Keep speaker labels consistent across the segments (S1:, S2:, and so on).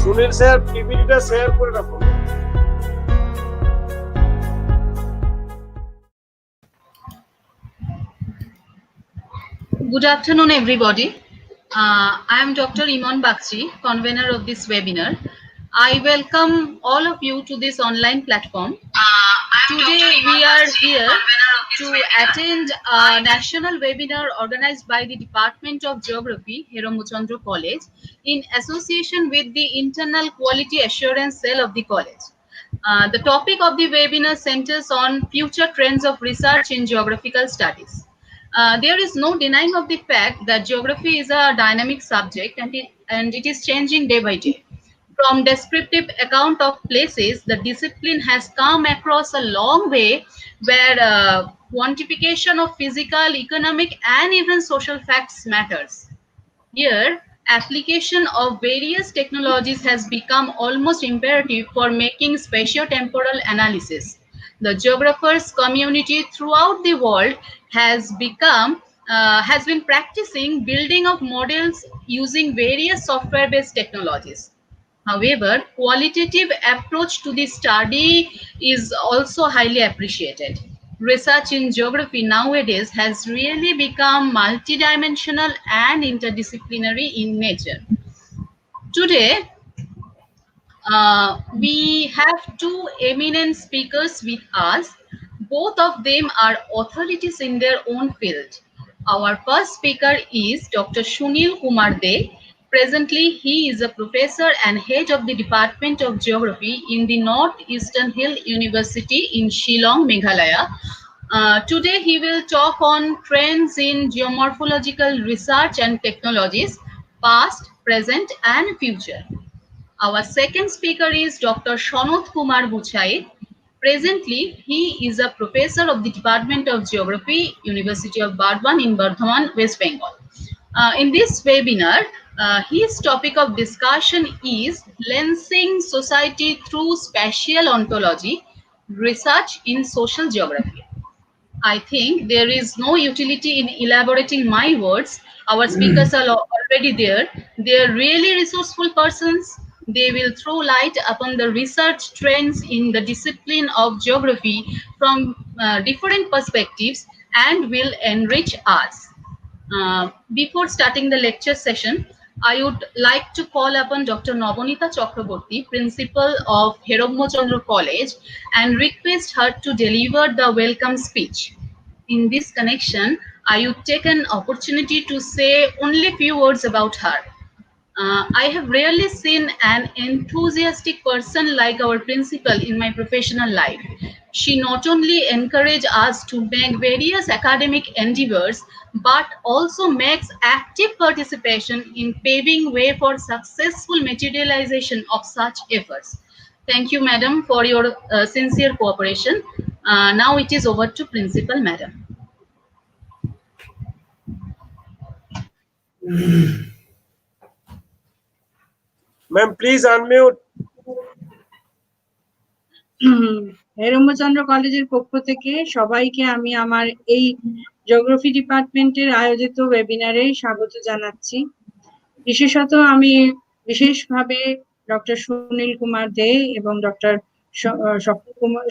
S1: Sunil sir পিপিটিটা share করে রাখুন।
S2: Good afternoon, everybody. I am Dr. Iman Bakshi, convener of this webinar. I welcome all of you to this online platform. Today we are here to attend a national webinar organized by the Department of Geography, Heromo College, in association with the Internal Quality Assurance Cell of the college. The topic of the webinar centers on future trends of research in geographical studies. There is no denying of the fact that geography is a dynamic subject and it is changing day by day. From descriptive account of places, the discipline has come across a long way where quantification of physical, economic, and even social facts matters. Here, application of various technologies has become almost imperative for making spatio-temporal analysis. The geographers community throughout the world has been practicing building of models using various software-based technologies. However, qualitative approach to the study is also highly appreciated. Research in geography nowadays has really become multidimensional and interdisciplinary in nature. Today, we have two eminent speakers with us. Both of them are authorities in their own field. Our first speaker is Dr. Sunil Kumar De. Presently, he is a professor and head of the Department of Geography in the Northeastern Hill University in Shillong, Meghalaya. Today, he will talk on trends in geomorphological research and technologies, past, present, and future. Our second speaker is Dr. Shonot Kumar Buchai. Presently, he is a professor of the Department of Geography, University of Burdwan in Burdhaman, West Bengal. In this webinar, his topic of discussion is Lensing Society through Spatial Ontology, Research in Social Geography. I think there is no utility in elaborating my words. Our speakers are already there. They are really resourceful persons. They will throw light upon the research trends in the discipline of geography from different perspectives and will enrich us. Before starting the lecture session, I would like to call upon Dr. Nobonita Chakraborty, Principal of Heromo Chandra College, and request her to deliver the welcome speech. In this connection, I would take an opportunity to say only a few words about her. I have rarely seen an enthusiastic person like our principal in my professional life. She not only encourages us to make various academic endeavors, but also makes active participation in paving way for successful materialization of such efforts. Thank you, madam, for your sincere cooperation. Now it is over to principal, madam.
S1: Ma'am, please unmute.
S3: Herambachandra কলেজের পক্ষ থেকে সবাইকে আমি আমার এই geography ডিপার্টমেন্টের আয়োজিত ওয়েবিনারে স্বাগত জানাচ্ছি। বিশেষত আমি বিশেষভাবে ডক্টর সুনীল কুমার দে এবং ডক্টর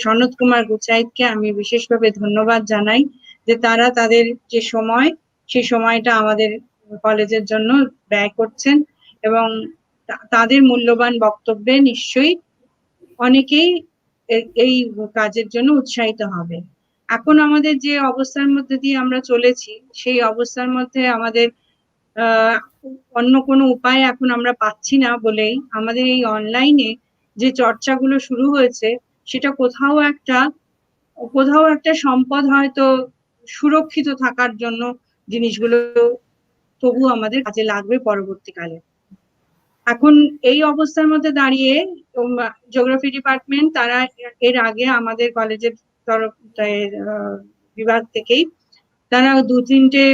S3: সনৎ কুমার গুচাইতকে আমি বিশেষভাবে ধন্যবাদ জানাই যে তারা তাদের যে সময় সেই সময়টা আমাদের কলেজের জন্য ব্যয় করছেন এবং তাদের মূল্যবান বক্তব্যে নিশ্চয়ই অনেকেই এই কাজের জন্য উৎসাহিত হবে। এখন আমাদের যে অবস্থার মধ্যে দিয়ে আমরা চলেছি সেই অবস্থার মধ্যে আমাদের অন্য কোনো উপায় এখন আমরা পাচ্ছি না বলেই আমাদের এই অনলাইনে যে চর্চাগুলো শুরু হয়েছে সেটা কোথাও একটা সম্পদ হয়তো সুরক্ষিত থাকার জন্য জিনিসগুলো তবু আমাদের কাজে লাগবে পরবর্তীকালে। এখন এই অবস্থার মধ্যে দাঁড়িয়ে জিওগ্রাফি ডিপার্টমেন্ট তারা এর আগে আমাদের কলেজের তরফ বিভাগ থেকেই তারা 2-3টে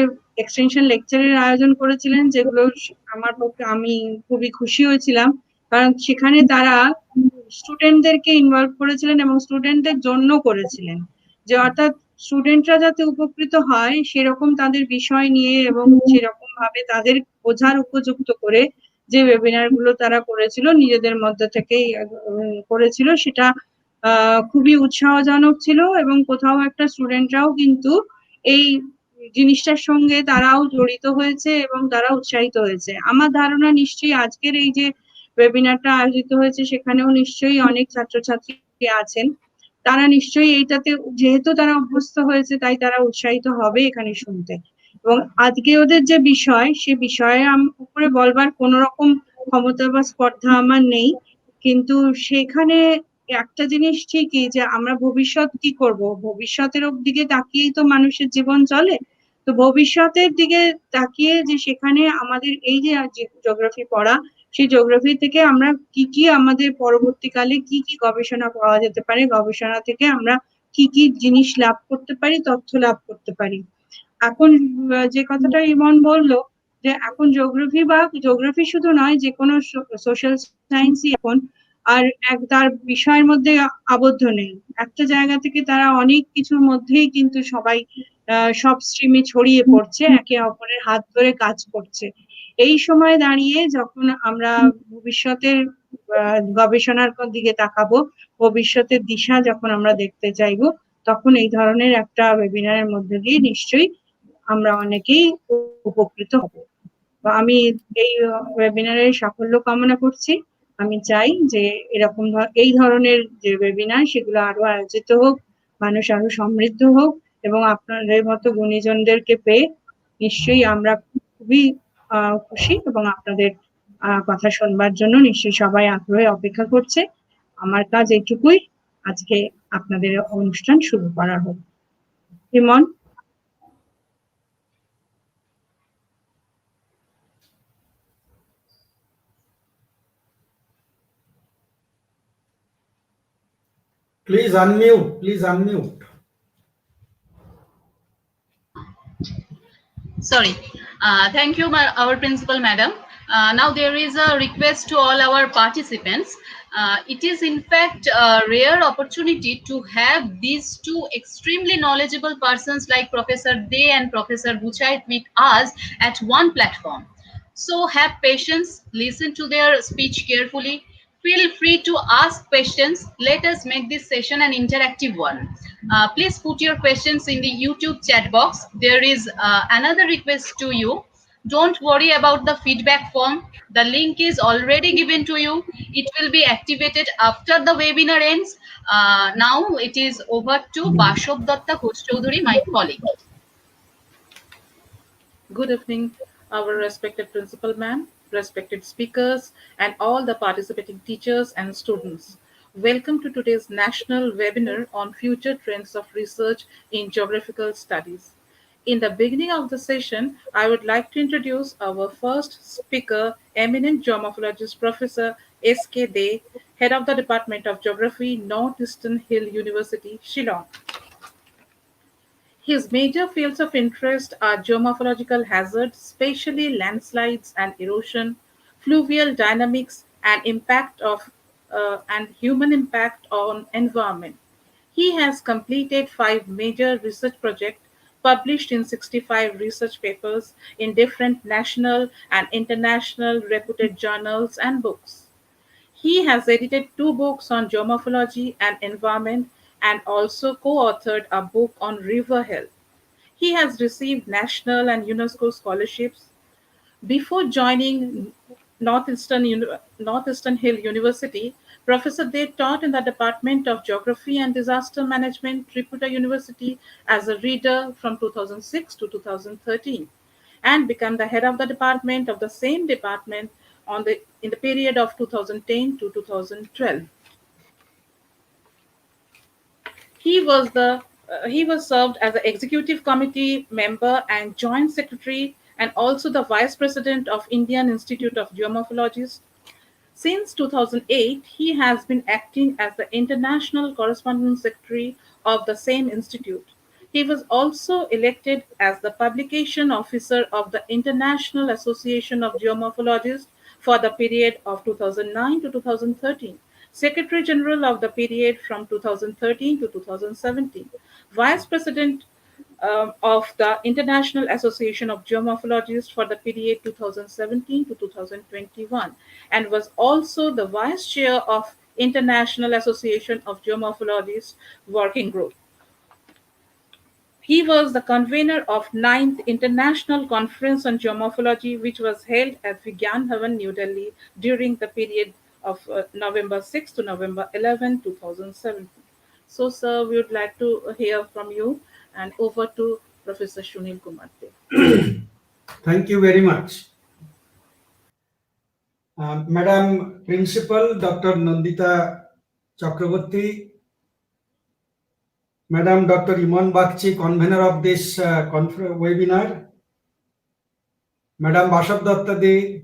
S3: এক্সটেনশন লেকচারের আয়োজন করেছিলেন, যেগুলো আমার পক্ষে আমি খুবই খুশি হয়েছিলাম, কারণ সেখানে তারা স্টুডেন্টদেরকে ইনভলভ করেছিলেন এবং স্টুডেন্টদের জন্য করেছিলেন, যে অর্থাৎ স্টুডেন্টরা যাতে উপকৃত হয় সেরকম তাদের বিষয় নিয়ে এবং সেরকম ভাবে তাদের বোঝার উপযুক্ত করে যে ওয়েবিনার গুলো তারা করেছিল নিজেদের মধ্যে থেকেই করেছিল, সেটা খুবই উৎসাহজনক ছিল এবং কোথাও একটা স্টুডেন্টরাও কিন্তু এই জিনিসটার সঙ্গে তারাও জড়িত হয়েছে এবং তারা উৎসাহিত হয়েছে। আমার ধারণা নিশ্চয়ই আজকের এই যে ওয়েবিনারটা আয়োজিত হয়েছে সেখানেও নিশ্চয়ই অনেক ছাত্রছাত্রী আছেন, তারা নিশ্চয়ই এইটাতে যেহেতু তারা অভ্যস্ত হয়েছে তাই তারা উৎসাহিত হবে এখানে শুনতে। এবং আজকে ওদের যে বিষয়, সে বিষয়ে উপরে বলবার কোন রকম ক্ষমতা বা স্পর্ধা আমার নেই, কিন্তু সেখানে একটা জিনিস ঠিকই যে আমরা ভবিষ্যৎ কি করব, ভবিষ্যতের দিকে তাকিয়েই তো মানুষের জীবন চলে। তো ভবিষ্যতের দিকে তাকিয়ে যে সেখানে আমাদের এই যে জিওগ্রাফি পড়া, সেই জিওগ্রাফি থেকে আমরা কি কি আমাদের পরবর্তীকালে কি কি গবেষণা পাওয়া যেতে পারে, গবেষণা থেকে আমরা কি কি জিনিস লাভ করতে পারি, তথ্য লাভ করতে পারি। এখন যে কথাটা ইমন বললো যে এখন জিওগ্রাফি বা জিওগ্রাফি শুধু নয়, যে কোনো সোশ্যাল সায়েন্সই এখন আর তার বিষয়ের মধ্যে আবদ্ধ নেই। একটা জায়গা থেকে তারা অনেক কিছুর মধ্যেই কিন্তু সবাই সব স্ট্রিমে ছড়িয়ে পড়ছে, একে অপরের হাত ধরে কাজ করছে। এই সময় দাঁড়িয়ে যখন আমরা ভবিষ্যতের গবেষণার দিকে তাকাবো, ভবিষ্যতের দিশা যখন আমরা দেখতে চাইবো, তখন এই ধরনের একটা ওয়েবিনারের মধ্যে দিয়ে নিশ্চয়ই আমরা অনেকেই উপকৃত হব। আমি এই ওয়েবিনারের সাফল্য কামনা করছি। আমি চাই যে এরকম এই ধরনের যে ওয়েবিনার সেগুলো আরো আয়োজিত হোক, মানুষ আরো সমৃদ্ধ হোক, এবং আপনাদের মতো গুণীজনদেরকে পেয়ে নিশ্চয়ই আমরা খুবই খুশি, এবং আপনাদের কথা শুনবার জন্য নিশ্চয়ই সবাই আগ্রহে অপেক্ষা করছে। আমার কাজ এইটুকুই, আজকে আপনাদের অনুষ্ঠান শুরু করা হোক। ইমন?
S4: Please unmute. Please unmute.
S2: Sorry. Thank you, our principal madam. Now there is a request to all our participants. It is in fact a rare opportunity to have these two extremely knowledgeable persons like Professor Day and Professor Buchait with us at one platform. So have patience, listen to their speech carefully. Feel free to ask questions. Let us make this session an interactive one. Please put your questions in the YouTube chat box. There is another request to you. Don't worry about the feedback form. The link is already given to you. It will be activated after the webinar ends. Now it is over to Bashov Datta Ghosh Choudhury, my colleague.
S5: Good evening, our respected principal ma'am, respected speakers, and all the participating teachers and students. Welcome to today's national webinar on future trends of research in geographical studies. In the beginning of the session, I would like to introduce our first speaker, eminent geomorphologist Professor S.K. Dey, Head of the Department of Geography, Northeastern Hill University, Shillong. His major fields of interest are geomorphological hazards, spatially landslides and erosion, fluvial dynamics, and human impact on environment. He has completed 5 major research projects, published in 65 research papers in different national and international reputed journals and books. He has edited 2 books on geomorphology and environment and also co-authored a book on river health. He has received national and UNESCO scholarships. Before joining Northeastern Hill University, Professor Dey taught in the Department of Geography and Disaster Management, Tripura University, as a reader from 2006 to 2013, and became the head of the department of the same department in the period of 2010 to 2012. He was served as the executive committee member and joint secretary, and also the vice president of Indian Institute of Geomorphologists. Since 2008, he has been acting as the international correspondence secretary of the same institute. He was also elected as the publication officer of the International Association of Geomorphologists for the period of 2009 to 2013, Secretary General of the period from 2013 to 2017, Vice President of the International Association of Geomorphologists for the period 2017 to 2021, and was also the vice chair of International Association of Geomorphologists Working Group. He was the convener of 9th International Conference on Geomorphology, which was held at Vigyan Bhavan, New Delhi during the period of November 6 to November 11, 2017. So, sir, we would like to hear from you, and over to Professor Sunil Kumar De.
S4: Thank you very much. Madam Principal Dr. Nandita Chakraborty, Madam Dr. Iman Bakchi, convener of this webinar, Madam Bashav Datta De,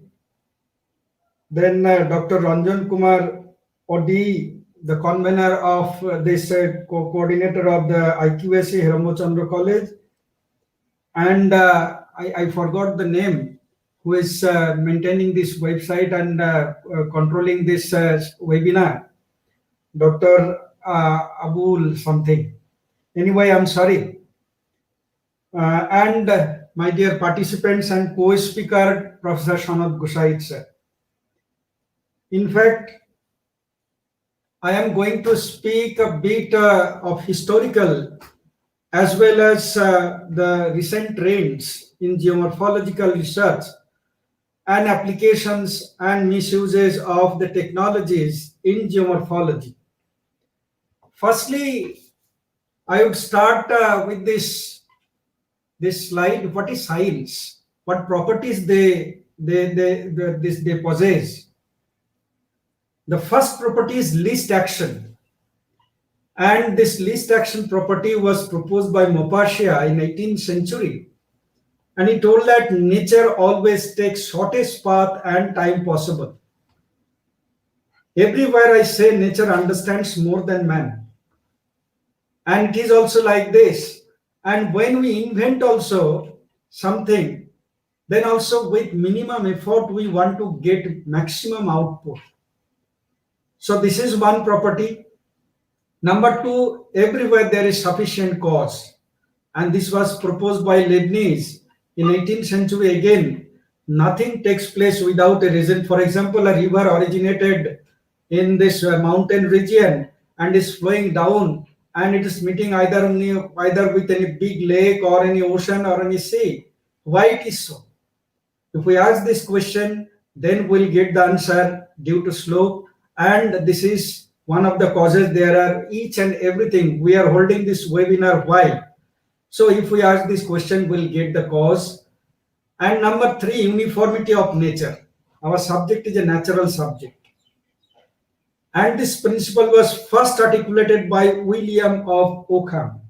S4: then Dr. Ranjan Kumar Odi, the convener of this coordinator of the IQSC Hiramachandra College, and I forgot the name, who is maintaining this website and controlling this webinar, Dr. Abul something. Anyway, I'm sorry. And my dear participants and co-speaker, Professor Shanad Gusait sir. In fact, I am going to speak a bit of historical as well as the recent trends in geomorphological research and applications and misuses of the technologies in geomorphology. Firstly, I would start with this slide. What is science? What properties they possess? The first property is least action, and this least action property was proposed by Maupassant in 18th century, and he told that nature always takes shortest path and time possible. Everywhere I say nature understands more than man, and it is also like this. And when we invent also something, then also with minimum effort we want to get maximum output. So this is one property. Number two, everywhere there is sufficient cause, and this was proposed by Leibniz in 18th century. Again, nothing takes place without a reason. For example, a river originated in this mountain region and is flowing down, and it is meeting either with any big lake or any ocean or any sea. Why it is so? If we ask this question, then we'll get the answer due to slope, and this is one of the causes. There are each and everything. We are holding this webinar why? So if we ask this question, we'll get the cause. And number three, uniformity of nature. Our subject is a natural subject. And this principle was first articulated by William of Ockham.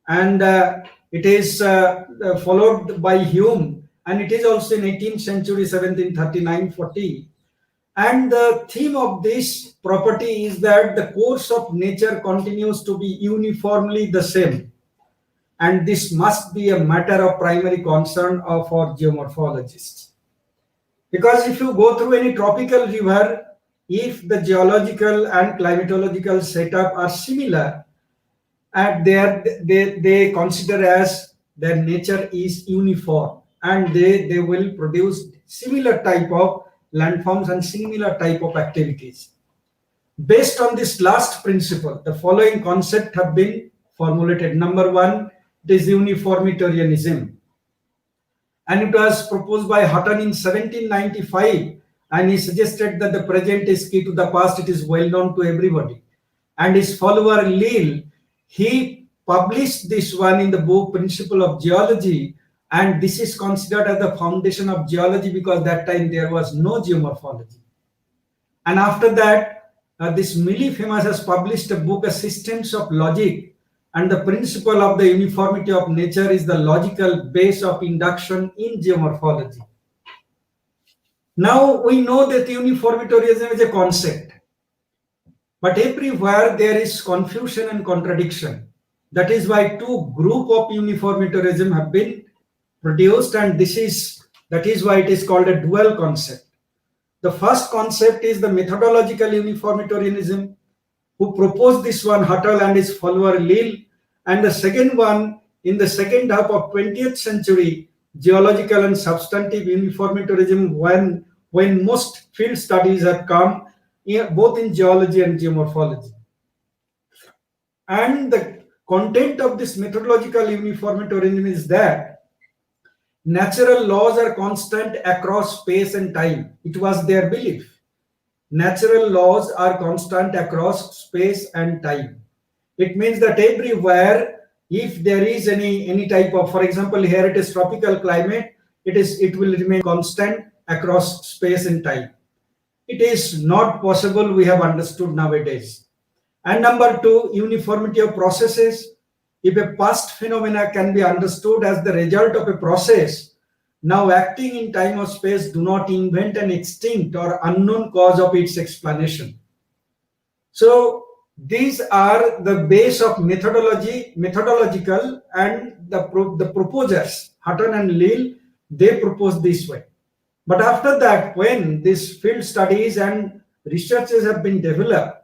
S4: And it is followed by Hume. And it is also in 18th century, 1739-40. And the theme of this property is that the course of nature continues to be uniformly the same. And this must be a matter of primary concern for geomorphologists. Because if you go through any tropical river, if the geological and climatological setup are similar, and they consider as their nature is uniform, and they will produce similar type of landforms and similar type of activities. Based on this last principle, the following concepts have been formulated. Number one, it is uniformitarianism, and it was proposed by Hutton in 1795, and he suggested that the present is key to the past. It is well known to everybody. And his follower Leal, he published this one in the book Principle of Geology, and this is considered as the foundation of geology because that time there was no geomorphology. And after that, this Millie Famous has published a book, A Systems of Logic, and the principle of the uniformity of nature is the logical base of induction in geomorphology. Now we know that uniformitarianism is a concept, but everywhere there is confusion and contradiction. That is why two groups of uniformitarianism have been produced, and that is why it is called a dual concept. The first concept is the methodological uniformitarianism, who proposed this one, Hutton and his follower Leal, and the second one in the second half of 20th century, geological and substantive uniformitarianism when most field studies have come, both in geology and geomorphology. And the content of this methodological uniformitarianism is that natural laws are constant across space and time. It was their belief. Natural laws are constant across space and time. It means that everywhere, if there is any type of, for example, here it is tropical climate, it will remain constant across space and time. It is not possible, we have understood nowadays. And number two, uniformity of processes. If a past phenomena can be understood as the result of a process, now acting in time or space do not invent an extinct or unknown cause of its explanation. So these are the base of methodological, and the proposers, Hutton and Lill, they propose this way. But after that, when these field studies and researches have been developed,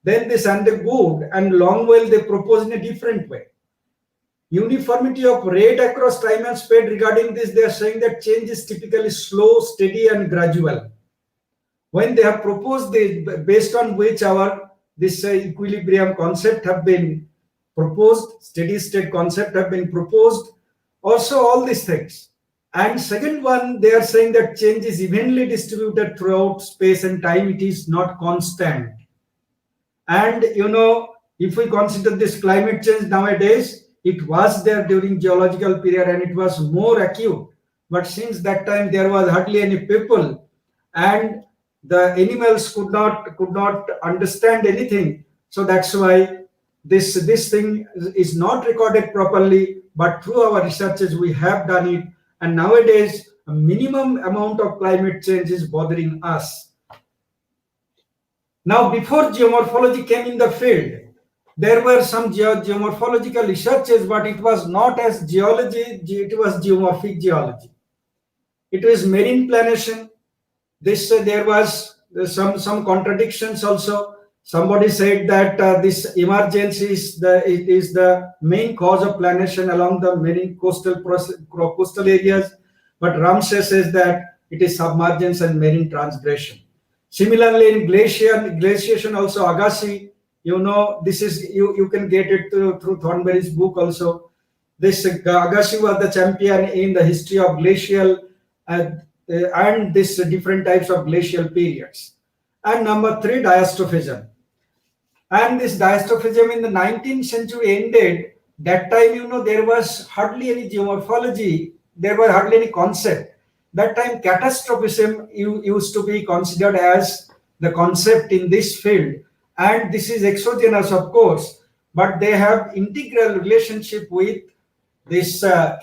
S4: then this Underwood and Longwell, they propose in a different way. Uniformity of rate across time and space. Regarding this, they are saying that change is typically slow, steady, and gradual. When they have proposed this, based on which this equilibrium concept have been proposed, steady state concept have been proposed, also all these things. And second one, they are saying that change is evenly distributed throughout space and time. It is not constant. And if we consider this climate change nowadays, it was there during geological period and it was more acute. But since that time, there was hardly any people, and the animals could not understand anything. So that's why this thing is not recorded properly. But through our researches, we have done it. And nowadays, a minimum amount of climate change is bothering us. Now, before geomorphology came in the field, there were some geomorphological researches, but it was not as geology, it was geomorphic geology. It was marine planation. There was some contradictions also. Somebody said that this emergence is the main cause of planation along the marine coastal areas, but Ramsey says that it is submergence and marine transgression. Similarly, in glaciation also, Agassi, this is you can get it through Thornberry's book also. This Agassi was the champion in the history of glacial and this different types of glacial periods. And number three, diastrophism. And this diastrophism in the 19th century ended. That time, there was hardly any geomorphology, there was hardly any concept. That time, catastrophism used to be considered as the concept in this field, and this is exogenous, of course, but they have integral relationship with this in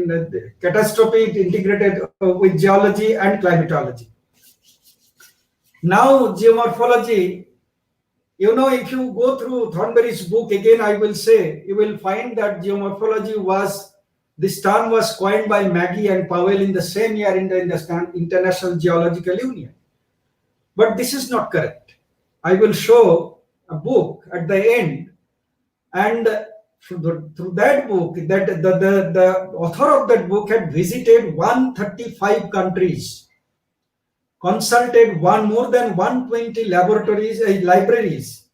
S4: the catastrophe integrated with geology and climatology. Now, geomorphology, if you go through Thornberry's book again, I will say, you will find that geomorphology this term was coined by Maggie and Powell in the same year in the International Geological Union. But this is not correct. I will show a book at the end, and through that book, that the author of that book had visited 135 countries, consulted more than 120 libraries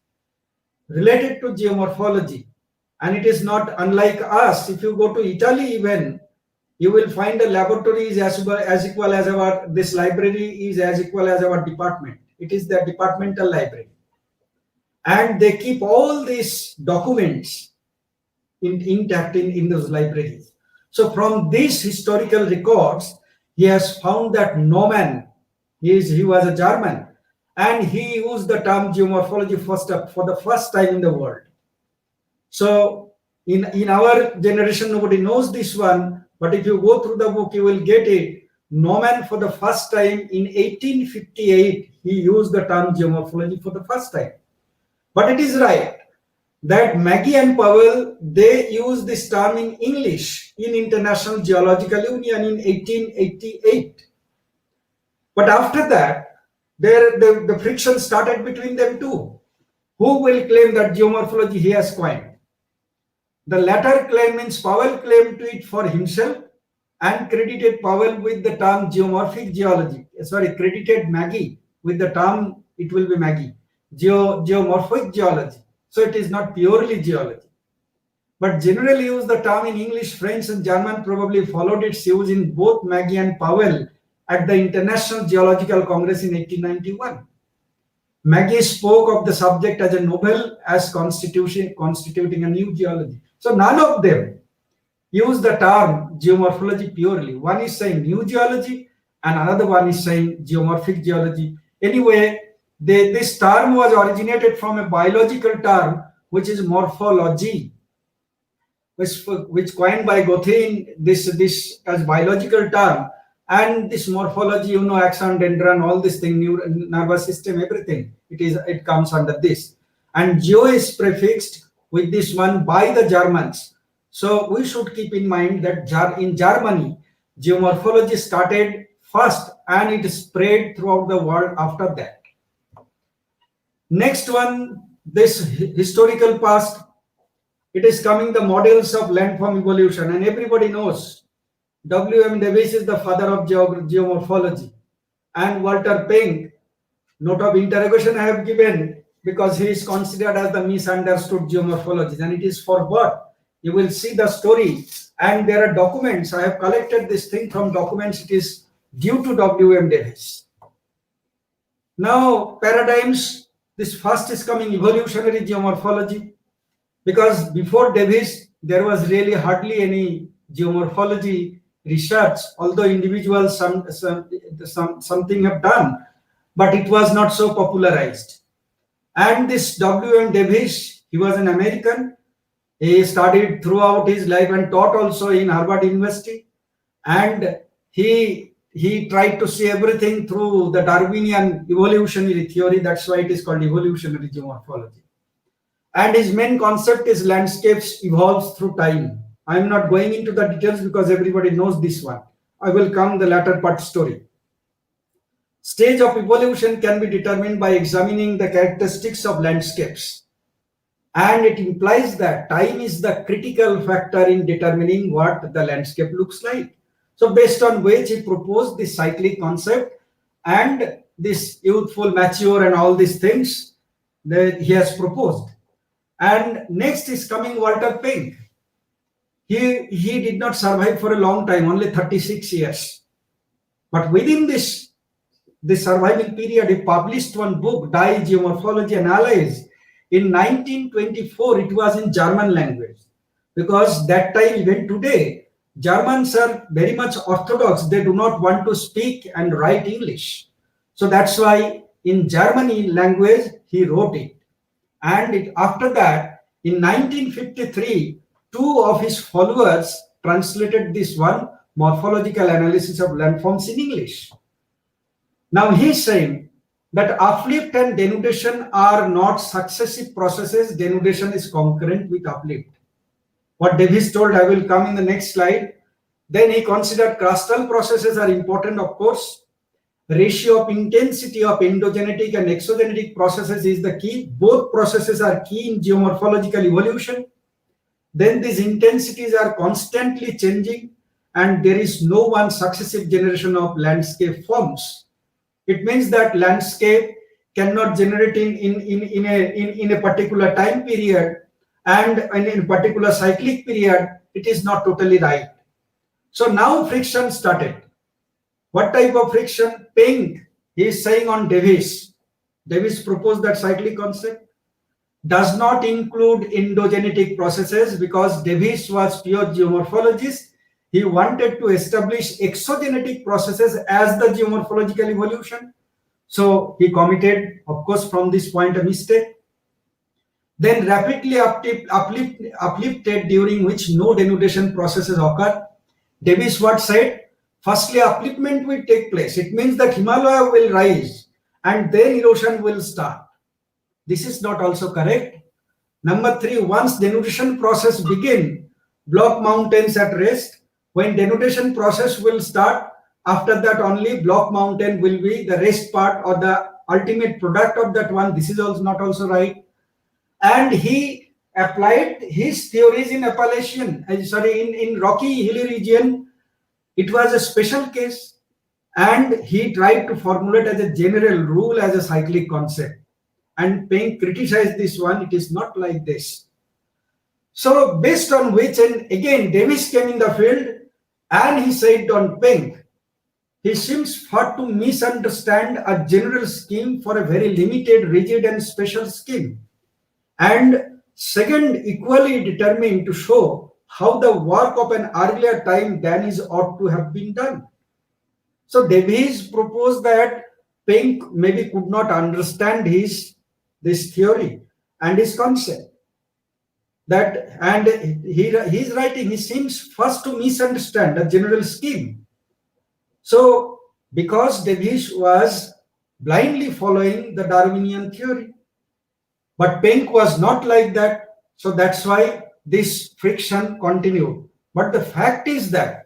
S4: related to geomorphology. And it is not unlike us. If you go to Italy even, you will find a laboratory is as equal as this library is as equal as our department. It is the departmental library. And they keep all these documents intact in those libraries. So from these historical records, he has found that Neumann, he was a German, and he used the term geomorphology for the first time in the world. So in our generation, nobody knows this one, but if you go through the book, you will get it. Neumann, for the first time in 1858, he used the term geomorphology for the first time. But it is right that Maggie and Powell, they used this term in English in International Geological Union in 1888. But after that, the friction started between them too. Who will claim that geomorphology he has coined? The latter claim means Powell claimed to it for himself and credited Powell with the term geomorphic geology. Sorry, credited Maggie with the term, it will be Maggie, geomorphic geology. So it is not purely geology. But generally use the term in English, French, and German probably followed its use in both Maggie and Powell at the International Geological Congress in 1891. Maggie spoke of the subject as a novel, as constituting a new geology. So none of them use the term geomorphology purely. One is saying new geology and another one is saying geomorphic geology. Anyway, this term was originated from a biological term, which is morphology, which coined by Gothein, this as biological term. And this morphology, axon, dendron, all this thing, nervous system, everything, it comes under this. And geo is prefixed with this one by the Germans. So we should keep in mind that in Germany, geomorphology started first and it spread throughout the world after that. Next one, this historical past, it is coming the models of landform evolution, and everybody knows W.M. Davis is the father of geomorphology, and Walter Pink, note of interrogation I have given because he is considered as the misunderstood geomorphologist, and it is for what? You will see the story, and there are documents. I have collected this thing from documents. It is due to W.M. Davis. Now, paradigms, this first is coming evolutionary geomorphology, because before Davis, there was really hardly any geomorphology research, although individuals something have done, but it was not so popularized. And this W.M. Davis, he was an American. He studied throughout his life and taught also in Harvard University. And he tried to see everything through the Darwinian evolutionary theory. That's why it is called evolutionary geomorphology. And his main concept is landscapes evolves through time. I am not going into the details because everybody knows this one. I will come the latter part story. Stage of evolution can be determined by examining the characteristics of landscapes. And it implies that time is the critical factor in determining what the landscape looks like. So based on which he proposed this cyclic concept and this youthful, mature, and all these things that he has proposed. And next is coming Walter Pink. He did not survive for a long time, only 36 years. But within this surviving period, he published one book, Die Geomorphology and Allies. In 1924, it was in German language. Because that time, even today, Germans are very much orthodox. They do not want to speak and write English. So that's why in Germany language, he wrote it. And after that, in 1953, two of his followers translated this one, Morphological Analysis of Landforms, in English. Now he's saying that uplift and denudation are not successive processes. Denudation is concurrent with uplift. What Davis told, I will come in the next slide. Then he considered crustal processes are important, of course. Ratio of intensity of endogenetic and exogenetic processes is the key. Both processes are key in geomorphological evolution. Then these intensities are constantly changing and there is no one successive generation of landscape forms. It means that landscape cannot generate in a particular time period and in a particular cyclic period. It is not totally right. So now friction started. What type of friction? Pink, he is saying on Davis. Davis proposed that cyclic concept does not include endogenetic processes because Davis was pure geomorphologist. He wanted to establish exogenetic processes as the geomorphological evolution. So he committed, of course, from this point a mistake. Then rapidly uplifted, during which no denudation processes occur. Davis what said? Firstly, upliftment will take place. It means that Himalaya will rise and then erosion will start. This is not also correct. Number 3, once denudation process begin, block mountains at rest. When denudation process will start, after that only block mountain will be the rest part or the ultimate product of that one. This is also not also right. And he applied his theories in Appalachian, in rocky hilly region. It was a special case, and he tried to formulate as a general rule as a cyclic concept. And Peng criticized this one. It is not like this. So based on which, and again Davis came in the field, and he said on Peng, he seems thought to misunderstand a general scheme for a very limited, rigid and special scheme. And second, equally determined to show how the work of an earlier time than is ought to have been done. So Davies proposed that Pink maybe could not understand this theory and his concept. That, and he's writing, he seems first to misunderstand a general scheme. So because Davies was blindly following the Darwinian theory, but Pink was not like that. So that's why this friction continued. But the fact is that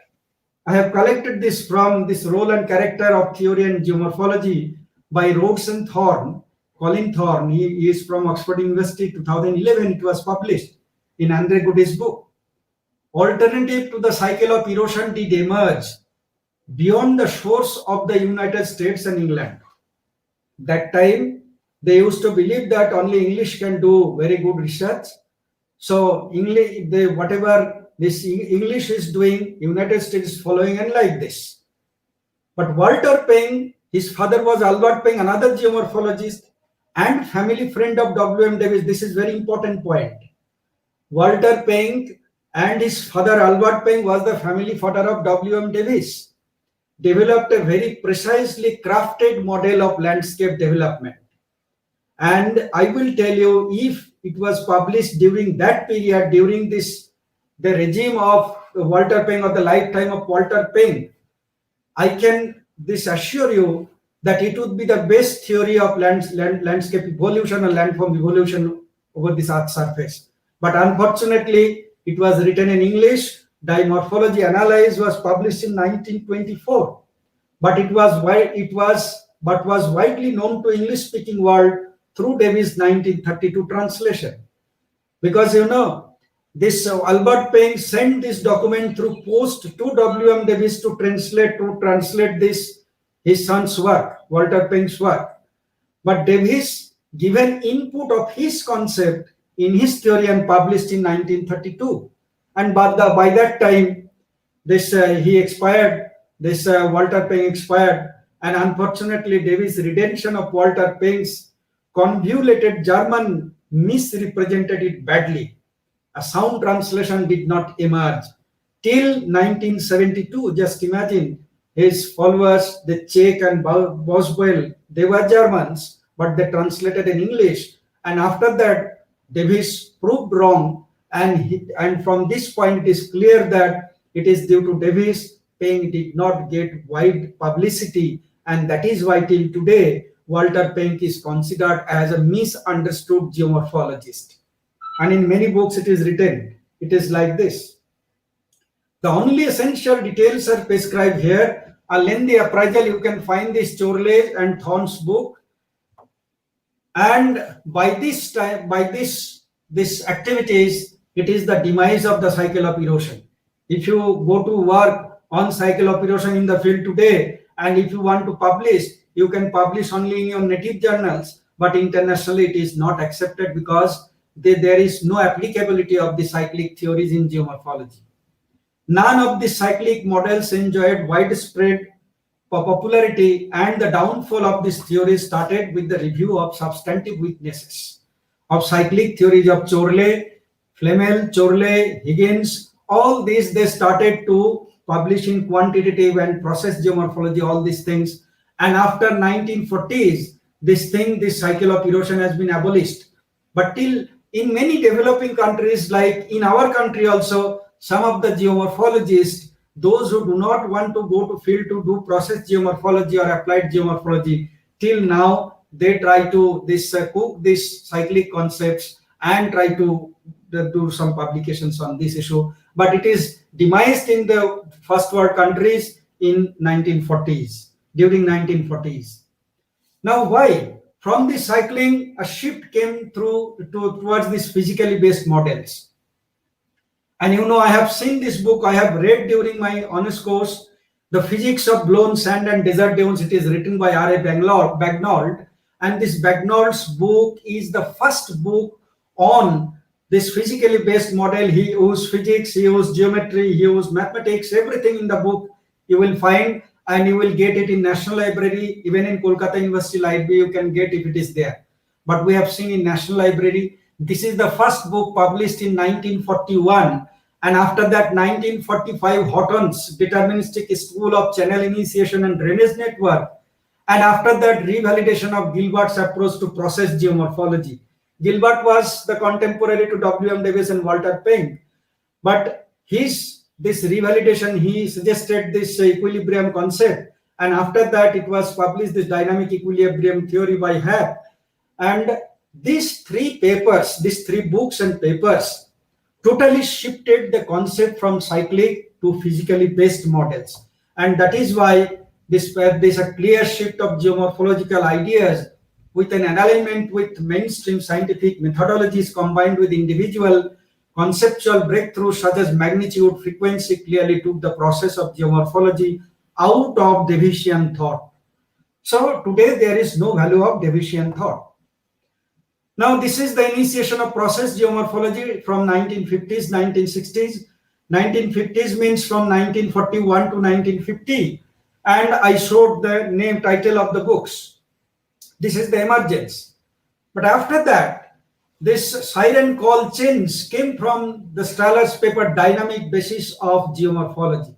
S4: I have collected this from this Role and Character of Theory and Geomorphology by Rhodes and Thorne, Colin Thorne. He is from Oxford University, 2011. It was published in Andre Goody's book. Alternative to the cycle of erosion did emerge beyond the shores of the United States and England. That time, they used to believe that only English can do very good research. So English, whatever this English is doing, United States is following, and like this. But Walter Peng, his father was Albert Peng, another geomorphologist and family friend of W.M. Davis. This is very important point. Walter Peng and his father Albert Peng was the family father of W.M. Davis. Developed a very precisely crafted model of landscape development. And I will tell you, if it was published during that period, during the regime of Walter Peng or the lifetime of Walter Peng, I can assure you that it would be the best theory of landscape evolution or landform evolution over this Earth's surface. But unfortunately, it was written in English. Dimorphology Analyze was published in 1924, but was widely known to English-speaking world through Davis' 1932 translation. Because this Albert Peng sent this document through post to W.M. Davis to translate this his son's work, Walter Peng's work. But Davis given input of his concept in his theory and published in 1932. And by that time, he expired. Walter Peng expired, and unfortunately, Davis' redemption of Walter Peng's convoluted German misrepresented it badly. A sound translation did not emerge till 1972. Just imagine, his followers, the Czech and Boswell, they were Germans, but they translated in English. And after that, Davis proved wrong. And from this point, it is clear that it is due to Davis. Peng did not get wide publicity, and that is why till today Walter Peng is considered as a misunderstood geomorphologist. And in many books it is written, it is like this. The only essential details are prescribed here. A lengthy appraisal, you can find this Chorley and Thorne's book. And by this time, this activities, it is the demise of the cycle of erosion. If you go to work on cycle of erosion in the field today, and if you want to publish, you can publish only in your native journals, but internationally it is not accepted because there is no applicability of the cyclic theories in geomorphology. None of the cyclic models enjoyed widespread popularity, and the downfall of this theory started with the review of substantive weaknesses of cyclic theories of Chorley, Flamel, Chorley, Higgins. All these they started to publish in quantitative and process geomorphology, all these things. And after 1940s, this cycle of erosion has been abolished. But till in many developing countries, like in our country also, some of the geomorphologists, those who do not want to go to field to do process geomorphology or applied geomorphology, till now they try to cook these cyclic concepts and try to do some publications on this issue. But it is demised in the first world countries in 1940s, during 1940s. Now why? from this cycling, a shift came towards these physically based models. And you know, I have seen this book, I have read during my honors course, The Physics of Blown Sand and Desert Dunes. It is written by R.A. Bagnold. And this Bagnold's book is the first book on this physically based model. He used physics, he used geometry, he used mathematics, everything in the book you will find, and you will get it in National Library. Even in Kolkata University Library, you can get if it is there. But we have seen in National Library. This is the first book published in 1941, and after that 1945 Houghton's Deterministic School of Channel Initiation and Drainage Network, and after that revalidation of Gilbert's approach to process geomorphology. Gilbert was the contemporary to W.M. Davis and Walter Penck, but this revalidation, he suggested this equilibrium concept, and after that it was published, this dynamic equilibrium theory by Hebb. And these three books and papers totally shifted the concept from cyclic to physically based models. And that is why there's a clear shift of geomorphological ideas with an alignment with mainstream scientific methodologies combined with individual conceptual breakthroughs such as magnitude, frequency clearly took the process of geomorphology out of Davissian thought. So today there is no value of Davissian thought. Now, this is the initiation of process geomorphology from 1950s, 1960s. 1950s means from 1941 to 1950. And I showed the name title of the books. This is the emergence. But after that, this siren call change came from the Strahler's paper, Dynamic Basis of Geomorphology.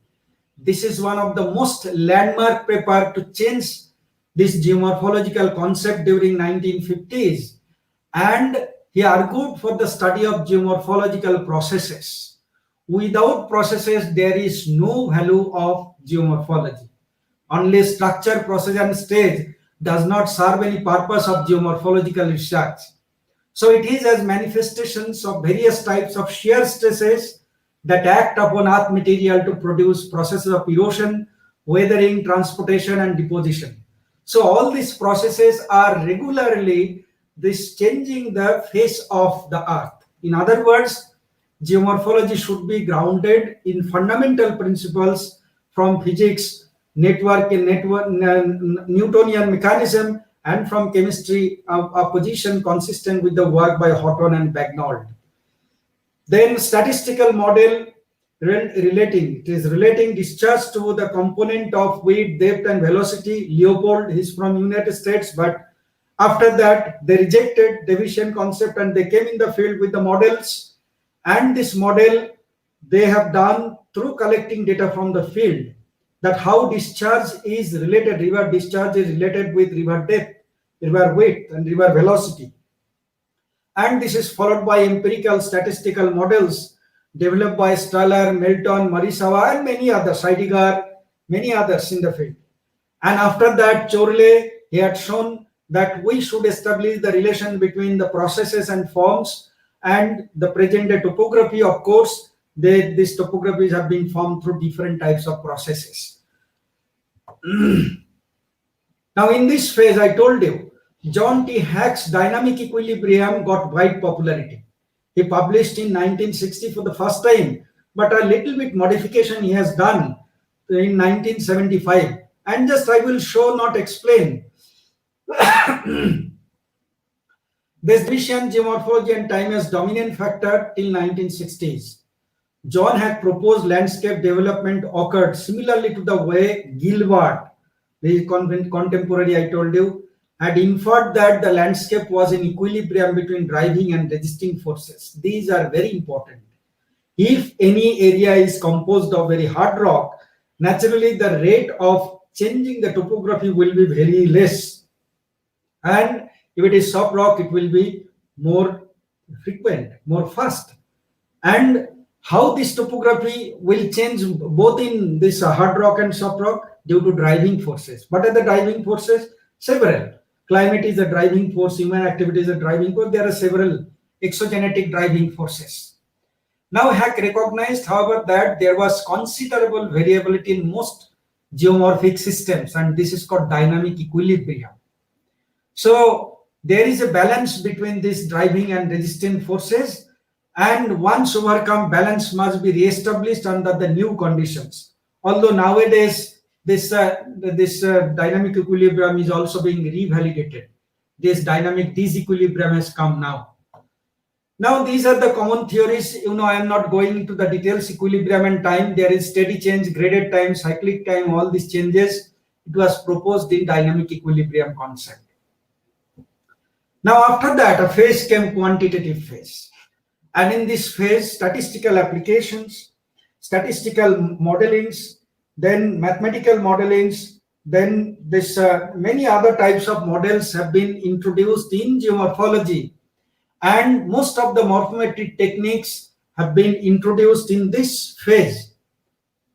S4: This is one of the most landmark paper to change this geomorphological concept during 1950s. And he argued for the study of geomorphological processes. Without processes, there is no value of geomorphology. Only structure, process, and stage does not serve any purpose of geomorphological research. So it is as manifestations of various types of shear stresses that act upon earth material to produce processes of erosion, weathering, transportation, and deposition. So all these processes are regularly this changing the face of the earth. In other words, geomorphology should be grounded in fundamental principles from physics, Newtonian mechanism, and from chemistry, a position consistent with the work by Houghton and Bagnold. Then statistical model relating discharge to the component of weight, depth, and velocity. Leopold is from United States, but after that, they rejected Davissian concept and they came in the field with the models. And this model they have done through collecting data from the field, that how discharge is related, river discharge is related with river depth, river width, and river velocity. And this is followed by empirical statistical models developed by Strahler, Melton, Marisawa, and many others, Heidegger, many others in the field. And after that, Chorley, he had shown that we should establish the relation between the processes and forms and the present day topography. Of course, these topographies have been formed through different types of processes. Now, in this phase, I told you, John T. Hack's dynamic equilibrium got wide popularity. He published in 1960 for the first time, but a little bit modification he has done in 1975. And just I will show, not explain. This Davissian geomorphology and time as dominant factor till 1960s. John had proposed landscape development occurred similarly to the way Gilbert, the contemporary I told you, had inferred that the landscape was in equilibrium between driving and resisting forces. These are very important. If any area is composed of very hard rock, naturally the rate of changing the topography will be very less. And if it is soft rock, it will be more frequent, more fast. And how this topography will change both in this hard rock and soft rock due to driving forces. What are the driving forces? Several. Climate is a driving force, human activity is a driving force. There are several exogenetic driving forces. Now, Hack recognized, however, that there was considerable variability in most geomorphic systems, and this is called dynamic equilibrium. So there is a balance between these driving and resistant forces, and once overcome, balance must be re-established under the new conditions. Although nowadays this dynamic equilibrium is also being revalidated. This dynamic disequilibrium has come now. Now these are the common theories. I am not going into the details. Equilibrium and time, there is steady change, graded time, cyclic time, all these changes. It was proposed in dynamic equilibrium concept. Now after that, a phase came, quantitative phase. And in this phase, statistical applications, statistical modelings, then mathematical modelings, then this many other types of models have been introduced in geomorphology, and most of the morphometric techniques have been introduced in this phase.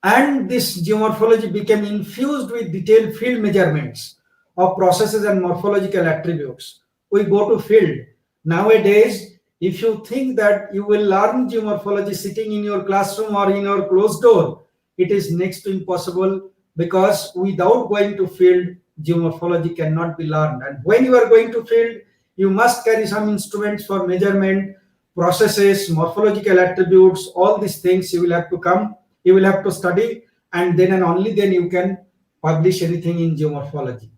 S4: And this geomorphology became infused with detailed field measurements of processes and morphological attributes. We go to field. Nowadays, if you think that you will learn geomorphology sitting in your classroom or in your closed door, it is next to impossible, because without going to field, geomorphology cannot be learned. And when you are going to field, you must carry some instruments for measurement, processes, morphological attributes, all these things you will have to come, you will have to study, and then and only then you can publish anything in geomorphology.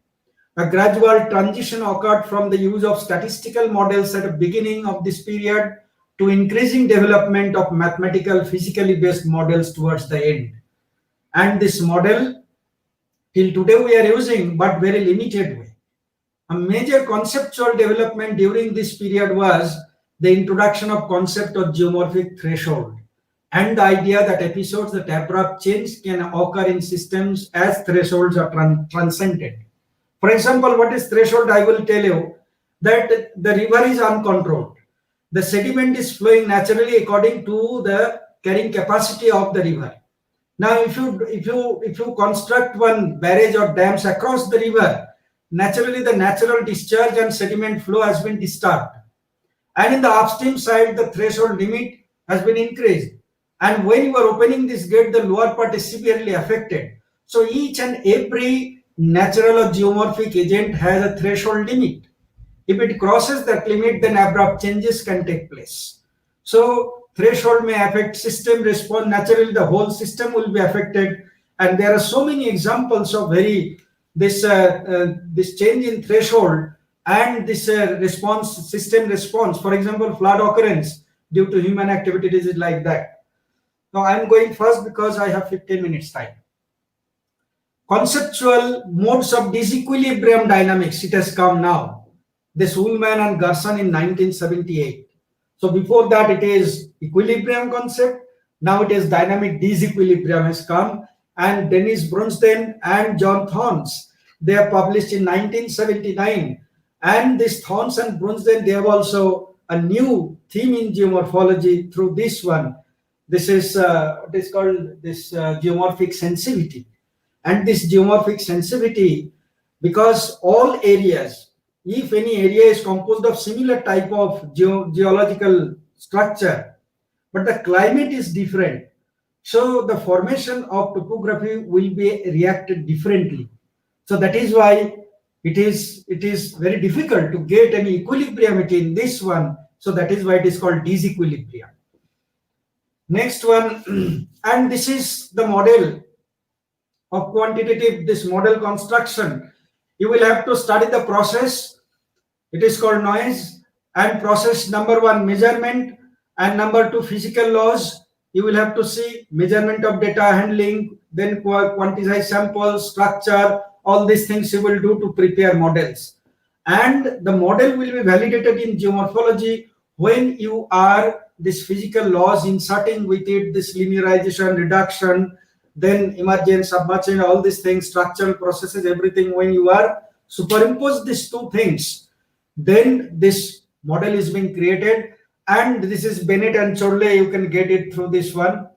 S4: A gradual transition occurred from the use of statistical models at the beginning of this period to increasing development of mathematical, physically based models towards the end. And this model, till today we are using, but very limited way. A major conceptual development during this period was the introduction of concept of geomorphic threshold, and the idea that episodes that abrupt change can occur in systems as thresholds are transcended. For example, what is threshold? I will tell you that the river is uncontrolled. The sediment is flowing naturally according to the carrying capacity of the river. Now, if you construct one barrage or dams across the river, naturally the natural discharge and sediment flow has been disturbed. And in the upstream side, the threshold limit has been increased. And when you are opening this gate, the lower part is severely affected. So each and every natural or geomorphic agent has a threshold limit. If it crosses that limit, then abrupt changes can take place. So threshold may affect system response. Naturally, the whole system will be affected. And there are so many examples of this change in threshold and this system response. For example, flood occurrence due to human activities is like that. Now I'm going first because I have 15 minutes time. Conceptual modes of disequilibrium dynamics, it has come now. This Ullman and Gerson in 1978. So before that it is equilibrium concept. Now it is dynamic disequilibrium has come, and Dennis Brunstein and John Thorns, they have published in 1979. And this Thorns and Brunstein, they have also a new theme in geomorphology through this one. This is it is called this geomorphic sensivity. And this geomorphic sensitivity, because all areas, if any area is composed of similar type of geological structure, but the climate is different, so the formation of topography will be reacted differently. So that is why it is very difficult to get any equilibriumity in this one. So that is why it is called disequilibrium. Next one, and this is the model of quantitative, this model construction. You will have to study the process. It is called noise, and process number one, measurement, and number two, physical laws. You will have to see measurement of data handling, then quantize samples, structure, all these things you will do to prepare models. And the model will be validated in geomorphology when you are this physical laws inserting with it, this linearization, reduction, then emergence, submergence, all these things, structural processes, everything. When you are superimpose these two things, then this model is being created. And this is Bennett and Chorley, you can get it through this one.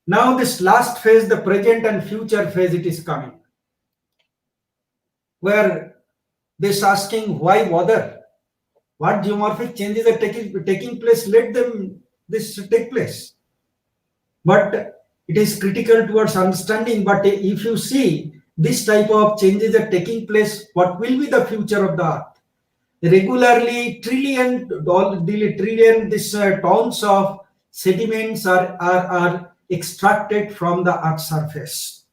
S4: Now this last phase, the present and future phase, it is coming, where this asking why bother? What geomorphic changes are taking place, let them this take place. But it is critical towards understanding. But if you see this type of changes are taking place, what will be the future of the earth? Regularly trillion tons of sediments are extracted from the earth's surface.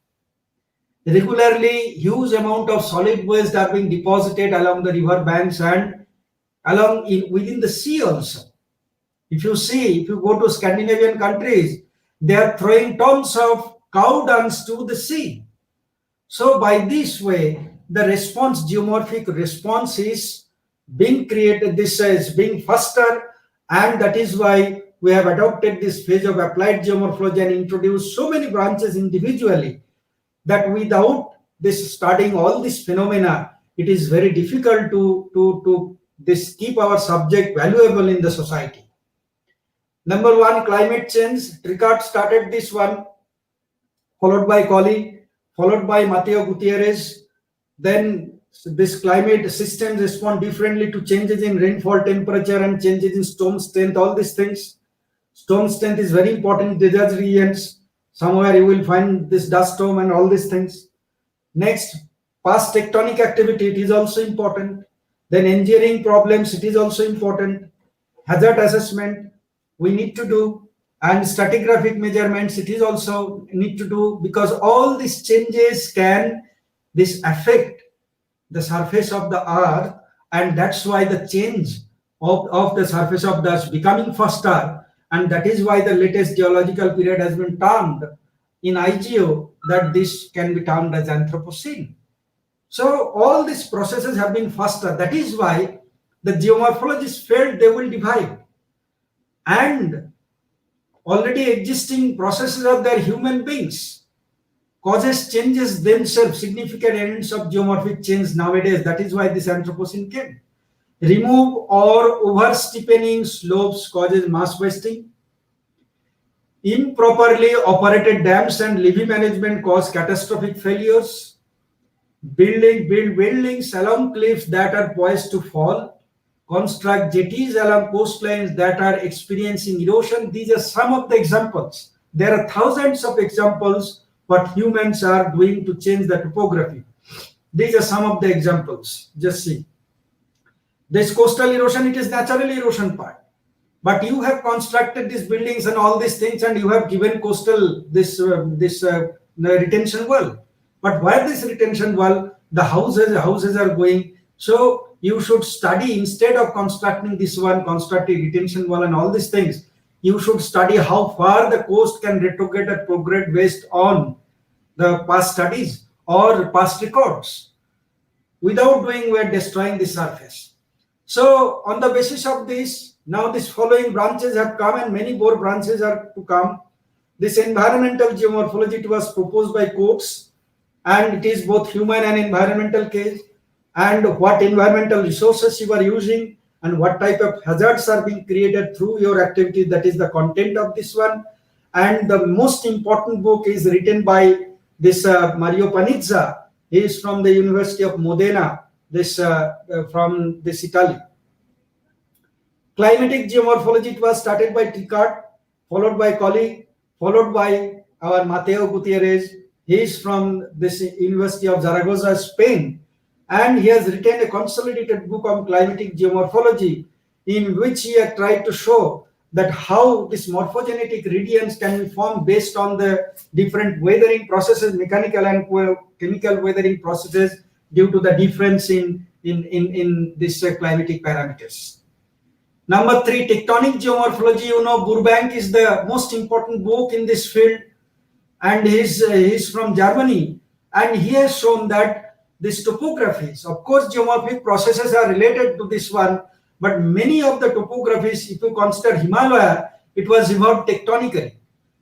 S4: Regularly huge amount of solid waste are being deposited along the river banks and within the sea also. If you go to Scandinavian countries, they are throwing tons of cow dungs to the sea. So by this way, the geomorphic response is being created, this is being faster, and that is why we have adopted this phase of applied geomorphology and introduced so many branches individually, that without this studying all these phenomena, it is very difficult to keep our subject valuable in the society. Number one, climate change. Ricard started this one, followed by Colley, followed by Mateo Gutierrez. Then this climate systems respond differently to changes in rainfall temperature and changes in storm strength, all these things. Storm strength is very important in desert regions. Somewhere you will find this dust storm and all these things. Next, past tectonic activity, it is also important. Then engineering problems, it is also important. Hazard assessment, we need to do. And stratigraphic measurements, it is also need to do, because all these changes can affect the surface of the earth, and that's why the change of the surface of the earth is becoming faster, and that is why the latest geological period has been termed in IGO that this can be termed as Anthropocene. So all these processes have been faster. That is why the geomorphologists felt they will divide, and already existing processes of their human beings causes changes themselves, significant elements of geomorphic change nowadays. That is why this Anthropocene came. Remove or over-steepening slopes causes mass wasting. Improperly operated dams and levee management cause catastrophic failures. Build buildings along cliffs that are poised to fall. Construct jetties along coastlines that are experiencing erosion. These are some of the examples. There are thousands of examples what humans are doing to change the topography. These are some of the examples. Just see. This coastal erosion, it is natural erosion part. But you have constructed these buildings and all these things, and you have given coastal this retention wall. But why this retention wall? The houses are going. So you should study, instead of constructing this one, constructing retention wall and all these things, you should study how far the coast can retrograde or prograde based on the past studies or past records. Without doing, we are destroying the surface. So on the basis of this, now these following branches have come, and many more branches are to come. This environmental geomorphology, it was proposed by Coates, and it is both human and environmental case, and what environmental resources you are using and what type of hazards are being created through your activity. That is the content of this one. And the most important book is written by this Mario Panizza. He is from the University of Modena, from this Italy. Climatic geomorphology, it was started by Ricard, followed by Colley, followed by our Mateo Gutierrez. He is from this University of Zaragoza, Spain, and he has written a consolidated book on climatic geomorphology, in which he had tried to show that how this morphogenetic regions can be formed based on the different weathering processes, mechanical and chemical weathering processes, due to the difference in this climatic parameters. Number 3, tectonic geomorphology. You know, Burbank is the most important book in this field, and he's from Germany, and he has shown that these topographies, of course, geomorphic processes are related to this one, but many of the topographies, if you consider Himalaya, it was evolved tectonically,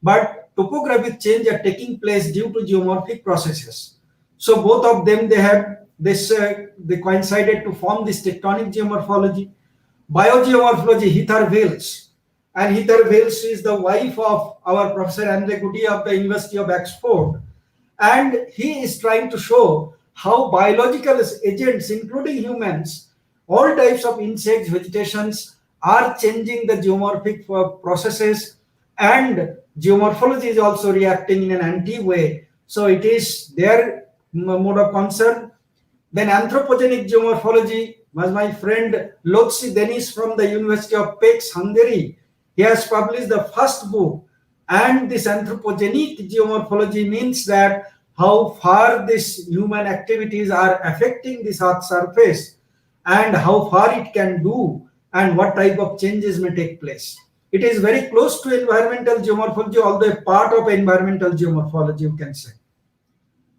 S4: but topographic change are taking place due to geomorphic processes. So both of them, they have this, they coincided to form this tectonic geomorphology. Biogeomorphology, Heather Wales, and Heather Wales is the wife of our Professor Andre Goody of the University of Oxford, and he is trying to show how biological agents, including humans, all types of insects, vegetations, are changing the geomorphic processes, and geomorphology is also reacting in an anti way. So it is their mode of concern. Then anthropogenic geomorphology was my friend Lotsi Denis from the University of Pécs, Hungary. He has published the first book. And this anthropogenic geomorphology means that how far these human activities are affecting this Earth's surface and how far it can do and what type of changes may take place. It is very close to environmental geomorphology, although a part of environmental geomorphology, you can say.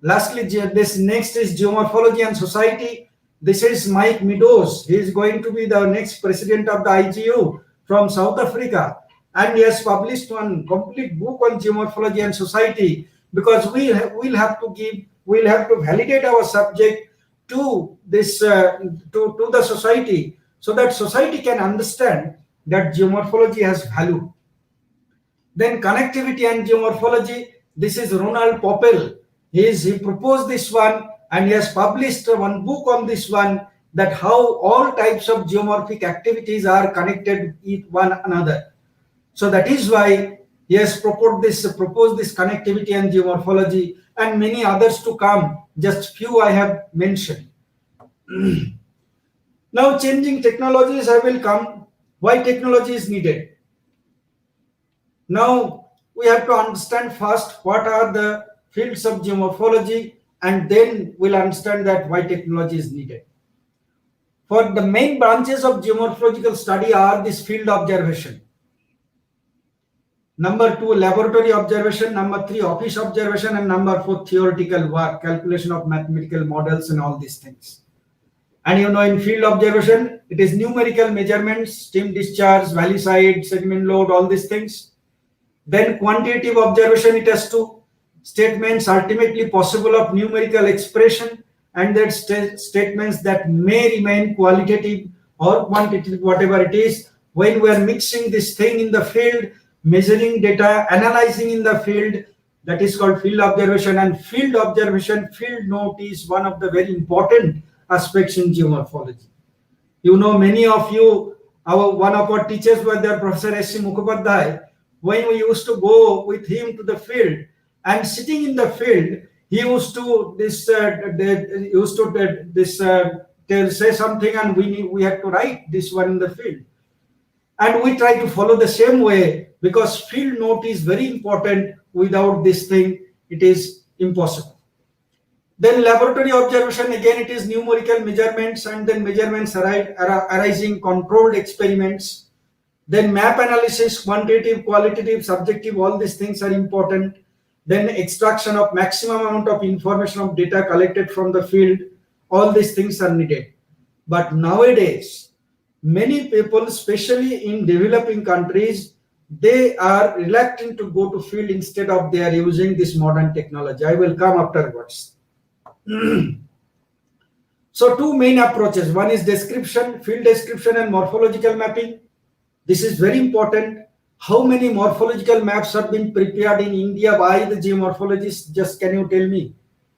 S4: Lastly, this next is geomorphology and society. This is Mike Meadows. He is going to be the next president of the IGU from South Africa. And he has published one complete book on geomorphology and society, because we'll have to validate our subject to this to the society, so that society can understand that geomorphology has value. Then connectivity and geomorphology. This is Ronald Poppel. He proposed this one, and he has published one book on this one, that how all types of geomorphic activities are connected with one another. So that is why he has proposed this connectivity and geomorphology, and many others to come. Just few I have mentioned. Now, changing technologies, I will come. Why technology is needed? Now, we have to understand first what are the fields of geomorphology, and then we'll understand that why technology is needed. For the main branches of geomorphological study are this field observation. Number 2, laboratory observation. Number 3, office observation. And number 4, theoretical work, calculation of mathematical models and all these things. And in field observation, it is numerical measurements, stream discharge, valley side, sediment load, all these things. Then quantitative observation, it has to statements ultimately possible of numerical expression, and that statements that may remain qualitative or quantitative, whatever it is, when we are mixing this thing in the field, measuring data, analyzing in the field. That is called field observation. And field observation, field note is one of the very important aspects in geomorphology. Many of you, one of our teachers were there, Professor S.C. Mukhopadhyay. When we used to go with him to the field, and sitting in the field, he used to say something, and we had to write this one in the field. And we try to follow the same way, because field note is very important. Without this thing, it is impossible. Then laboratory observation, again, it is numerical measurements, and then measurements arising controlled experiments. Then map analysis, quantitative, qualitative, subjective, all these things are important. Then extraction of maximum amount of information of data collected from the field, all these things are needed. But nowadays, many people, especially in developing countries, they are reluctant to go to field. Instead of, they are using this modern technology. I will come afterwards. So two main approaches. One is description, field description, and morphological mapping. This is very important. How many morphological maps have been prepared in India by the geomorphologists? Just can you tell me?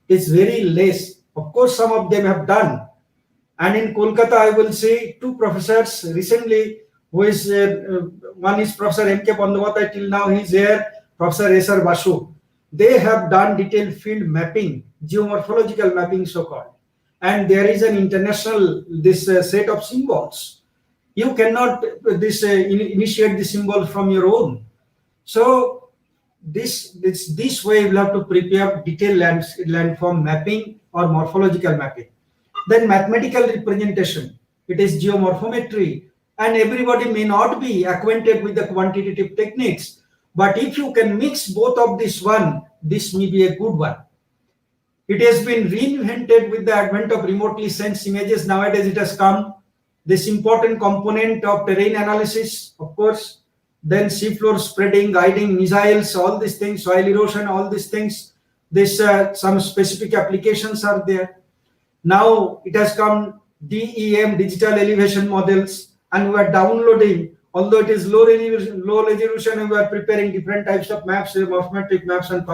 S4: It's very less. Of course, some of them have done. And in Kolkata, I will say two professors recently, who is one is Professor M.K. Bandyopadhyay, till now he is here, Professor S.R. Basu. They have done detailed field mapping, geomorphological mapping so-called. And there is an international, set of symbols. You cannot initiate the symbol from your own. So this way you will have to prepare detailed landform mapping or morphological mapping. Then mathematical representation, it is geomorphometry, and everybody may not be acquainted with the quantitative techniques, but if you can mix both of this may be a good one. It has been reinvented with the advent of remotely sensed images. Nowadays it has come. This important component of terrain analysis, of course, then seafloor spreading, guiding missiles, all these things, soil erosion, all these things. Some specific applications are there. Now it has come DEM, digital elevation models, and we are downloading. Although it is low resolution, we are preparing different types of maps, morphometric maps, and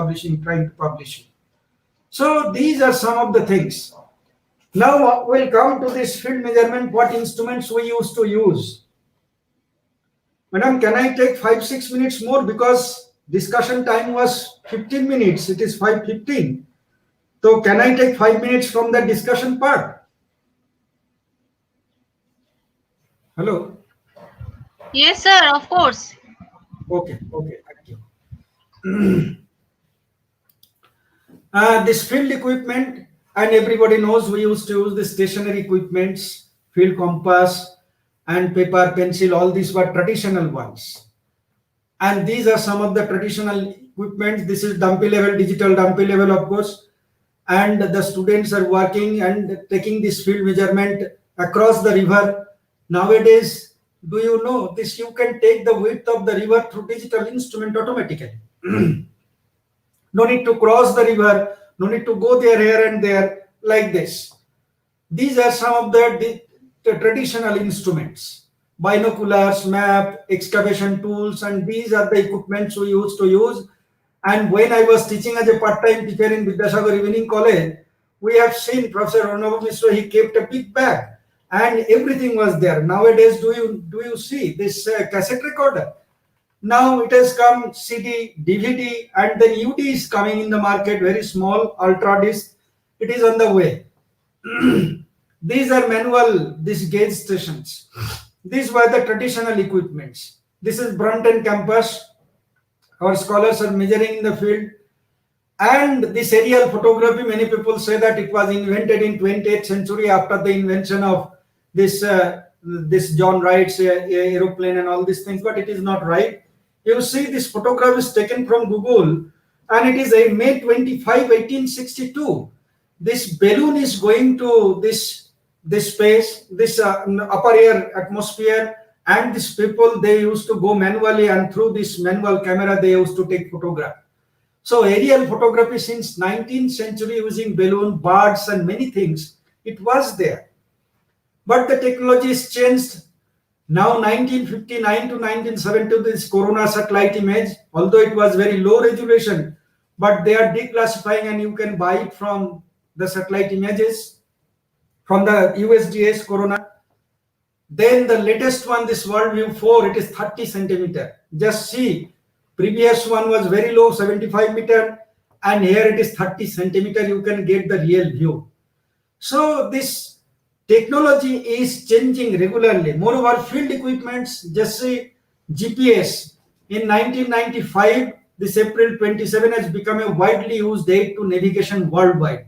S4: trying to publish it. So these are some of the things. Now we'll come to this field measurement, what instruments we used to use. Madam, can I take 5-6 minutes more, because discussion time was 15 minutes, it is 5:15. So can I take 5 minutes from the discussion part? Hello?
S2: Yes, sir, of course.
S4: Okay, thank you. This field equipment, and everybody knows we used to use the stationary equipments, field compass and paper, pencil, all these were traditional ones. And these are some of the traditional equipment. This is dumpy level, digital dumpy level, of course. And the students are working and taking this field measurement across the river. Nowadays, do you know this? You can take the width of the river through digital instrument automatically. No need to cross the river, no need to go there, here and there, like this. These are some of the traditional instruments: binoculars, map, excavation tools, and these are the equipments we used to use. And when I was teaching as a part-time teacher in Vidyasagar Evening College, we have seen Professor Arnab Mishra, he kept a big bag and everything was there. Nowadays, do you see this cassette recorder? Now it has come CD, DVD, and then UD is coming in the market, very small, ultra disc. It is on the way. These are manual, these gauge stations. These were the traditional equipments. This is Brunt and Campus. Our scholars are measuring in the field. And this aerial photography, many people say that it was invented in 20th century after the invention of this John Wright's aeroplane and all these things, but it is not right. You see, this photograph is taken from Google, and it is a May 25, 1862. This balloon is going to this space, this upper air atmosphere, and these people, they used to go manually, and through this manual camera they used to take photograph. So aerial photography since 19th century using balloon, birds and many things, it was there. But the technology is changed. Now 1959 to 1970, this corona satellite image, although it was very low resolution, but they are declassifying and you can buy it from the satellite images from the USGS corona. Then the latest one, this World View 4, it is 30 centimeter. Just see, previous one was very low, 75 meter, and here it is 30 centimeter. You can get the real view. So this technology is changing regularly. Moreover, field equipments, just see GPS. In 1995, this April 27 has become a widely used aid to navigation worldwide.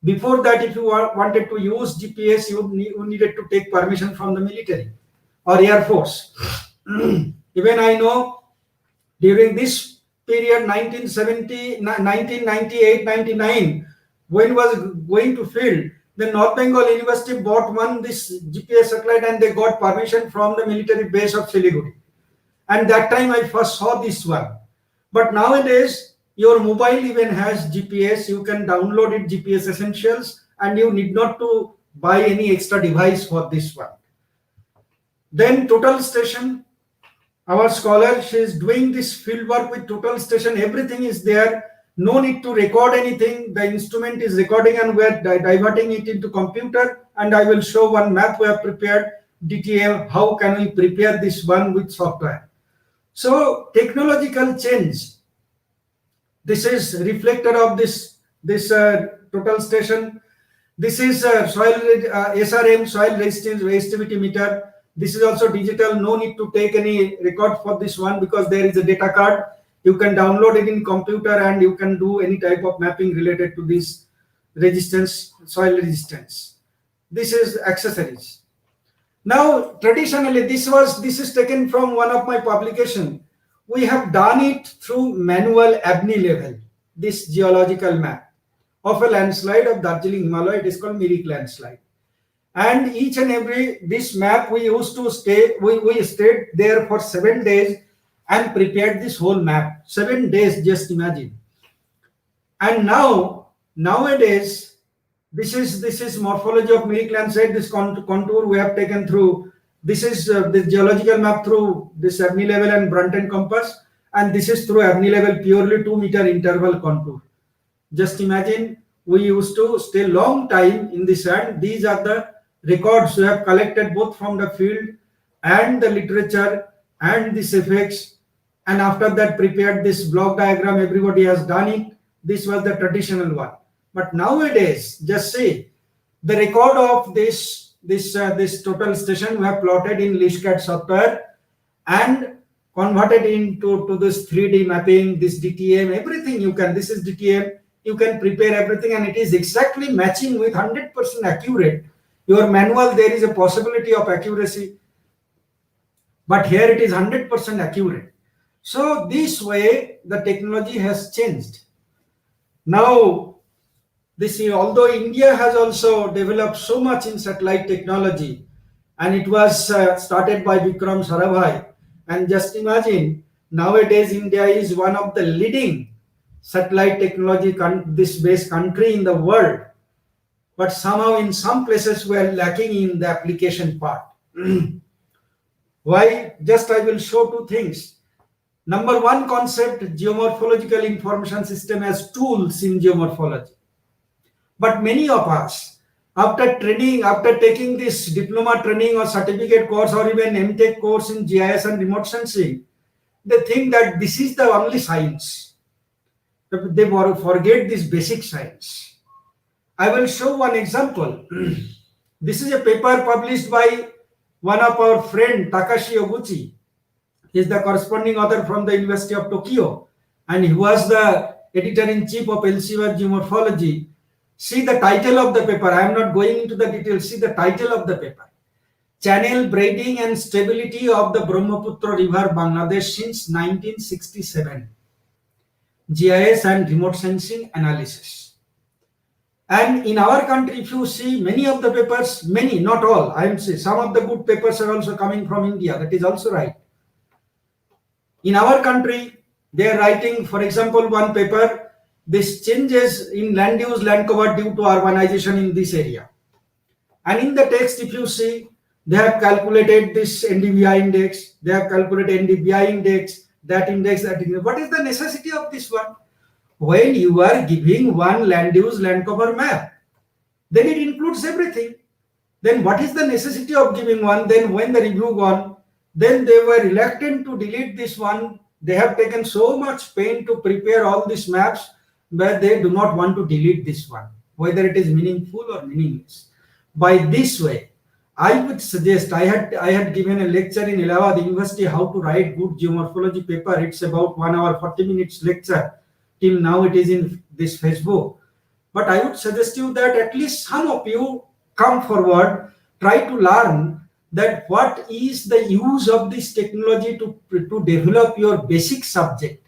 S4: Before that, if you wanted to use GPS, you needed to take permission from the military or Air Force. Even I know during this period, 1970, 1998, 99, when was going to field, the North Bengal University bought this GPS satellite and they got permission from the military base of Siliguri. And that time I first saw this one. But nowadays, your mobile even has GPS. You can download it, GPS Essentials, and you need not to buy any extra device for this one. Then total station. Our scholar, she is doing this field work with total station. Everything is there. No need to record anything. The instrument is recording and we are diverting it into computer. And I will show one map we have prepared, DTM, how can we prepare this one with software. So technological change. This is reflector of this total station. This is soil SRM, soil resistivity meter. This is also digital. No need to take any record for this one because there is a data card. You can download it in computer and you can do any type of mapping related to this resistance, soil resistance. This is accessories. Now, traditionally, this is taken from one of my publication. We have done it through manual ABNI level, this geological map of a landslide of Darjeeling Himalaya. It is called Mirik landslide. And each and every, this map we used to stay, we stayed there for 7 days and prepared this whole map. 7 days, just imagine. And nowadays, this is morphology of Mirik landslide, this contour we have taken through. This is the geological map through this ABNI level and Brunt and Compass, and this is through ABNI level purely 2 meter interval contour. Just imagine, we used to stay long time in the sand. These are the records we have collected both from the field and the literature and these effects, and after that prepared this block diagram. Everybody has done it. This was the traditional one. But nowadays, just see the record of this total station we have plotted in ListCAD software and converted into to this 3D mapping, this DTM, everything you can. This is DTM. You can prepare everything, and it is exactly matching with 100% accurate. Your manual, there is a possibility of accuracy, but here it is 100% accurate. So this way the technology has changed. Now this, although India has also developed so much in satellite technology, and it was started by Vikram Sarabhai, and just imagine nowadays India is one of the leading satellite technology this based country in the world, but somehow in some places we are lacking in the application part. Why? Just I will show two things. Number one concept, geomorphological information system as tools in geomorphology. But many of us, after training, after taking this diploma training or certificate course or even MTech course in GIS and remote sensing, they think that this is the only science. They forget this basic science. I will show one example. This is a paper published by one of our friend Takashi Oguchi. He is the corresponding author from the University of Tokyo, and he was the editor-in-chief of Elsevier Geomorphology. See the title of the paper. I am not going into the details. See the title of the paper. Channel braiding and stability of the Brahmaputra River, Bangladesh since 1967. GIS and remote sensing analysis. And in our country, if you see many of the papers, many, not all, I am saying some of the good papers are also coming from India. That is also right. In our country, they are writing, for example, one paper, this changes in land use, land cover due to urbanization in this area. And in the text, if you see, they have calculated this NDVI index, they have calculated NDVI index, that index, that index. What is the necessity of this one? When you are giving one land use, land cover map, then it includes everything. Then what is the necessity of giving one? Then when the review gone, then they were reluctant to delete this one. They have taken so much pain to prepare all these maps, but they do not want to delete this one, whether it is meaningful or meaningless. By this way, I would suggest, I had given a lecture in Allahabad University how to write good geomorphology paper. It's about 1 hour 40 minutes lecture. Till now it is in this Facebook. But I would suggest you that at least some of you come forward, try to learn that what is the use of this technology to develop your basic subject.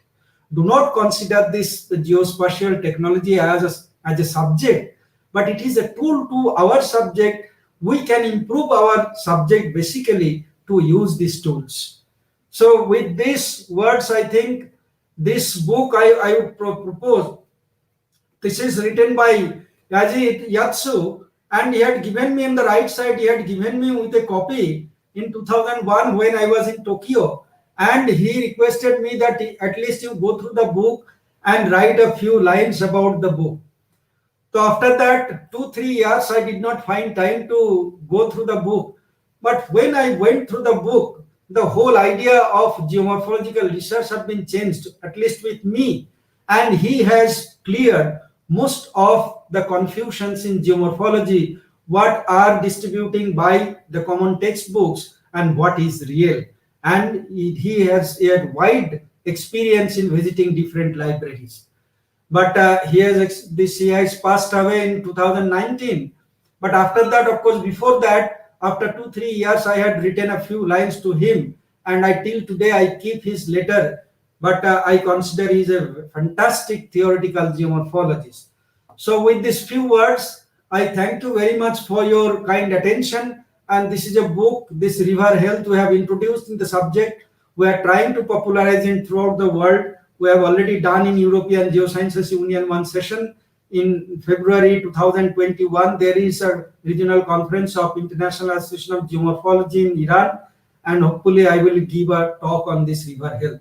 S4: Do not consider this geospatial technology as a subject, but it is a tool to our subject. We can improve our subject basically to use these tools. So with these words, I think this book I would propose. This is written by Yaji Yatsu, and he had given me on the right side, he had given me with a copy in 2001 when I was in Tokyo, and he requested me that at least you go through the book and write a few lines about the book. So after that 2-3 years I did not find time to go through the book, but when I went through the book, the whole idea of geomorphological research have been changed, at least with me, and he has cleared most of the confusions in geomorphology, what are distributing by the common textbooks and what is real. And he has a wide experience in visiting different libraries. But he has passed away in 2019. But after that, of course, before that, after 2-3 years, I had written a few lines to him, and till today I keep his letter. But I consider he is a fantastic theoretical geomorphologist. So with these few words, I thank you very much for your kind attention. And this is a book, this river health, we have introduced in the subject. We are trying to popularize it throughout the world. We have already done in European Geosciences Union one session. In February 2021, there is a regional conference of International Association of Geomorphology in Iran, and hopefully I will give a talk on this river health.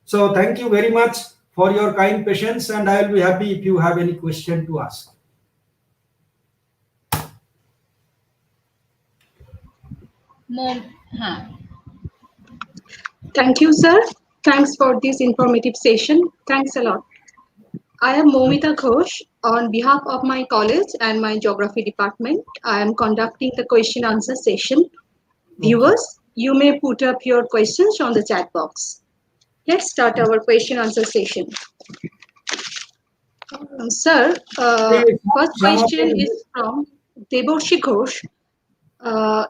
S4: So thank you very much for your kind patience, and I will be happy if you have any question to ask.
S6: Thank you, sir. Thanks for this informative session. Thanks a lot. I am Momita Ghosh. On behalf of my college and my geography department, I am conducting the question answer session. Viewers, you may put up your questions on the chat box. Let's start our question answer session. Sir,
S4: Please,
S6: first
S4: some of
S6: question
S4: them,
S6: is from Deborshi Ghosh.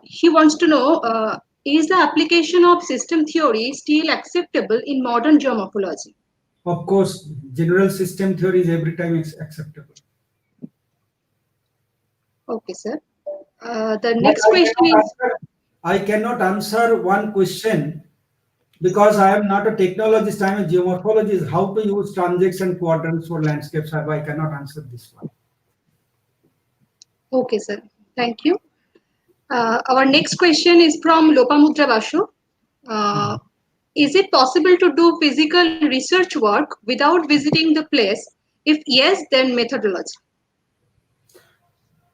S6: He wants to know, is the application of system theory still acceptable in modern geomorphology?
S4: of course, general system theory is every time acceptable.
S6: Okay, sir. The
S4: But
S6: next question is,
S4: I cannot answer one question because I am not a technologist, I am a geomorphologist. How to use transaction quadrants for landscape survey? I cannot answer this one.
S6: okay, sir. Thank you. Our next question is from Lopamudra Basu. Is it possible to do physical research work without visiting the place? If yes, then methodology.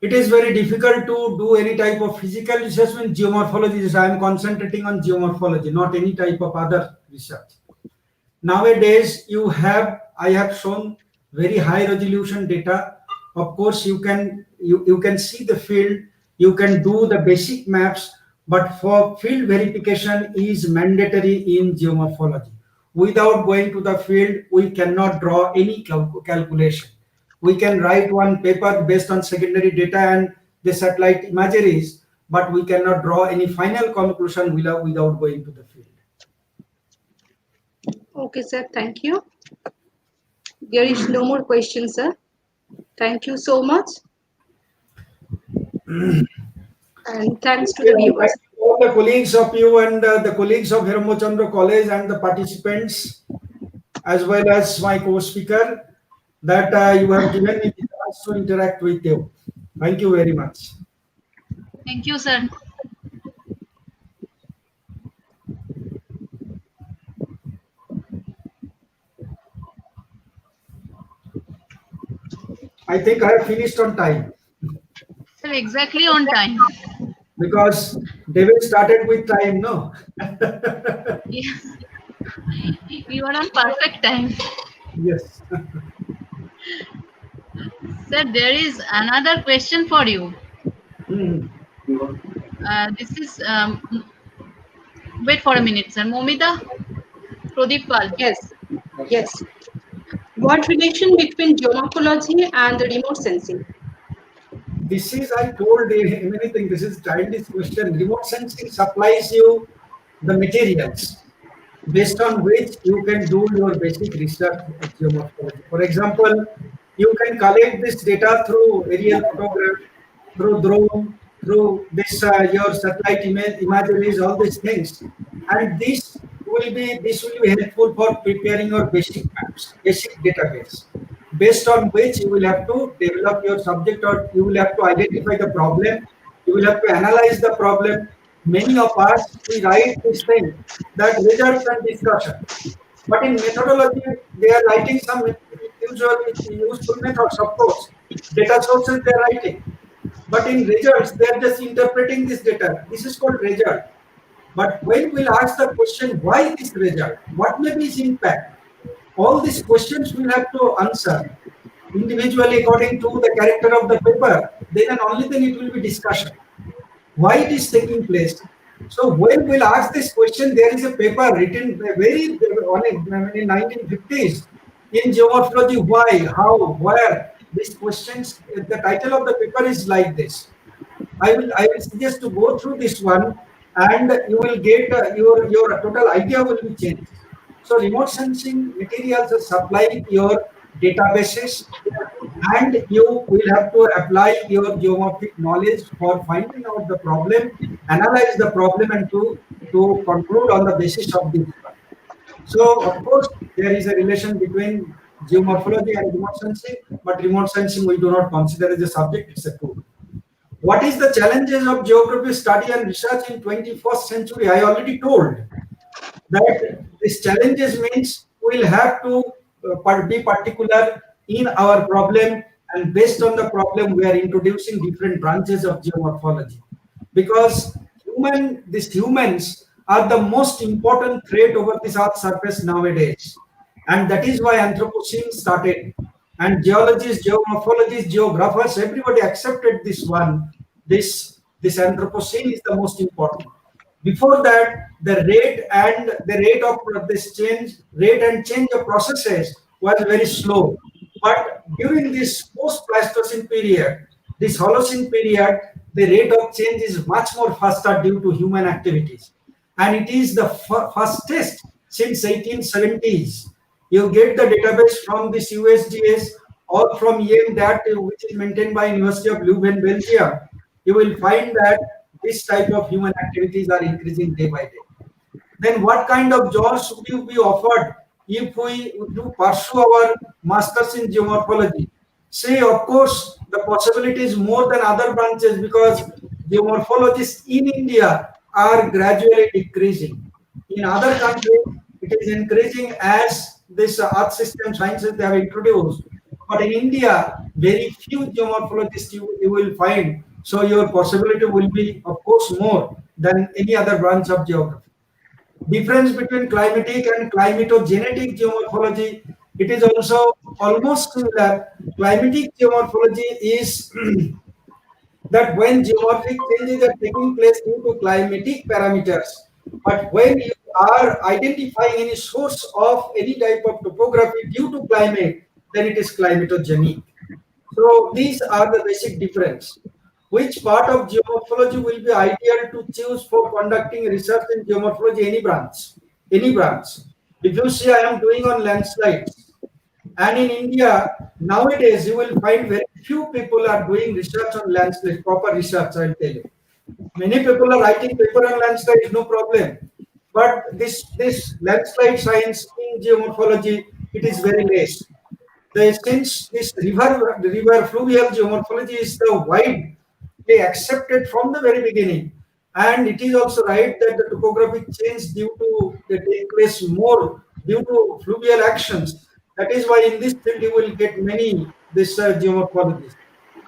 S4: It is very difficult to do any type of physical research in geomorphology. I am concentrating on geomorphology, not any type of other research. Nowadays, I have shown very high resolution data. Of course, you can see the field, you can do the basic maps, but for field verification is mandatory in geomorphology. Without going to the field, we cannot draw any calculation. We can write one paper based on secondary data and the satellite imageries, but we cannot draw any final conclusion without going to the field.
S6: Okay, sir. Thank you. There is no more questions, sir. Thank you so much. And thanks to the viewers.
S4: All the colleagues of you and the colleagues of Hiramochandra College and the participants, as well as my co-speaker, that you have given me the chance to interact with you. Thank you very much.
S2: Thank you, sir.
S4: I think I have finished on time.
S2: Sir, exactly on time.
S4: Because David started with time, no?
S2: Yeah. You are on perfect time.
S4: Yes.
S2: Sir, there is another question for you. This is, wait for a minute, sir. Momita? Pradeep Pal.
S6: Yes. Yes. What relation between geomorphology and the remote sensing?
S4: This is, I told many things, this is childish question. Remote sensing supplies you the materials based on which you can do your basic research of geomorphology. For example, you can collect this data through aerial photograph, through drone, through this your satellite imageries, all these things, and this will be helpful for preparing your basic maps, basic database, based on which you will have to develop your subject, or you will have to identify the problem, you will have to analyze the problem. Many of us, we write this thing that results and discussion, but in methodology they are writing some usually useful methods, of course, data sources they are writing, but in results they are just interpreting this data. This is called result. But when we'll ask the question, why this result, what may be its impact, all these questions we'll have to answer individually according to the character of the paper. Then and only then it will be discussion why it is taking place. So when we'll ask this question, there is a paper written in 1950s in geomorphology. Why, how, where? These questions. The title of the paper is like this. I will suggest to go through this one, and you will get your total idea will be changed. So remote sensing materials are supplying your databases, and you will have to apply your geomorphic knowledge for finding out the problem, analyze the problem, and to conclude on the basis of this one. So of course there is a relation between geomorphology and remote sensing, but remote sensing we do not consider as a subject, it's a tool. What is the challenges of geography study and research in 21st century? I already told that these challenges means we'll have to be particular in our problem, and based on the problem we are introducing different branches of geomorphology, because these humans are the most important threat over this earth surface nowadays, and that is why Anthropocene started. and geologists, geomorphologists, geographers, everybody accepted this one. This Anthropocene is the most important. Before that, the rate of this rate and change of processes was very slow. But during this post-Pleistocene period, this Holocene period, the rate of change is much more faster due to human activities, and it is the fastest since 1870s. You get the database from this USGS or from EM, that which is maintained by University of Leuven, Belgium. You will find that this type of human activities are increasing day by day. Then what kind of jobs would you be offered if we do pursue our masters in geomorphology? Say, of course, the possibility is more than other branches, because geomorphologists in India are gradually decreasing. In other countries, it is increasing as this earth system sciences they have introduced. But in India, very few geomorphologists you will find. So your possibility will be, of course, more than any other branch of geography. Difference between climatic and climatogenetic geomorphology, it is also almost similar. Climatic geomorphology is that when geomorphic changes are taking place due to climatic parameters, but when you are identifying any source of any type of topography due to climate, then it is climatogenic. So these are the basic difference. Which part of geomorphology will be ideal to choose for conducting research in geomorphology? Any branch, any branch. If you see, I am doing on landslides, and in India nowadays you will find very few people are doing research on landslides, proper research. I'll tell you. Many people are writing paper on landslides, no problem. But this landslide science in geomorphology, it is very less. Since this river fluvial geomorphology is the widely accepted from the very beginning, and it is also right that the topographic change due to they take place more due to fluvial actions. That is why in this field you will get many this geomorphologists.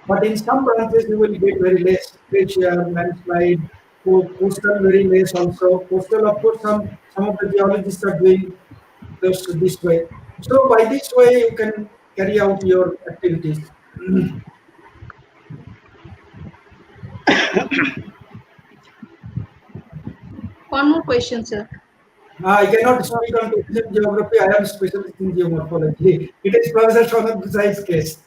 S4: But in some branches you will get very less glacier, landslide, coastal very less also. Coastal, of course, some of the geologists are doing this way. So by this way you can carry out your activities.
S6: One more question, sir.
S4: I cannot speak on tourism geography. I am specialist in geomorphology. It is Professor Shonat Desai's case.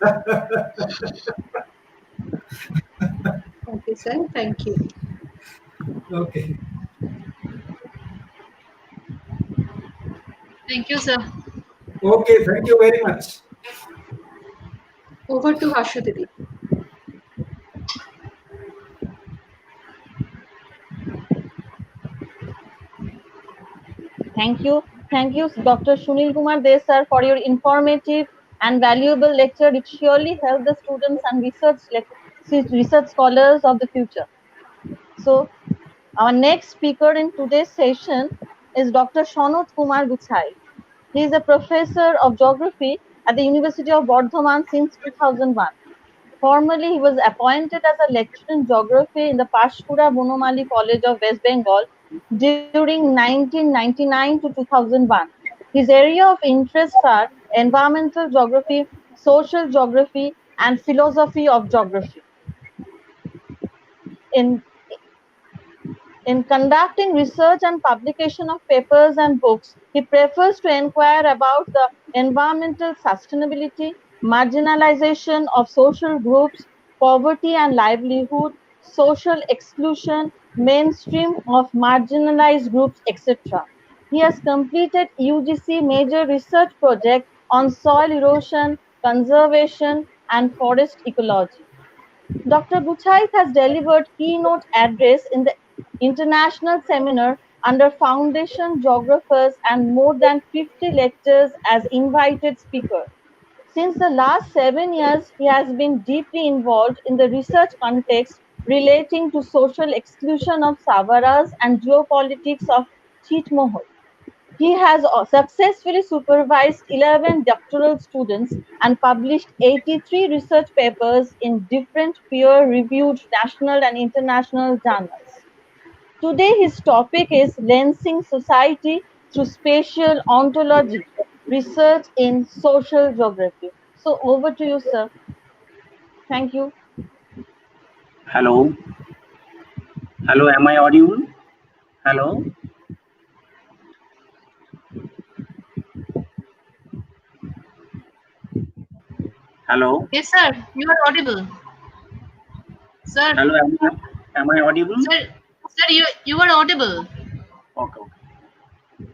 S6: Okay, sir. Thank you.
S4: Okay.
S2: Thank you, sir.
S4: Okay. Thank you very much.
S6: Over to Hashu Didi.
S7: Thank you. Thank you, Dr. Sunil Kumar De, sir, for your informative and valuable lecture. It surely helped the students and research scholars of the future. So, our next speaker in today's session is Dr. Shanot Kumar Guchai. He is a professor of geography at the University of Bardhaman since 2001. Formerly, he was appointed as a lecturer in geography in the Pashkura Bonomali College of West Bengal during 1999 to 2001. His area of interests are environmental geography, social geography, and philosophy of geography. In In conducting research and publication of papers and books, he prefers to inquire about the environmental sustainability, marginalization of social groups, poverty and livelihood, social exclusion, mainstream of marginalized groups, etc. He has completed UGC major research project on soil erosion, conservation, and forest ecology. Dr. Buchaith has delivered keynote address in the international seminar under Foundation Geographers and more than 50 lectures as invited speaker. Since the last 7 years, he has been deeply involved in the research context relating to social exclusion of Savaras and geopolitics of Chitmohol. He has successfully supervised 11 doctoral students and published 83 research papers in different peer-reviewed national and international journals. Today, his topic is Lensing Society through Spatial Ontology, Research in Social Geography. So over to you, sir. Thank you.
S8: Hello. Hello, am I audible? Hello. Hello.
S2: Yes, sir. You are audible. Sir,
S8: Hello, am I audible?
S2: sir, you are audible.
S8: Okay, okay.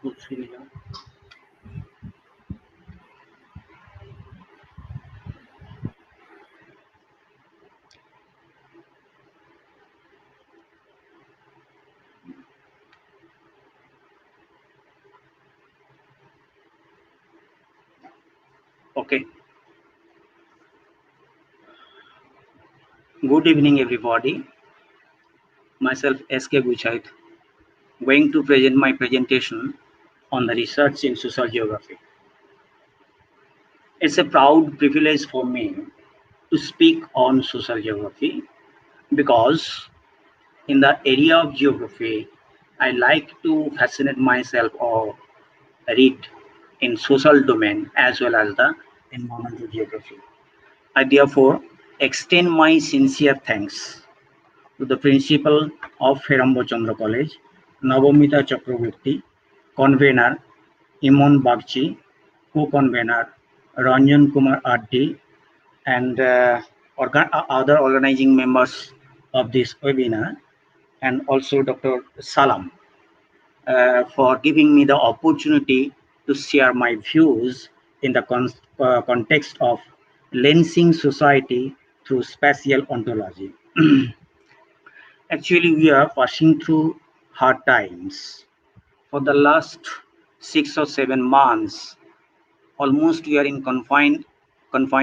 S8: कुछ नहीं है. Okay. Good evening, everybody. Myself, S.K. Guchait, going to present my presentation on the research in social geography. It's a proud privilege for me to speak on social geography because in the area of geography, I like to fascinate myself or read in social domain as well as the environmental geography. I therefore extend my sincere thanks to the principal of Herambo Chandra College, Navamita Chakraborty, convener Imon Bagchi, co-convener Ranjan Kumar Addi, and other organizing members of this webinar, and also Dr. Salam for giving me the opportunity to share my views in the context of lensing society through spatial ontology. Actually, we are passing through hard times. For the last 6 or 7 months, almost we are in confined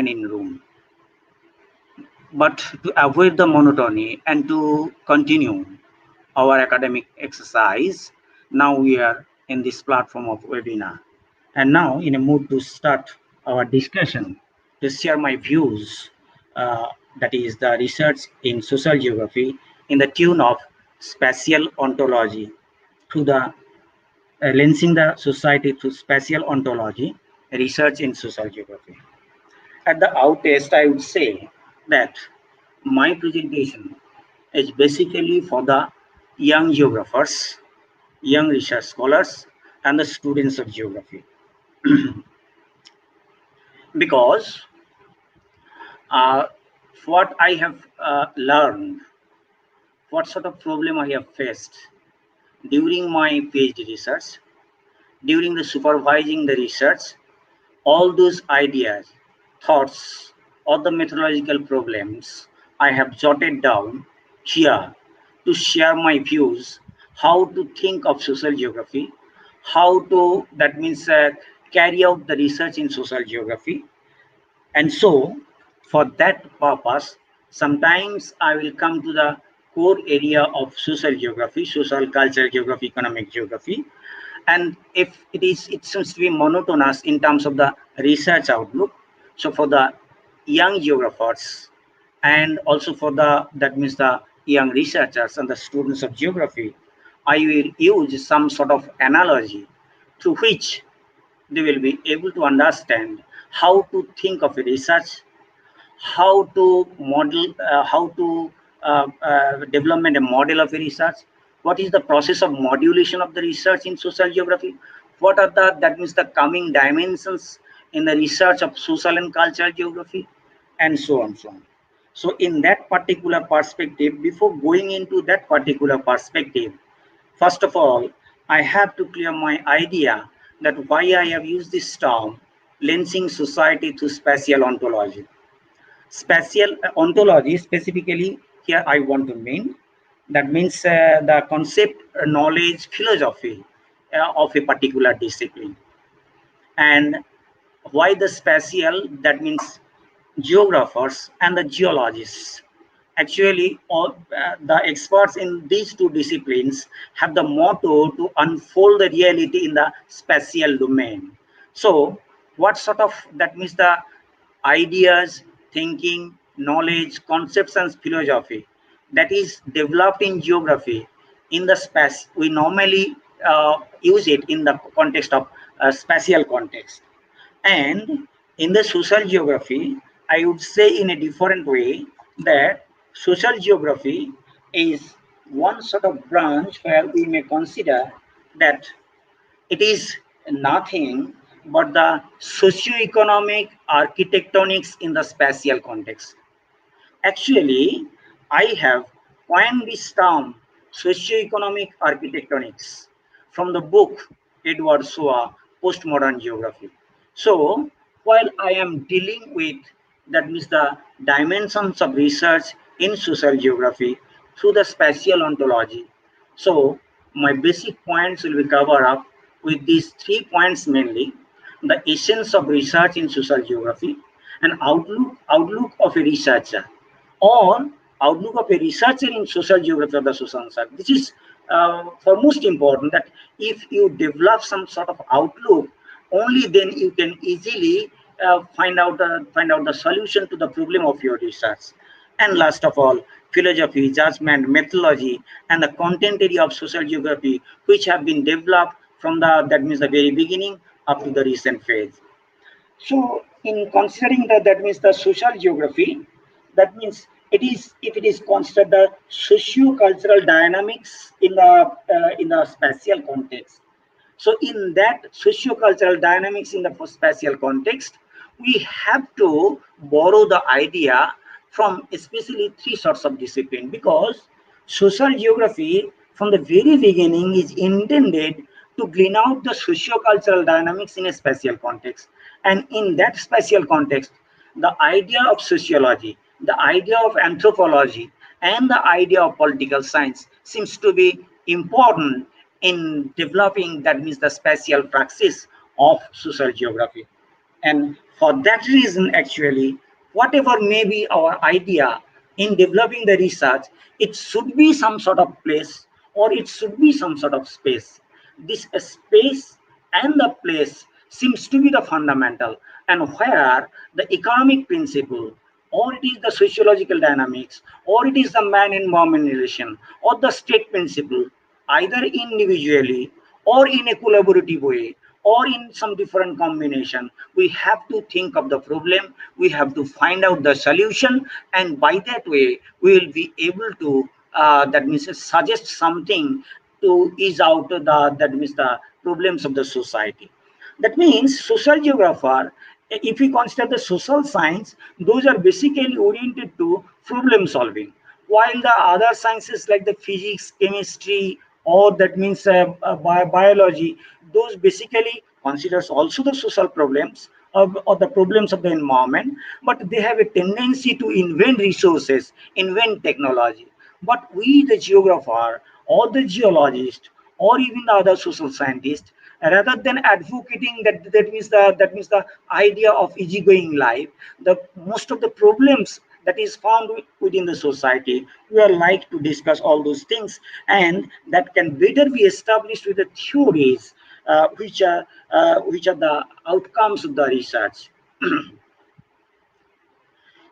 S8: in room. But to avoid the monotony and to continue our academic exercise, now we are in this platform of webinar. And now in a mood to start our discussion, to share my views, that is the research in social geography in the tune of spatial ontology through the lensing the society through spatial ontology, research in social geography. At the outset, I would say that my presentation is basically for the young geographers, young research scholars, and the students of geography. Because what I have learned, what sort of problem I have faced during my PhD research, during the supervising the research, all those ideas, thoughts, or the methodological problems I have jotted down here to share my views, how to think of social geography, how to, that means carry out the research in social geography. And so for that purpose, sometimes I will come to the core area of social geography, social, cultural geography, economic geography. And if it seems to be monotonous in terms of the research outlook, so for the young geographers and also for the, that means the young researchers and the students of geography, I will use some sort of analogy through which they will be able to understand how to think of a research, how to model, how to development a model of a research, what is the process of modulation of the research in social geography, what are the, that means the coming dimensions in the research of social and cultural geography, and so on, so on. So in that particular perspective, before going into that particular perspective, first of all, I have to clear my idea that why I have used this term, lensing society through spatial ontology. Spatial ontology, specifically here I want to mean, that means the concept, knowledge, philosophy of a particular discipline. And why the spatial, that means geographers and the geologists. Actually, all the experts in these two disciplines have the motto to unfold the reality in the spatial domain. So what sort of, that means the ideas, thinking, knowledge, concepts and philosophy that is developed in geography in the space, we normally use it in the context of spatial context. And In the social geography, I would say in a different way that social geography is one sort of branch where we may consider that it is nothing but the socio-economic architectonics in the spatial context. Actually, I have coined this term socio-economic architectonics from the book Edward Soa, Postmodern Geography. So, while I am dealing with that means the dimensions of research in social geography through the spatial ontology, so my basic points will be covered up with these 3 points mainly: the essence of research in social geography, an outlook of a researcher, or outlook of a researcher in social geography of the social science. This is for most important, that if you develop some sort of outlook, only then you can easily find out the solution to the problem of your research. And last of all, philosophy, judgment, methodology, and the content area of social geography, which have been developed from the very beginning up to the recent phase. So, in considering that means the social geography, that means it is, if it is considered the socio-cultural dynamics in the spatial context. So, in that socio-cultural dynamics in the spatial context, we have to borrow the idea from especially 3 sorts of discipline, because social geography from the very beginning is intended to glean out the socio-cultural dynamics in a spatial context. And in that spatial context, the idea of sociology, the idea of anthropology, and the idea of political science seems to be important in developing that means the spatial praxis of social geography. And for that reason, actually, whatever may be our idea in developing the research, it should be some sort of place, or it should be some sort of space. This space and the place seems to be the fundamental, and where the economic principle, or it is the sociological dynamics, or it is the man environment relation, or the state principle, either individually or in a collaborative way, or in some different combination, we have to think of the problem, we have to find out the solution, and by that way we will be able to that means suggest something to ease out the that means the problems of the society. That means social geographer, if we consider the social science, those are basically oriented to problem solving, while the other sciences like the physics, chemistry, or that means biology, those basically considers also the social problems or the problems of the environment, but they have a tendency to invent resources, invent technology. But we, the geographer or the geologist or even the other social scientist, rather than advocating that means the idea of easygoing life, the most of the problems that is found within the society, we are like to discuss all those things, and that can better be established with the theories which are the outcomes of the research.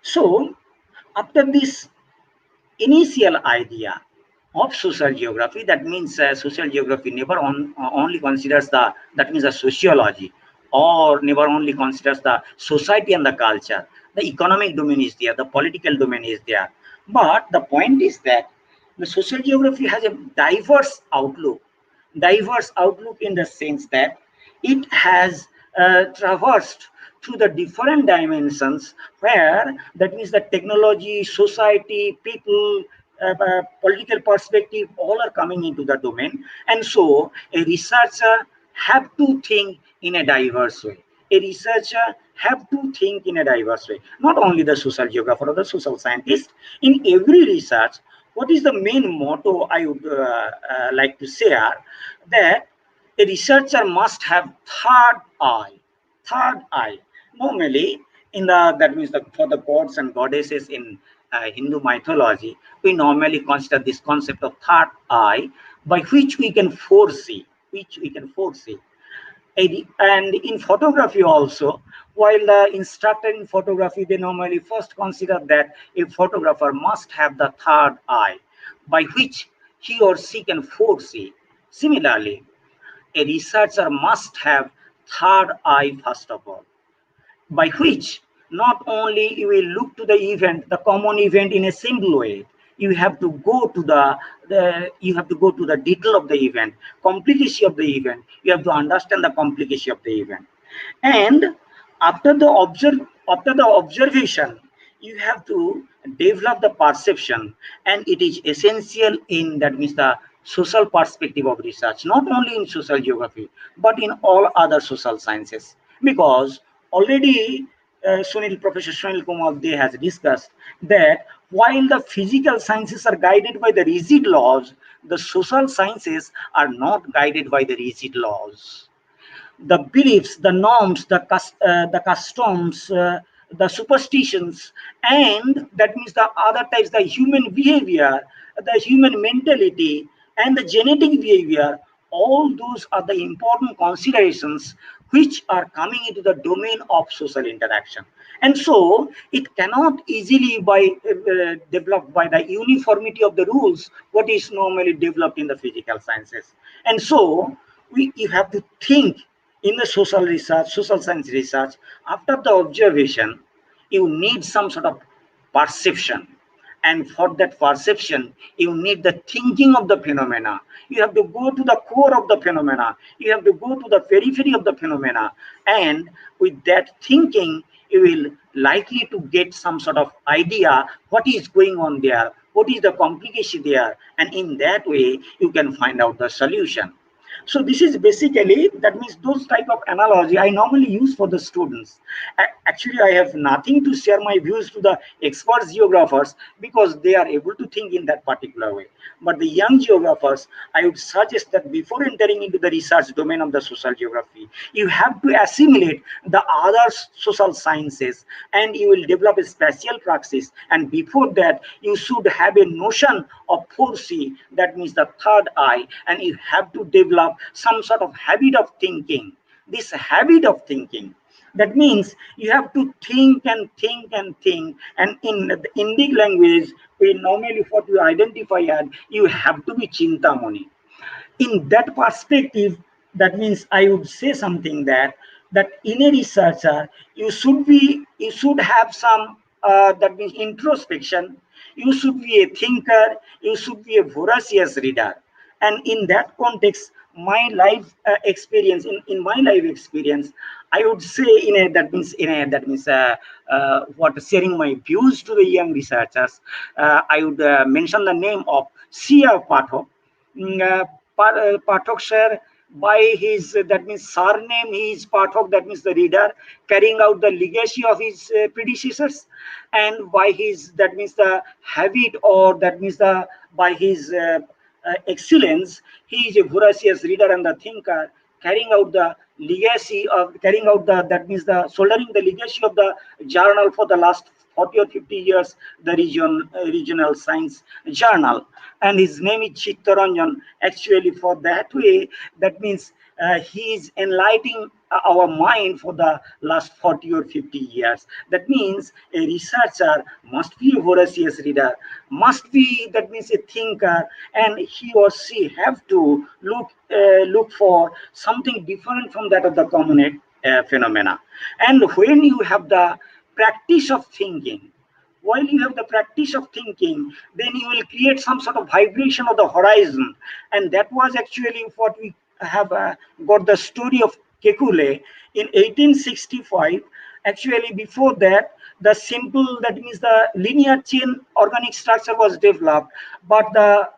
S8: So after this initial idea of social geography, that means social geography never only considers the that means the sociology, or never only considers the society and the culture. The economic domain is there, the political domain is there, but the point is that the social geography has a diverse outlook in the sense that it has traversed through the different dimensions, where that means the technology, society, people, political perspective, all are coming into the domain. And so a researcher have to think in a diverse way. A researcher have to think in a diverse way. Not only the social geographer or the social scientist. In every research, what is the main motto I would like to share? That a researcher must have third eye. Third eye. Normally, in the that means for the gods and goddesses in Hindu mythology, we normally consider this concept of third eye, by which we can foresee, and in photography also, while the instructor in photography, they normally first consider that a photographer must have the third eye, by which he or she can foresee. Similarly, a researcher must have third eye first of all. by which not only you will look to the event, the common event in a single way, you have to go to you have to go to the detail of the event, complication of the event. You have to understand the complication of the event. And after the observation, you have to develop the perception, and it is essential in that means the social perspective of research, not only in social geography but in all other social sciences, because already Professor Sunil Kumar De has discussed that while the physical sciences are guided by the rigid laws, the social sciences are not guided by the rigid laws. The beliefs, the norms, the customs, the superstitions, and that means the other types, the human behavior, the human mentality, and the genetic behavior. All those are the important considerations which are coming into the domain of social interaction. And so it cannot easily developed by the uniformity of the rules what is normally developed in the physical sciences. And so you have to think in the social research, social science research, after the observation, you need some sort of perception. And for that perception, you need the thinking of the phenomena. You have to go to the core of the phenomena. You have to go to the periphery of the phenomena. And with that thinking, you will likely to get some sort of idea what is going on there, what is the complication there. And in that way, you can find out the solution. So this is basically, that means those type of analogy I normally use for the students. Actually, I have nothing to share my views to the expert geographers because they are able to think in that particular way. But the young geographers, I would suggest that before entering into the research domain of the social geography, you have to assimilate the other social sciences and you will develop a special praxis. And before that, you should have a notion of 4C, that means the third eye, and you have to develop some sort of habit of thinking. This habit of thinking, that means you have to think and think and think. And in the Indic language, we normally what we identify as you have to be chintamani. In that perspective, that means I would say something that in a researcher you should have some that means introspection. You should be a thinker, you should be a voracious reader. And in that context, my life experience, in my life experience, I would say that means what sharing my views to the young researchers, I would mention the name of Sia Pathak. Pathak sir, by his that means surname, he is Pathak, that means the reader, carrying out the legacy of his predecessors, and by his that means the habit, or that means the by his excellence, he is a voracious reader and the thinker, carrying out the legacy of carrying out the that means the shouldering the legacy of the journal for the last 40 or 50 years, the regional science journal. And his name is Chittaranjan. Actually, for that way, that means he is enlightening our mind for the last 40 or 50 years. That means a researcher must be a voracious reader, must be that means a thinker, and he or she have to look for something different from that of the common phenomena. And when you have the practice of thinking, while you have the practice of thinking, then you will create some sort of vibration of the horizon. And that was actually what we have got the story of Kekule in 1865. Actually, before that, the simple, that means the linear chain organic structure was developed, but the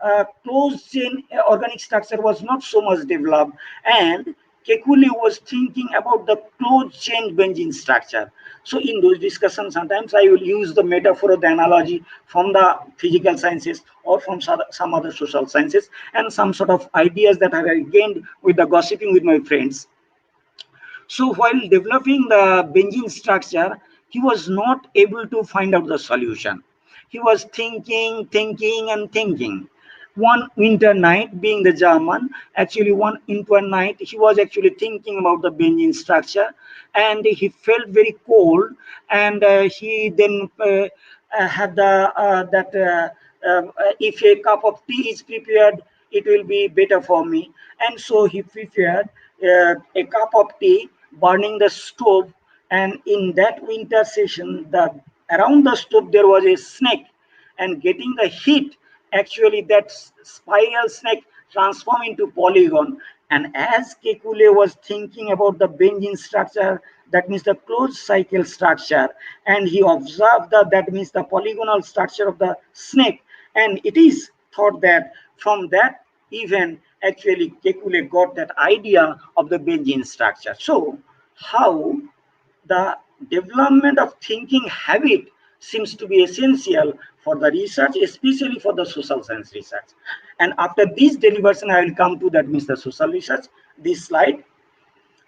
S8: closed chain organic structure was not so much developed. And Kekule was thinking about the closed chain benzene structure. So in those discussions, sometimes I will use the metaphor or the analogy from the physical sciences or from some other social sciences, and some sort of ideas that I gained with the gossiping with my friends. So while developing the benzene structure, he was not able to find out the solution. He was thinking, thinking, and thinking. One winter night, being the German, actually one winter night, he was actually thinking about the benzene structure, and he felt very cold, and he then had the if a cup of tea is prepared, it will be better for me. And so he prepared a cup of tea, burning the stove, And in that winter session, around the stove there was a snake, and getting the heat, actually that spiral snake transformed into polygon. And as Kekule was thinking about the benzene structure, that means the closed cycle structure, and he observed that means the polygonal structure of the snake, and it is thought that from that event, actually Kekule got that idea of the benzene structure. So how the development of thinking habit seems to be essential for the research, especially for the social science research. And after this deliberation, I will come to that means the social research, this slide.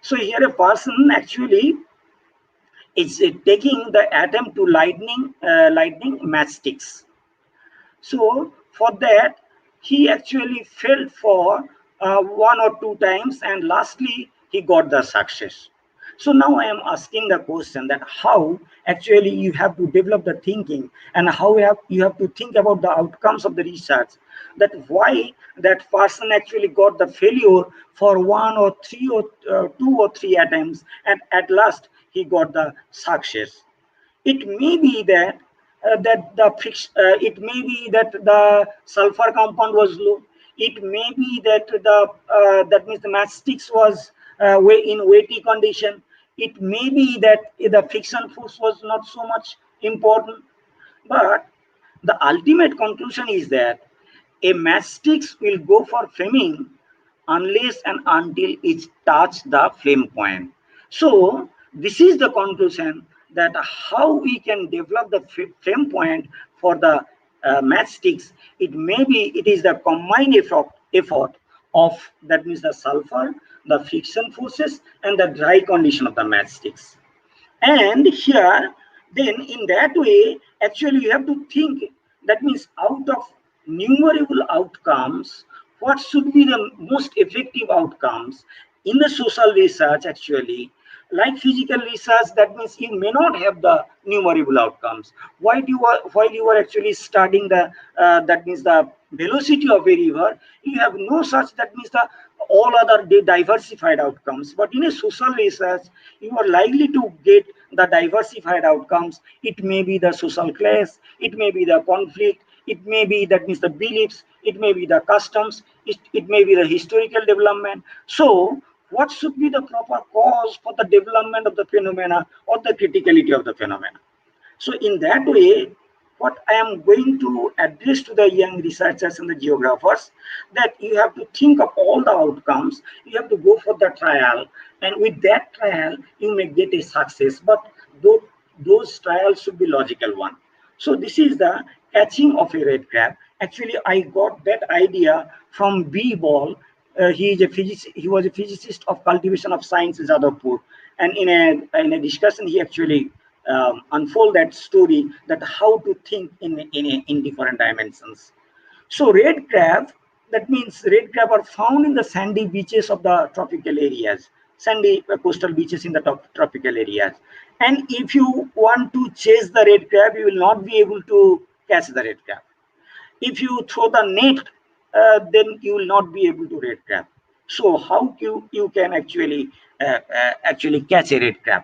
S8: So here a person actually is taking the atom to lightning matchsticks. So for that, he actually failed for one or two times, and lastly, he got the success. So now I am asking the question that how actually you have to develop the thinking, and how you have to think about the outcomes of the research. That why that person actually got the failure for one or three or two or three attempts, and at last he got the success. It may be that it may be that the sulfur compound was low. It may be that that means the matchsticks was in weighty condition. It may be that the friction force was not so much important. But the ultimate conclusion is that a matchsticks will go for flaming unless and until it touch the flame point. So this is the conclusion, that how we can develop the flame point for the matchsticks. It is the combined effort of, that means the sulfur, the friction forces, and the dry condition of the matchsticks. And here, then in that way, actually you have to think, that means out of numerable outcomes, what should be the most effective outcomes in the social research. Actually, like physical research, that means you may not have the numerable outcomes. While you are actually studying the that means the velocity of a river, you have no such, that means the all other diversified outcomes. But in a social research, you are likely to get the diversified outcomes. It may be the social class, it may be the conflict, it may be, that means the beliefs, it may be the customs, it may be the historical development. So what should be the proper cause for the development of the phenomena, or the criticality of the phenomena? So in that way, what I am going to address to the young researchers and the geographers, that you have to think of all the outcomes, you have to go for the trial, and with that trial, you may get a success, but those trials should be logical one. So this is the catching of a red crab. Actually, I got that idea from B. Ball. He was a physicist of cultivation of science in Jadavpur, and in a discussion, he actually unfold that story, that how to think in different dimensions. So red crab, that means red crab are found in the sandy beaches of the tropical areas, sandy coastal beaches in the tropical areas. And if you want to chase the red crab, you will not be able to catch the red crab. If you throw the net, then you will not be able to red crab. So how you can actually catch a red crab?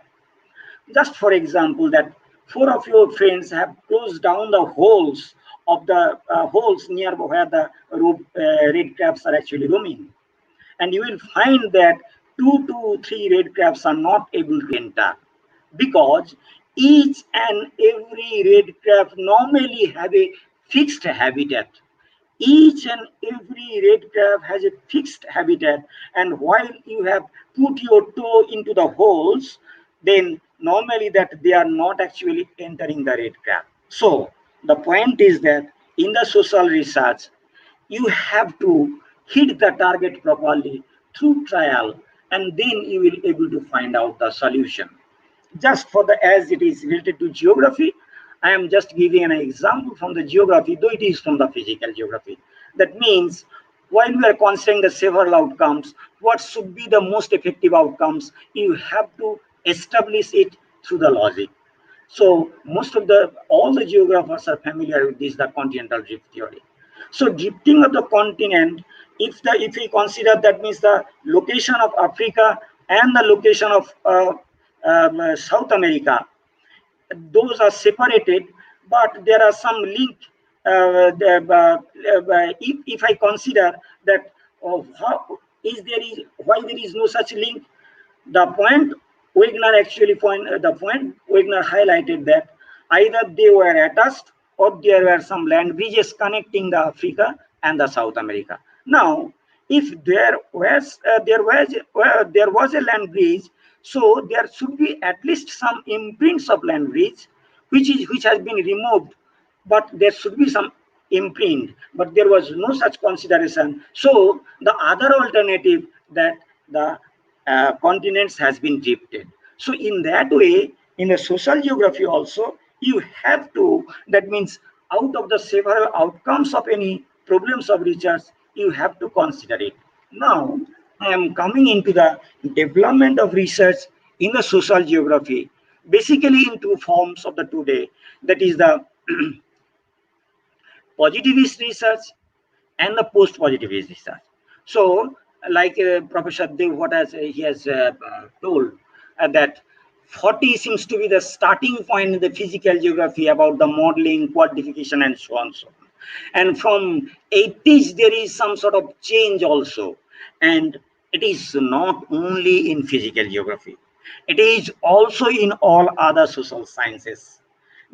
S8: Just for example, that four of your friends have closed down the holes of the holes near where the red crabs are actually roaming, and you will find that 2 to 3 red crabs are not able to enter, because each and every red crab normally have a fixed habitat. Each and every red crab has a fixed habitat, and while you have put your toe into the holes, then normally that they are not actually entering the red crab. So the point is that in the social research, you have to hit the target properly through trial, and then you will able to find out the solution. Just for the, as it is related to geography, I am just giving an example from the geography, though it is from the physical geography. That means while we are considering the several outcomes, what should be the most effective outcomes, you have to establish it through the logic. So most of all the geographers are familiar with this, the continental drift theory. So drifting of the continent, if we consider, that means the location of Africa and the location of South America, those are separated, but there are some link. If I consider that how is why there is no such link, the point the point Wagner highlighted that either they were attached or there were some land bridges connecting the Africa and the South America. Now, if there was a land bridge, so there should be at least some imprints of land bridge, which has been removed, but there should be some imprint, but there was no such consideration. So the other alternative that the continents has been drifted. So in that way, in the social geography also, you have to, that means out of the several outcomes of any problems of research, you have to consider it. Now, I am coming into the development of research in the social geography, basically in two forms of the today, that is the positivist research and the post-positivist research. So, like Professor Dev, he has told that 40 seems to be the starting point in the physical geography about the modeling, quantification, and so on. So, and from 80s there is some sort of change also, and it is not only in physical geography; it is also in all other social sciences.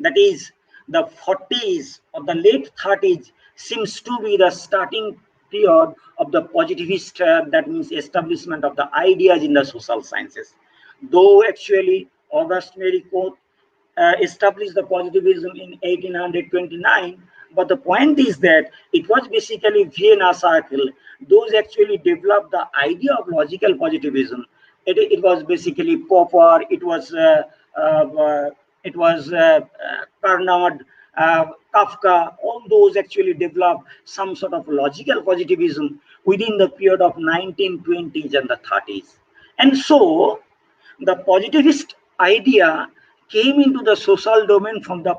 S8: That is, the 40s or the late 30s seems to be the starting period of the positivist, that means establishment of the ideas in the social sciences. Though actually Auguste Maricourt established the positivism in 1829, but the point is that it was basically Vienna Circle. Those actually developed the idea of logical positivism. It was basically Popper. It was Carnot, Kafka. All those actually developed some sort of logical positivism within the period of 1920s and the 30s. And so the positivist idea came into the social domain from the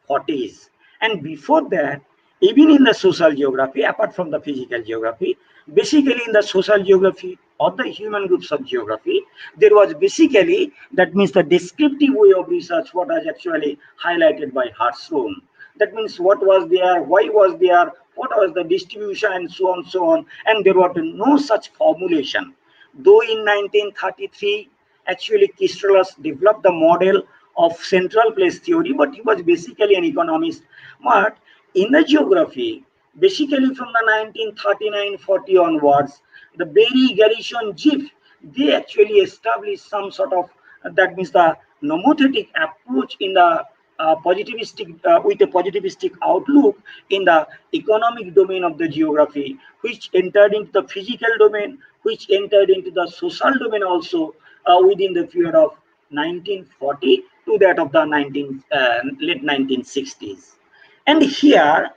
S8: 40s. And before that, even in the social geography, apart from the physical geography, basically in the social geography or the human groups of geography, there was basically, that means the descriptive way of research, what was actually highlighted by Hartshorn. That means what was there, why was there, what was the distribution, and so on, so on. And there was no such formulation. Though in 1933, actually Christodoulus developed the model of central place theory, but he was basically an economist. But in the geography, basically from the 1939-40 onwards, the Berry, Garrison, Giff, they actually established some sort of, that means the nomothetic approach in the with a positivistic outlook in the economic domain of the geography, which entered into the physical domain, which entered into the social domain also within the period of 1940 to that of the late 1960s. And here,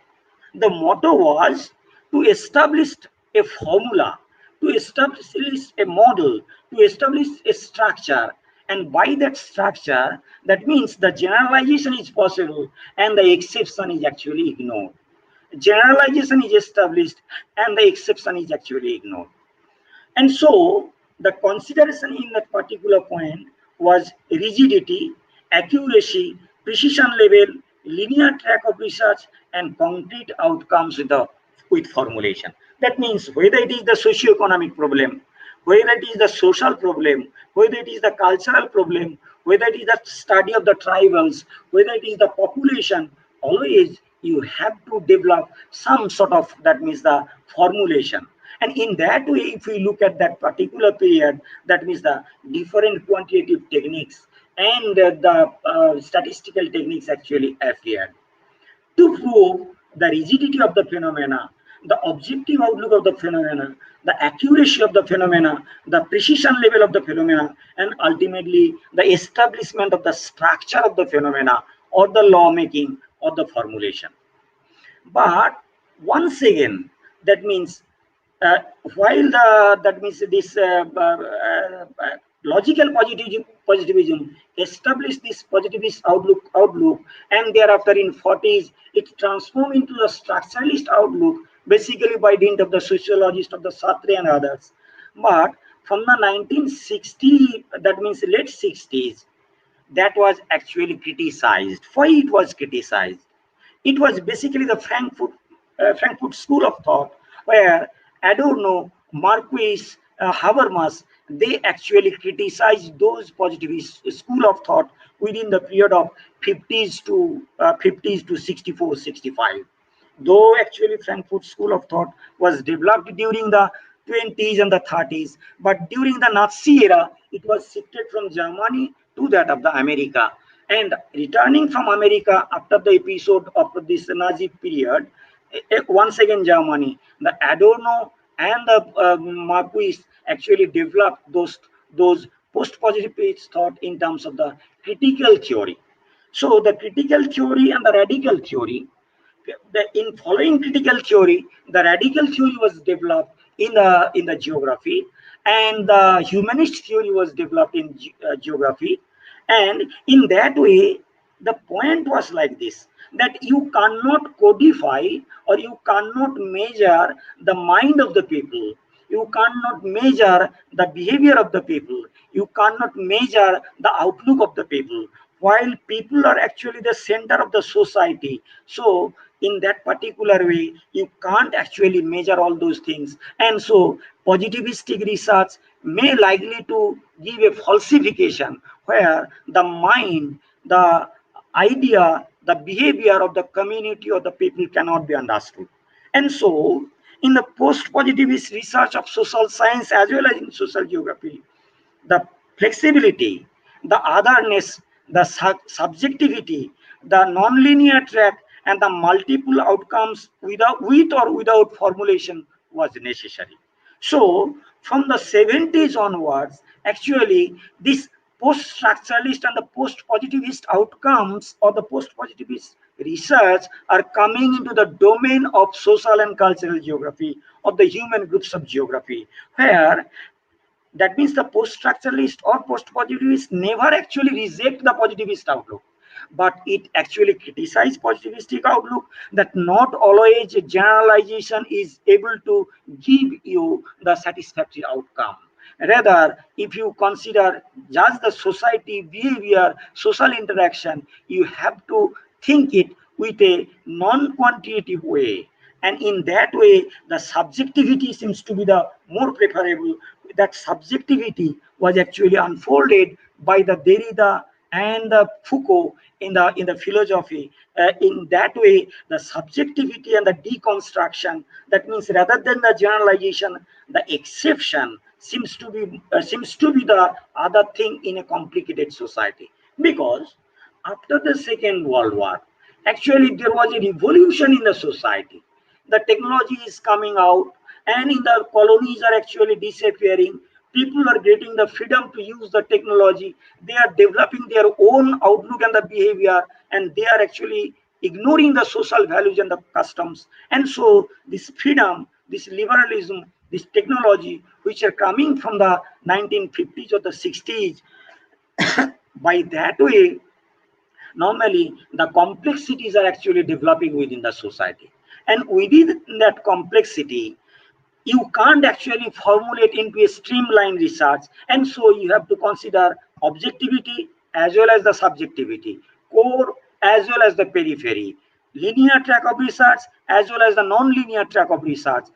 S8: the motto was to establish a formula, to establish a model, to establish a structure. And by that structure, that means the generalization is possible and the exception is actually ignored. Generalization is established and the exception is actually ignored. And so the consideration in that particular point was rigidity, accuracy, precision level, linear track of research, and concrete outcomes with formulation. That means whether it is the socio-economic problem, whether it is the social problem, whether it is the cultural problem, whether it is the study of the tribals, whether it is the population, always you have to develop some sort of, that means the formulation. And in that way, if we look at that particular period, that means the different quantitative techniques and the statistical techniques actually appeared to prove the rigidity of the phenomena, the objective outlook of the phenomena, the accuracy of the phenomena, the precision level of the phenomena, and ultimately the establishment of the structure of the phenomena or the lawmaking or the formulation. But once again, that means while that means this logical positivism established this positivist outlook, and thereafter in 40s it transformed into the structuralist outlook, basically by dint of the sociologist of the Sartre and others. But from the 1960, that means late 60s, that was actually criticized. Why it was criticized? It was basically the Frankfurt school of thought, where Adorno, Marquis, Habermas, they actually criticized those positivist school of thought within the period of 50s to 64, 65. Though actually Frankfurt school of thought was developed during the 20s and the 30s, but during the Nazi era, it was shifted from Germany to that of the America. And returning from America after the episode of this Nazi period, once again Germany, the Adorno and the Marquis actually developed those post-positivist thought in terms of the critical theory. So the critical theory and the radical theory, in following critical theory, the radical theory was developed in the geography, and the humanist theory was developed in geography. And in that way, the point was like this, that you cannot codify or you cannot measure the mind of the people, you cannot measure the behavior of the people, you cannot measure the outlook of the people, while people are actually the center of the society. So in that particular way, you can't actually measure all those things. And so positivistic research may likely to give a falsification where the mind, the idea, the behavior of the community or the people cannot be understood. And so in the post-positivist research of social science as well as in social geography, the flexibility, the otherness, the subjectivity, the non-linear track, and the multiple outcomes with or without formulation was necessary. So from the 70s onwards, actually this post-structuralist and the post-positivist outcomes or the post-positivist research are coming into the domain of social and cultural geography, of the human groups of geography, where that means the post-structuralist or post-positivist never actually reject the positivist outlook, but it actually criticize positivistic outlook, that not always generalization is able to give you the satisfactory outcome. Rather, if you consider just the society behavior, social interaction, you have to think it with a non-quantitative way. And in that way, the subjectivity seems to be the more preferable. That subjectivity was actually unfolded by the Derrida and the Foucault in the philosophy. In that way, the subjectivity and the deconstruction, that means rather than the generalization, the exception seems to be the other thing in a complicated society. Because after the Second World War, actually there was a revolution in the society. The technology is coming out, and in the colonies are actually disappearing. People are getting the freedom to use the technology. They are developing their own outlook and the behavior, and they are actually ignoring the social values and the customs. And so this freedom, this liberalism, this technology, which are coming from the 1950s or the 60s, by that way, normally the complexities are actually developing within the society. And within that complexity, you can't actually formulate into a streamlined research, and so you have to consider objectivity as well as the subjectivity, core as well as the periphery, linear track of research as well as the non-linear track of research.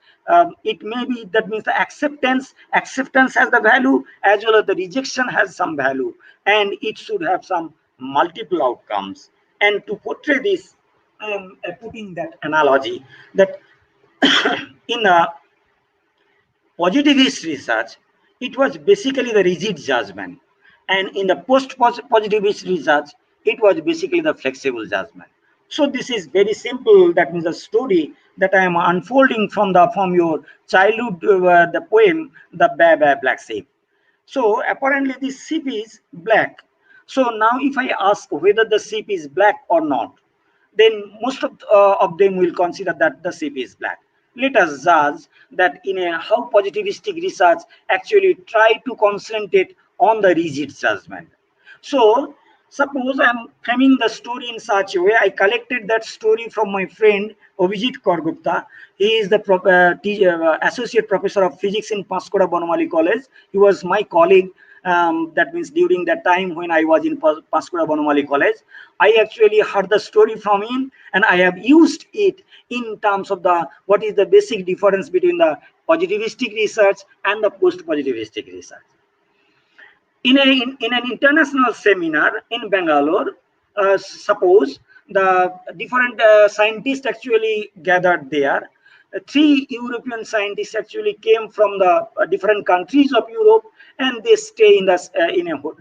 S8: It may be, that means the acceptance has the value as well as the rejection has some value, and it should have some multiple outcomes. And to portray this, putting that analogy, that in a positivist research, it was basically the rigid judgment. And in the post-positivist research, it was basically the flexible judgment. So this is very simple. That means the story that I am unfolding from your childhood, the poem, The Black Sheep. So apparently this sheep is black. So now if I ask whether the sheep is black or not, then most of them will consider that the sheep is black. Let us judge that in a how positivistic research actually try to concentrate on the rigid judgment. So Suppose I am framing the story in such a way. I collected that story from my friend Abhijit Kaur. He is the associate professor of physics in Panchkura Banamali College. He was my colleague. That means during that time when I was in Panchkura Banamali College, I actually heard the story from him, and I have used it in terms of the what is the basic difference between the positivistic research and the post-positivistic research. In an international seminar in Bangalore, suppose the different scientists actually gathered there. Three European scientists actually came from the different countries of Europe, and they stay in the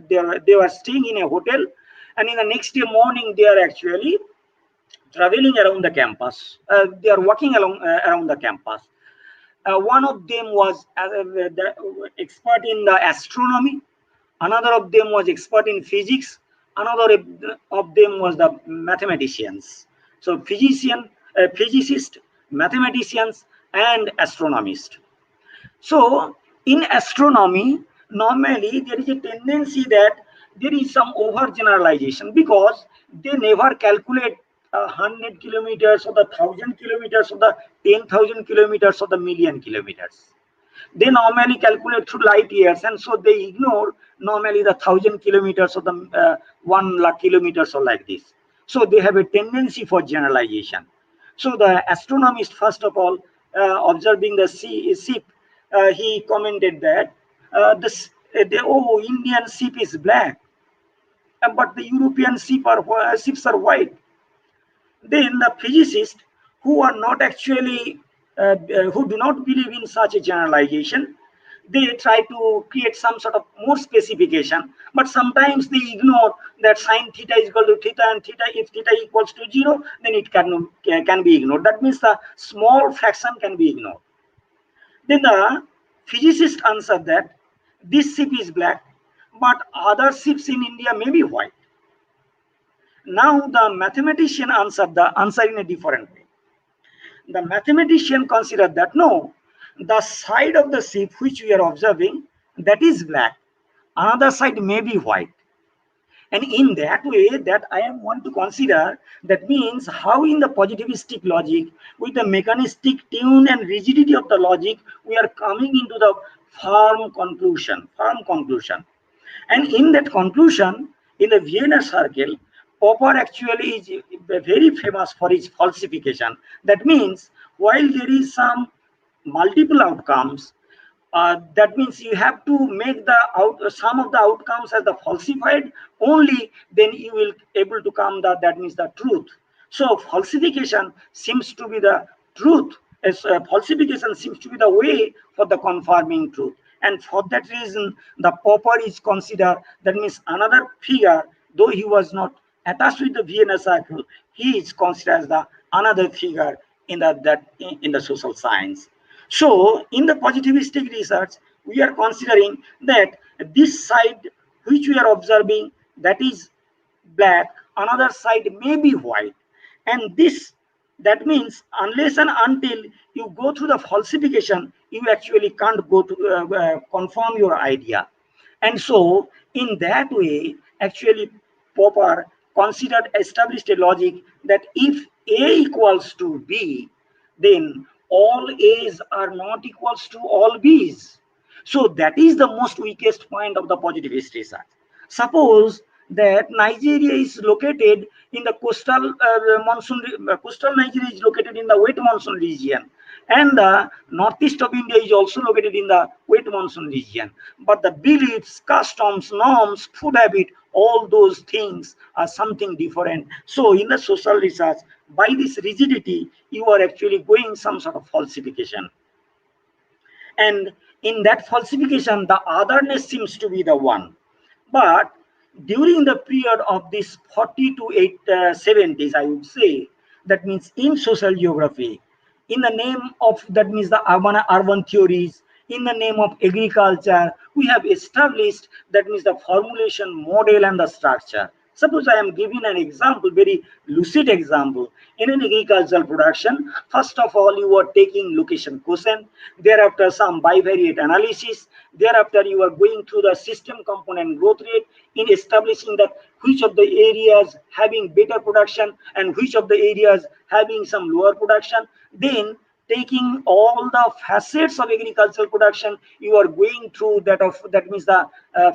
S8: they were staying in a hotel, and in the next day morning they are actually traveling around the campus. They are walking along around the campus. One of them was the expert in the astronomy. Another of them was expert in physics. Another of them was the mathematicians. So physicist, mathematicians, and astronomist. So in astronomy, normally there is a tendency that there is some overgeneralization because they never calculate 100 kilometers or the 1,000 kilometers or the 10,000 kilometers or the million kilometers. They normally calculate through light years, and so they ignore normally the 1,000 kilometers or the 1 lakh kilometers or like this. So they have a tendency for generalization. So the astronomist, first of all, observing the ship, he commented that the Indian ship is black, but the European ships are white. Then the physicists who are not actually who do not believe in such a generalization, they try to create some sort of more specification, but sometimes they ignore that sine theta is equal to theta, and theta, if theta equals to 0, then it can be ignored. That means the small fraction can be ignored. Then the physicist answered that this ship is black, but other ships in India may be white. Now the mathematician answered the answer in a different way. The mathematician considered that no, the side of the ship which we are observing, that is black, another side may be white. And in that way, that I am want to consider, that means how in the positivistic logic, with the mechanistic tune and rigidity of the logic, we are coming into the firm conclusion. And in that conclusion, in the Vienna circle, Popper actually is very famous for his falsification. That means while there is some multiple outcomes, that means you have to make the some of the outcomes as the falsified, only then you will able to come that means the truth. So falsification seems to be the truth, as falsification seems to be the way for the confirming truth. And for that reason, the Popper is considered, that means another figure, though he was not attached with the Vienna circle, he is considered as the another figure in the social science. So in the positivistic research, we are considering that this side which we are observing, that is black, another side may be white, and that means unless and until you go through the falsification, you actually can't go to confirm your idea. And so in that way, actually Popper established a logic that if A equals to B, then all A's are not equals to all B's. So that is the most weakest point of the positivist research. Suppose that Nigeria is located in the coastal coastal Nigeria is located in the wet monsoon region, and the northeast of India is also located in the wet monsoon region. But the beliefs, customs, norms, food habit, all those things are something different. So in the social research, by this rigidity, you are actually going some sort of falsification. And in that falsification, the otherness seems to be the one. But during the period of this 40 to 70s, I would say, that means in social geography, in the name of, that means the urban theories, in the name of agriculture, we have established, that means the formulation, model, and the structure. Suppose I am giving an example, very lucid example. In an agricultural production, first of all, you are taking location quotient, thereafter some bivariate analysis, thereafter you are going through the system component growth rate in establishing that which of the areas having better production and which of the areas having some lower production. Then taking all the facets of agricultural production, you are going through that means the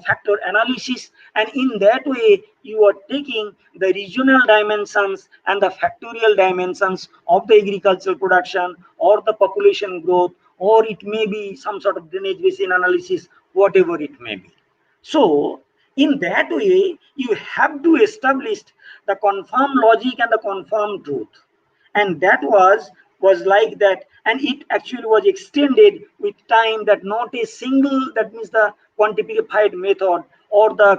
S8: factor analysis, and in that way you are taking the regional dimensions and the factorial dimensions of the agricultural production or the population growth, or it may be some sort of drainage basin analysis, whatever it may be. So in that way you have to establish the confirmed logic and the confirmed truth, and that was like that, and it actually was extended with time, that not a single, that means the quantified method or the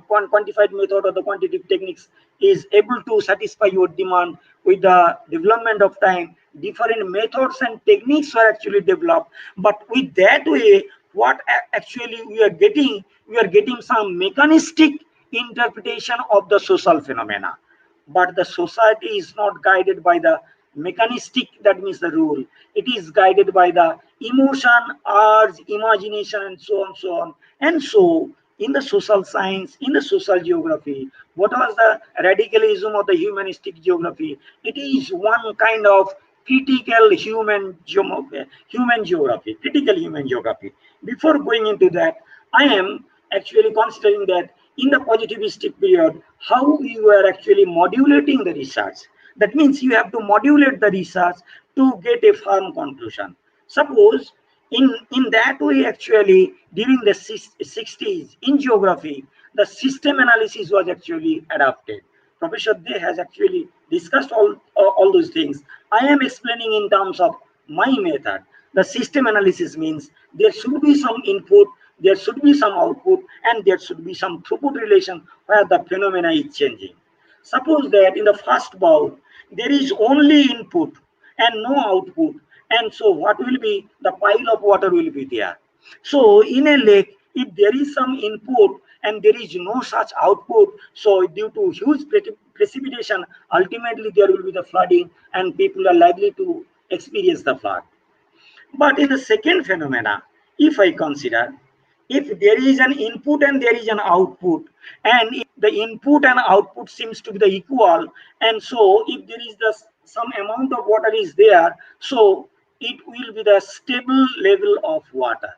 S8: quantified method or the quantitative techniques is able to satisfy your demand. With the development of time, different methods and techniques were actually developed, but with that way what actually we are getting some mechanistic interpretation of the social phenomena. But the society is not guided by the mechanistic, that means the rule. It is guided by the emotion, urge, imagination, and so on, so on. And so in the social science, in the social geography, what was the radicalism of the humanistic geography? It is one kind of critical human geography, critical human geography. Before going into that, I am actually considering that in the positivistic period, how you are actually modulating the research. That means you have to modulate the research to get a firm conclusion. Suppose in that way, actually during the 60s in geography, the system analysis was actually adopted. Professor Day has actually discussed all those things. I am explaining in terms of my method. The system analysis means there should be some input, there should be some output, and there should be some throughput relation where the phenomena is changing. Suppose that in the first bowl, there is only input and no output, and so what will be, the pile of water will be there. So in a lake, if there is some input and there is no such output, so due to huge precipitation, ultimately there will be the flooding and people are likely to experience the flood. But in the second phenomena, if I consider, if there is an input and there is an output, and if the input and output seems to be the equal, and so if there is some amount of water is there, so it will be the stable level of water.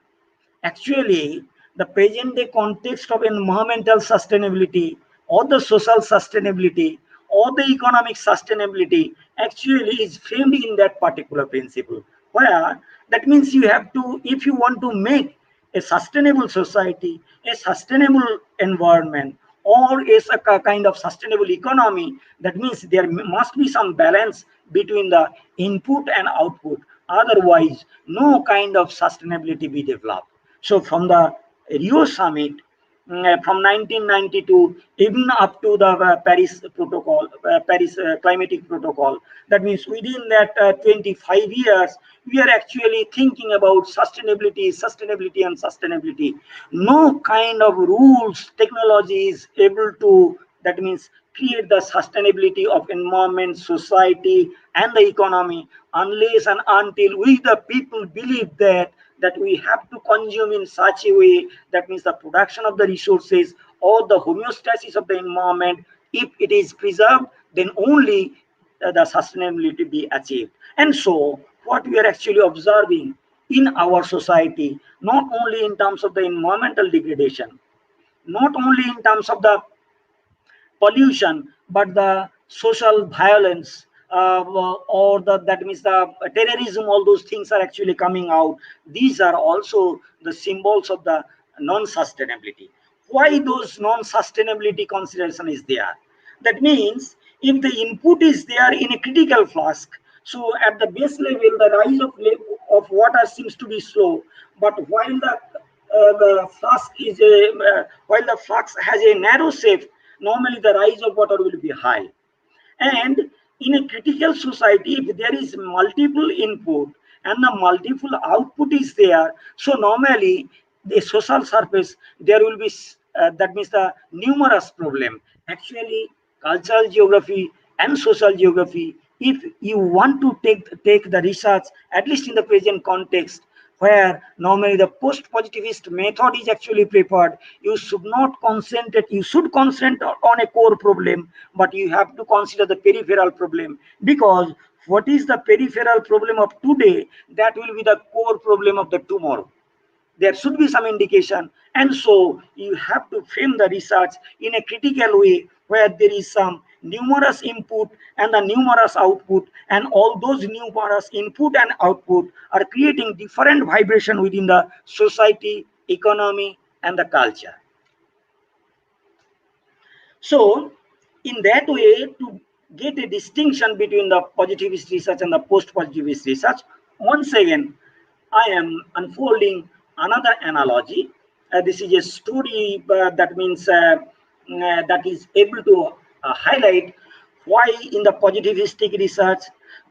S8: Actually, the present day context of environmental sustainability or the social sustainability or the economic sustainability actually is framed in that particular principle. Where that means you have to, if you want to make a sustainable society, a sustainable environment, or is a kind of sustainable economy, that means there must be some balance between the input and output. Otherwise, no kind of sustainability be developed. So from the Rio summit, from 1992 even up to the Paris protocol, Paris climatic protocol, that means within that 25 years, we are actually thinking about sustainability, sustainability, and sustainability. No kind of rules, technology is able to, that means create the sustainability of environment, society, and the economy, unless and until we the people believe that we have to consume in such a way, that means the production of the resources or the homeostasis of the environment, if it is preserved, then only the sustainability be achieved. And so what we are actually observing in our society, not only in terms of the environmental degradation, not only in terms of the pollution, but the social violence, or that means the terrorism, all those things are actually coming out. These are also the symbols of the non-sustainability. Why those non-sustainability consideration is there? That means if the input is there in a critical flask, so at the base level, the rise of water seems to be slow, but while the flask is while the flask has a narrow shape, normally the rise of water will be high. And in a critical society, if there is multiple input and the multiple output is there, so normally the social surface there will be that means the numerous problem. actually cultural geography and social geography, if you want to take the research, at least in the present context, where normally the post-positivist method is actually preferred, you should not concentrate, you should concentrate on a core problem, but you have to consider the peripheral problem, because what is the peripheral problem of today, that will be the core problem of the tomorrow. There should be some indication, and so you have to frame the research in a critical way, where there is some numerous input and the numerous output, and all those numerous input and output are creating different vibration within the society, economy, and the culture. So in that way, to get a distinction between the positivist research and the post-positivist research, once again, I am unfolding another analogy. This is a story that means that is able to highlight why in the positivistic research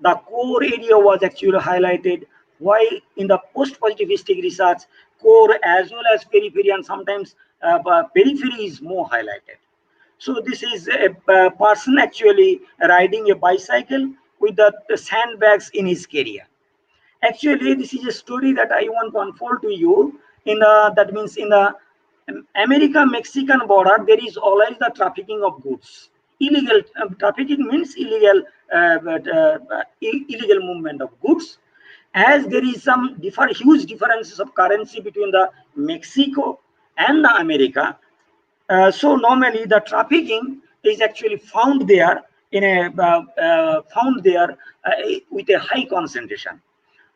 S8: the core area was actually highlighted, why in the post-positivistic research core as well as periphery, and sometimes periphery is more highlighted. So this is a person actually riding a bicycle with the sandbags in his career. Actually, this is a story that I want to unfold to you. In that means in the America-Mexican border, there is always the trafficking of goods. Illegal trafficking means illegal illegal movement of goods. As there is some huge differences of currency between the Mexico and the America, so normally the trafficking is actually found there in a with a high concentration.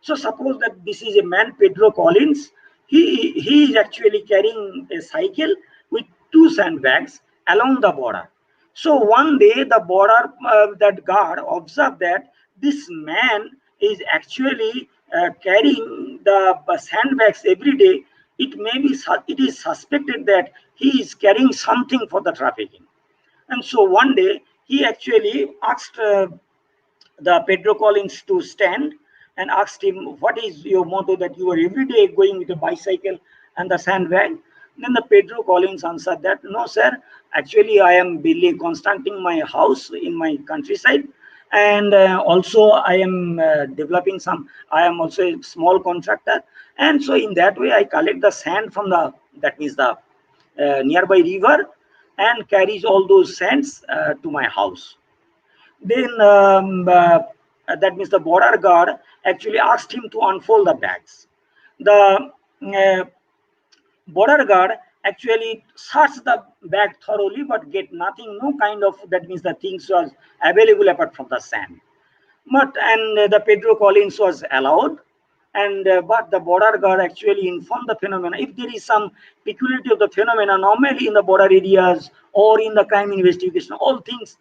S8: So suppose that this is a man, Pedro Collins. He is actually carrying a cycle with two sandbags along the border. So one day the border that guard observed that this man is actually carrying the sandbags every day. It is suspected that he is carrying something for the trafficking. And so one day he actually asked the Pedro Collins to stand and asked him, "What is your motto that you are every day going with a bicycle and the sandbag?" Then the Pedro Collins answered that, "No, sir, actually I am building, constructing my house in my countryside, and also I am developing some. I am also a small contractor, and so in that way I collect the sand from the that means the nearby river, and carries all those sands to my house." Then that means the border guard actually asked him to unfold the bags. The border guard actually searched the bag thoroughly, but get nothing, no kind of, that means the things was available apart from the sand. But and the Pedro Collins was allowed, and but the border guard actually informed the phenomena. If there is some peculiarity of the phenomena, normally in the border areas or in the crime investigation, all things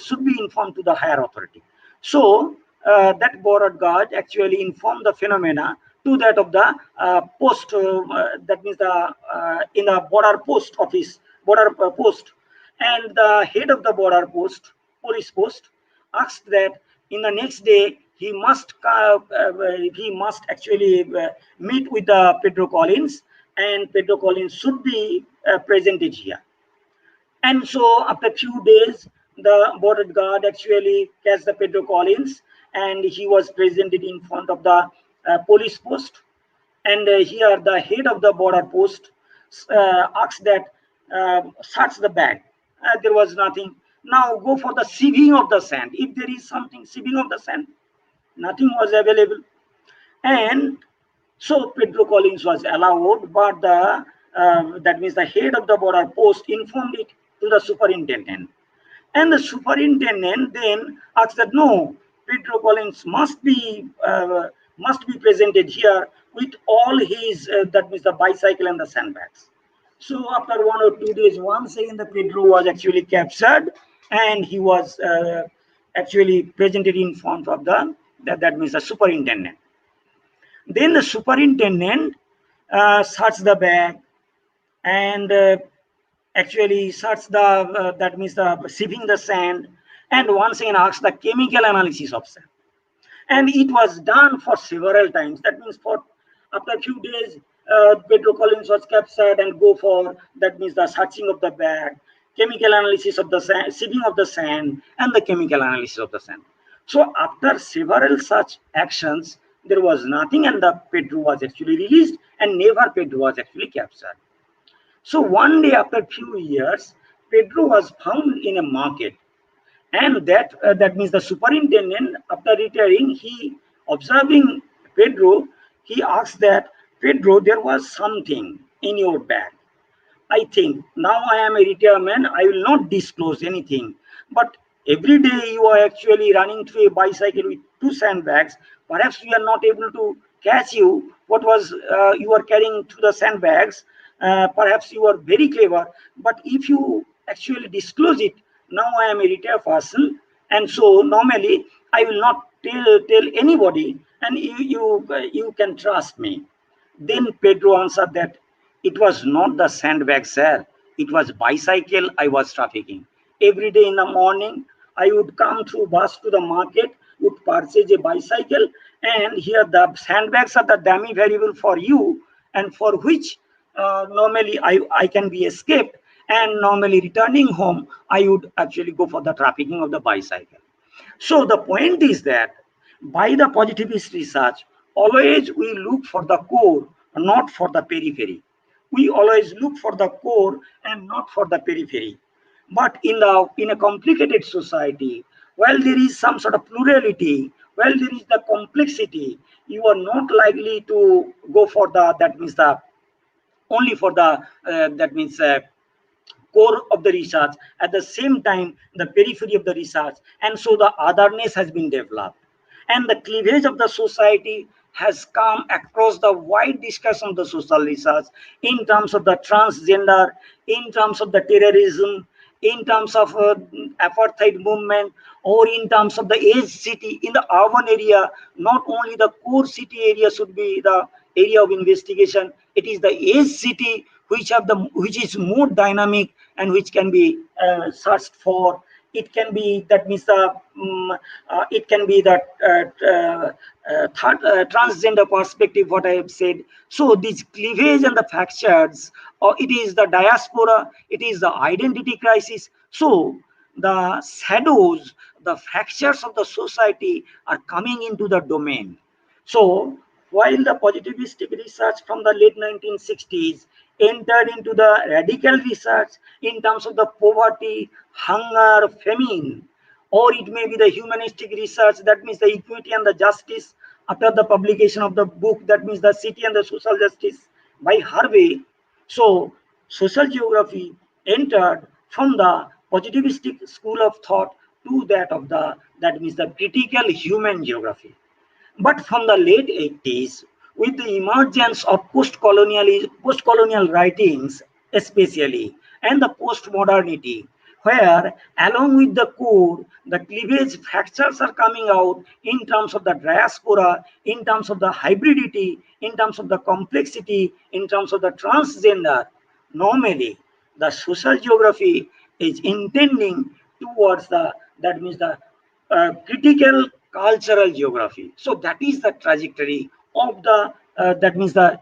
S8: should be informed to the higher authority. So that border guard actually informed the phenomena to that of the post. That means the in the border post office, border post, and the head of the border post, police post, asked that in the next day he must actually meet with Pedro Collins, and Pedro Collins should be presented here. And so after a few days, the border guard actually catch the Pedro Collins, and he was presented in front of the police post. And here the head of the border post asked that search the bag. There was nothing. Now go for the sieving of the sand. If there is something, sieving of the sand, nothing was available. And so Pedro Collins was allowed, but the that means the head of the border post informed it to the superintendent. And the superintendent then asked that no, Pedro Collins must be presented here with all his that means the bicycle and the sandbags. So after 1 or 2 days, once again the Pedro was actually captured, and he was actually presented in front of the that means the superintendent. Then the superintendent searched the bag, and actually searched the that means the sieving the sand, and once again asked the chemical analysis of sand. And it was done for several times. That means for after a few days, Pedro Collins was captured and go for that means the searching of the bag, chemical analysis of the sand, sieving of the sand, and the chemical analysis of the sand. So after several such actions, there was nothing, and the Pedro was actually released, and never Pedro was actually captured. So one day after few years, Pedro was found in a market, and that means the superintendent, after retiring, he observing Pedro, he asked that, Pedro, there was something in your bag. I think now I am a retired man, I will not disclose anything. But every day you are actually running through a bicycle with two sandbags. Perhaps we are not able to catch you. What was you are carrying through the sandbags? Perhaps you are very clever. But if you actually disclose it, now I am a retired person, and so normally I will not tell anybody, and you can trust me. Then Pedro answered that it was not the sandbag, sir. It was bicycle I was trafficking. Every day in the morning, I would come through bus to the market, would purchase a bicycle, and here the sandbags are the dummy variable for you, and for which normally I can be escaped. And normally returning home, I would actually go for the trafficking of the bicycle. So the point is that by the positivist research, always we look for the core, not for the periphery. We always look for the core and not for the periphery. But in a complicated society, while there is some sort of plurality, while there is the complexity, you are not likely to go for the that means the only for the that means core of the research, at the same time the periphery of the research, and so the otherness has been developed, and the cleavage of the society has come across the wide discussion of the social research in terms of the transgender, in terms of the terrorism, in terms of apartheid movement, or in terms of the age city in the urban area. Not only the core city area should be the area of investigation, it is the age city which is more dynamic and which can be searched for. It can be that means the it can be the third transgender perspective, what I have said. So this cleavage and the fractures, or it is the diaspora, it is the identity crisis. So the shadows, the fractures of the society are coming into the domain. So while the positivistic research from the late 1960s entered into the radical research in terms of the poverty, hunger, famine, or it may be the humanistic research, that means the equity and the justice, after the publication of the book, that means the city and the social justice by Harvey. So social geography entered from the positivistic school of thought to that of the that means the critical human geography. But from the late 80s, with the emergence of post-colonial writings, especially, and the post-modernity, where along with the core, the cleavage fractures are coming out in terms of the diaspora, in terms of the hybridity, in terms of the complexity, in terms of the transgender. Normally, the social geography is intending towards the that means the critical cultural geography. So that is the trajectory of the that means the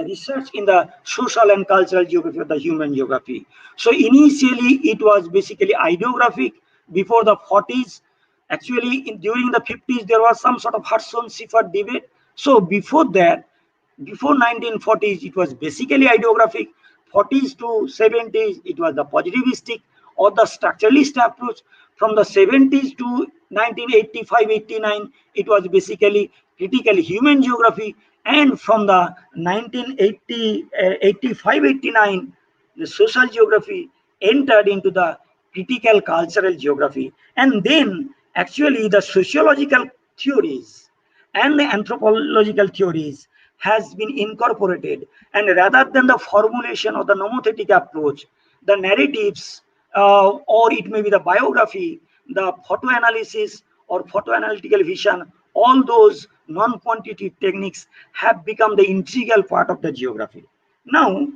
S8: research in the social and cultural geography of the human geography. So initially it was basically ideographic before the 40s. Actually, during the 50s there was some sort of Hudson-Siffert debate. So before that, before 1940s, it was basically ideographic. 40s to 70s, it was the positivistic or the structuralist approach. From the 70s to 1985-89, it was basically critical human geography. And from the 1980, 85-89, the social geography entered into the critical cultural geography. And then actually the sociological theories and the anthropological theories has been incorporated, and rather than the formulation of the nomothetic approach, the narratives or it may be the biography, the photo analysis or photo analytical vision, all those non-quantitative techniques have become the integral part of the geography. Now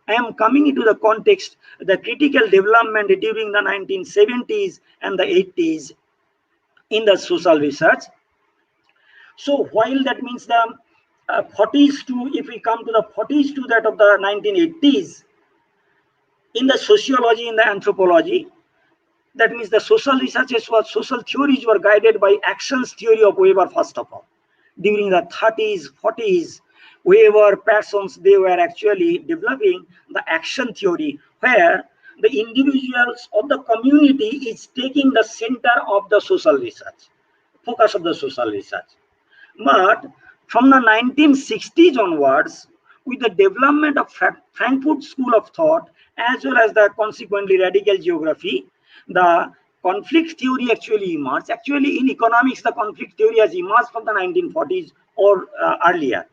S8: I am coming into the context, the critical development during the 1970s and the 80s in the social research. So while that means the 40s to, if we come to the 40s to that of the 1980s, in the sociology, in the anthropology, that means the social researches or social theories were guided by actions theory of Weber first of all. During the 30s, 40s, Weber, Parsons, they were actually developing the action theory where the individuals of the community is taking the center of the social research, focus of the social research. But from the 1960s onwards, with the development of Frankfurt School of Thought, as well as the consequently radical geography, the conflict theory actually emerged. Actually, in economics, the conflict theory has emerged from the 1940s or earlier.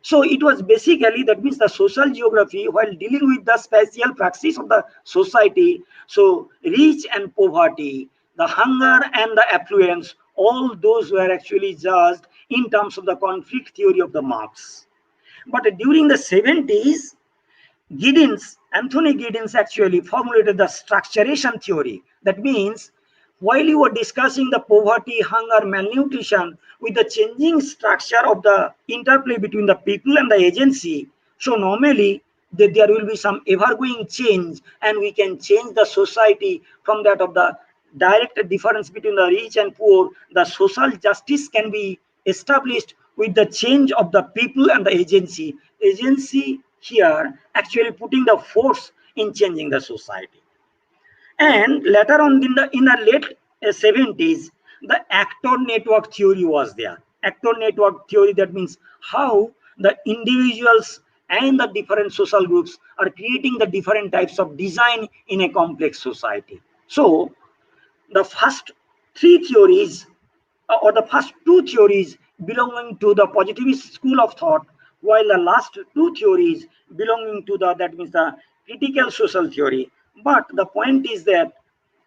S8: So it was basically, that means the social geography, while dealing with the spatial praxis of the society, so rich and poverty, the hunger and the affluence, all those were actually judged in terms of the conflict theory of the Marx. But during the 70s, Anthony Giddens actually formulated the structuration theory. That means while you were discussing the poverty, hunger, malnutrition with the changing structure of the interplay between the people and the agency, so normally there will be some ever-going change and we can change the society from that of the direct difference between the rich and poor. The social justice can be established with the change of the people and the agency. Agency here actually putting the force in changing the society. And later on in the late 70s, the actor network theory was there. Actor network theory, that means how the individuals and the different social groups are creating the different types of design in a complex society. So the first three theories or the first two theories belonging to the positivist school of thought, while the last two theories belonging to the, that means the critical social theory. But the point is that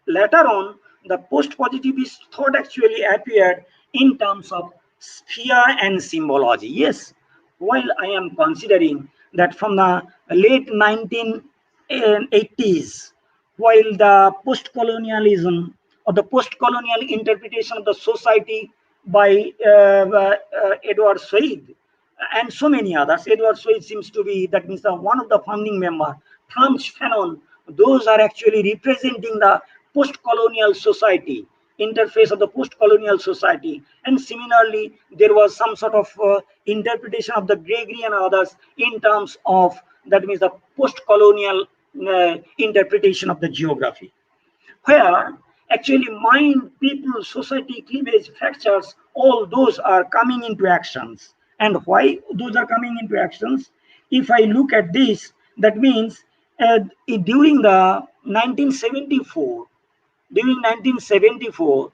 S8: later on, the post-positivist thought actually appeared in terms of sphere and symbology. Yes, while I am considering that from the late 1980s, while the post-colonialism or the post-colonial interpretation of the society by Edward Said and so many others. Edward Said seems to be, that means the one of the founding member. Franz Fanon, those are actually representing the post-colonial society, interface of the post-colonial society. And similarly, there was some sort of interpretation of the Gregory and others in terms of, that means the post-colonial interpretation of the geography, where actually mind, people, society, cleavage, fractures, all those are coming into actions. And why those are coming into actions? If I look at this, that means during the 1974, during 1974,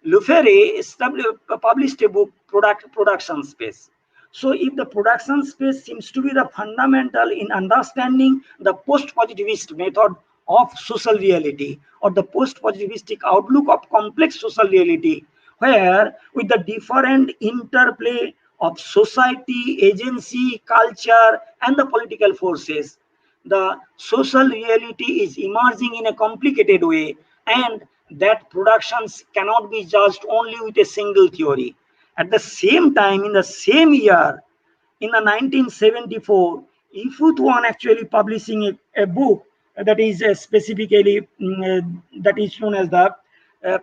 S8: Lefebvre published a book, Production Space. So if the production space seems to be the fundamental in understanding the post-positivist method of social reality or the post-positivistic outlook of complex social reality, where with the different interplay of society, agency, culture, and the political forces, the social reality is emerging in a complicated way, and that productions cannot be judged only with a single theory. At the same time, in the same year, in the 1974, Ifut actually publishing a book that is specifically that is known as the uh,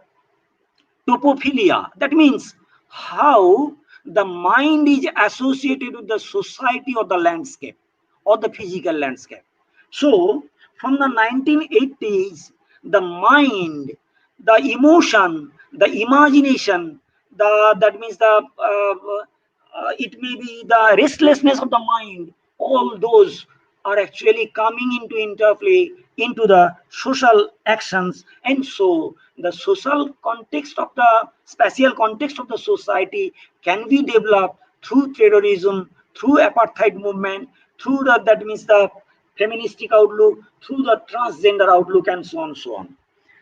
S8: topophilia. That means how the mind is associated with the society or the landscape or the physical landscape. So from the 1980s, the mind, the emotion, the imagination, the, that means the it may be the restlessness of the mind, all those are actually coming into interplay into the social actions. And so the social context of the spatial context of the society can be developed through terrorism, through apartheid movement, through the, that means the feministic outlook, through the transgender outlook, and so on, so on.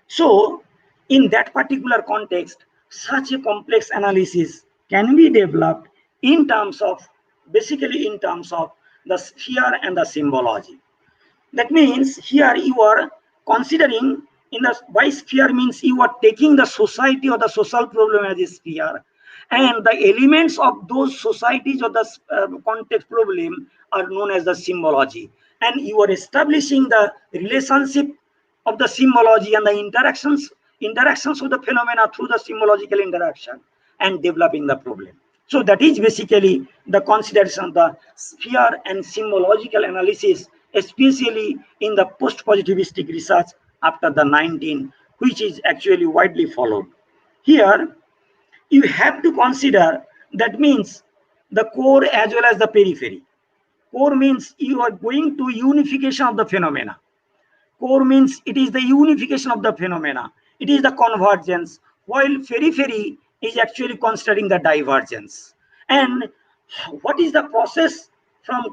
S8: So in that particular context, such a complex analysis can be developed in terms of, basically in terms of the sphere and the symbology. That means here you are considering, in the by sphere means you are taking the society or the social problem as a sphere, And the elements of those societies or the context problem are known as the symbology. And you are establishing the relationship of the symbology and the interactions of the phenomena through the symbological interaction and developing the problem. So that is basically the consideration of the sphere and symbological analysis, especially in the post-positivistic research after the 19, which is actually widely followed. Here, you have to consider, that means the core as well as the periphery. Core means you are going to unification of the phenomena. Core means it is the unification of the phenomena. It is the convergence, while periphery is actually considering the divergence. And what is the process from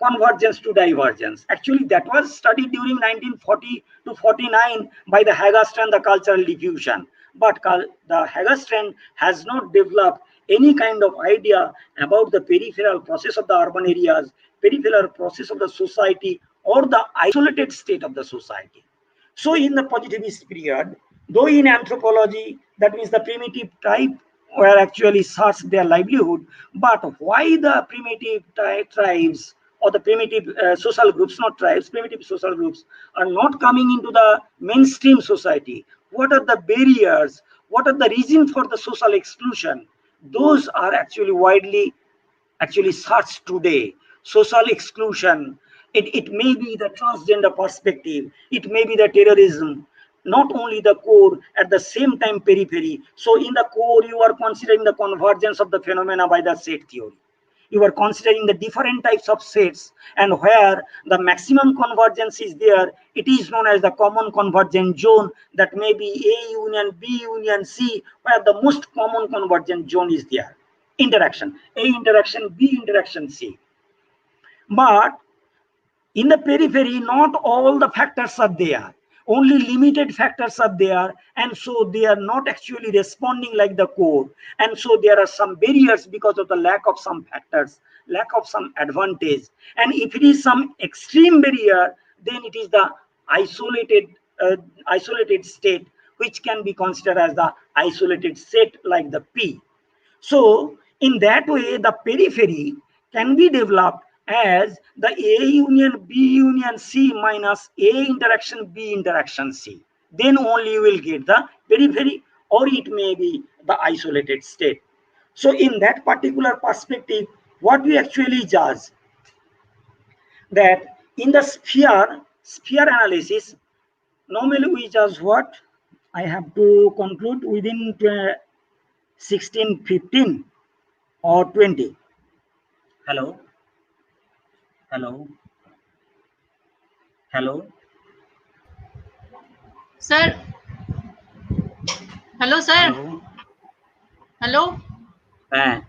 S8: convergence to divergence? Actually, that was studied during 1940 to 49 by the Haggerstrand, the cultural diffusion. But the Haggerstrand has not developed any kind of idea about the peripheral process of the urban areas, peripheral process of the society, or the isolated state of the society. So in the positivist period, though in anthropology, that means the primitive type were actually search their livelihood, but why the primitive tribes or the primitive social groups, not tribes, primitive social groups are not coming into the mainstream society? What are the barriers? What are the reasons for the social exclusion? Those are actually widely searched today. Social exclusion, it may be the transgender perspective, it may be the terrorism, not only the core, at the same time periphery. So in the core, you are considering the convergence of the phenomena by the set theory. You are considering the different types of sets, and where the maximum convergence is there, it is known as the common convergent zone. That may be A union, B union, C, where the most common convergent zone is there. Interaction, A interaction, B interaction, C. But in the periphery, not all the factors are there. Only limited factors are there, and so they are not actually responding like the core. And so there are some barriers because of the lack of some factors, lack of some advantage. And if it is some extreme barrier, then it is the isolated state, which can be considered as the isolated set like the P. So in that way, the periphery can be developed as the A union B union C minus A interaction B interaction C. Then only you will get the periphery, or it may be the isolated state. So in that particular perspective, what we actually judge, that in the sphere analysis, normally we judge what? I have to conclude within 16, 15 or 20. Hello? Hello? Hello?
S2: Sir. Hello, sir.
S8: Hello?
S2: Hello.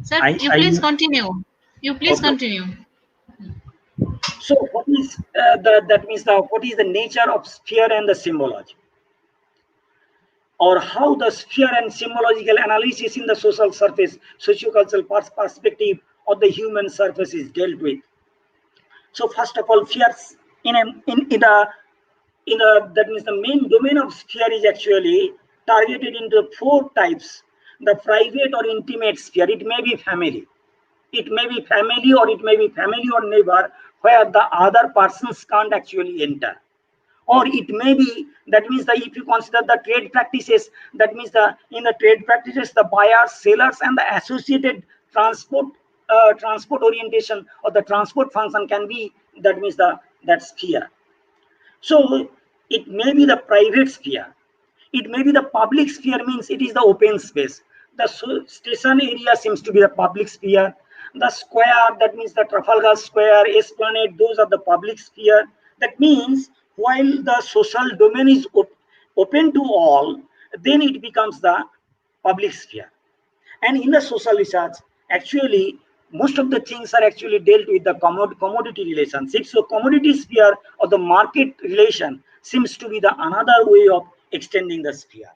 S2: Sir, you please continue. You please continue.
S8: So what is that means what is the nature of sphere and the symbology, or how the sphere and symbological analysis in the social surface, sociocultural perspective of the human surface is dealt with? So first of all, spheres that means the main domain of sphere is actually targeted into 4 types. The private or intimate sphere, it may be family. It may be family, or it may be family or neighbor, where the other persons can't actually enter. Or it may be, that means that if you consider the trade practices, that means in the trade practices, the buyers, sellers, and the associated transport orientation or the transport function can be, that means that sphere. So it may be the private sphere. It may be the public sphere, means it is the open space. The station area seems to be the public sphere. The square, that means the Trafalgar Square, Esplanade, those are the public sphere. That means while the social domain is open to all, then it becomes the public sphere. And in the social research, actually, most of the things are actually dealt with the commodity relationship. So commodity sphere or the market relation seems to be the another way of extending the sphere.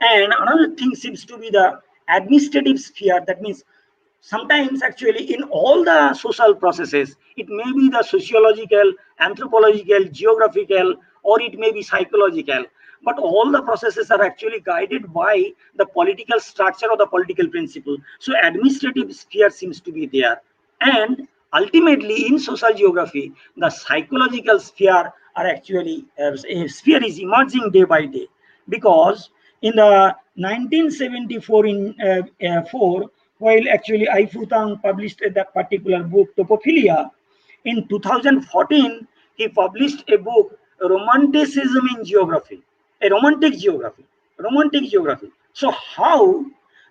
S8: And another thing seems to be the administrative sphere. That means sometimes actually in all the social processes, it may be the sociological, anthropological, geographical, or it may be psychological. but all the processes are actually guided by the political structure or the political principle. So administrative sphere seems to be there. And ultimately in social geography, the psychological sphere are actually, sphere is emerging day by day, because in the 1974 while actually Ifutang published that particular book, Topophilia, in 2014, he published a book, Romanticism in Geography, a romantic geography. So how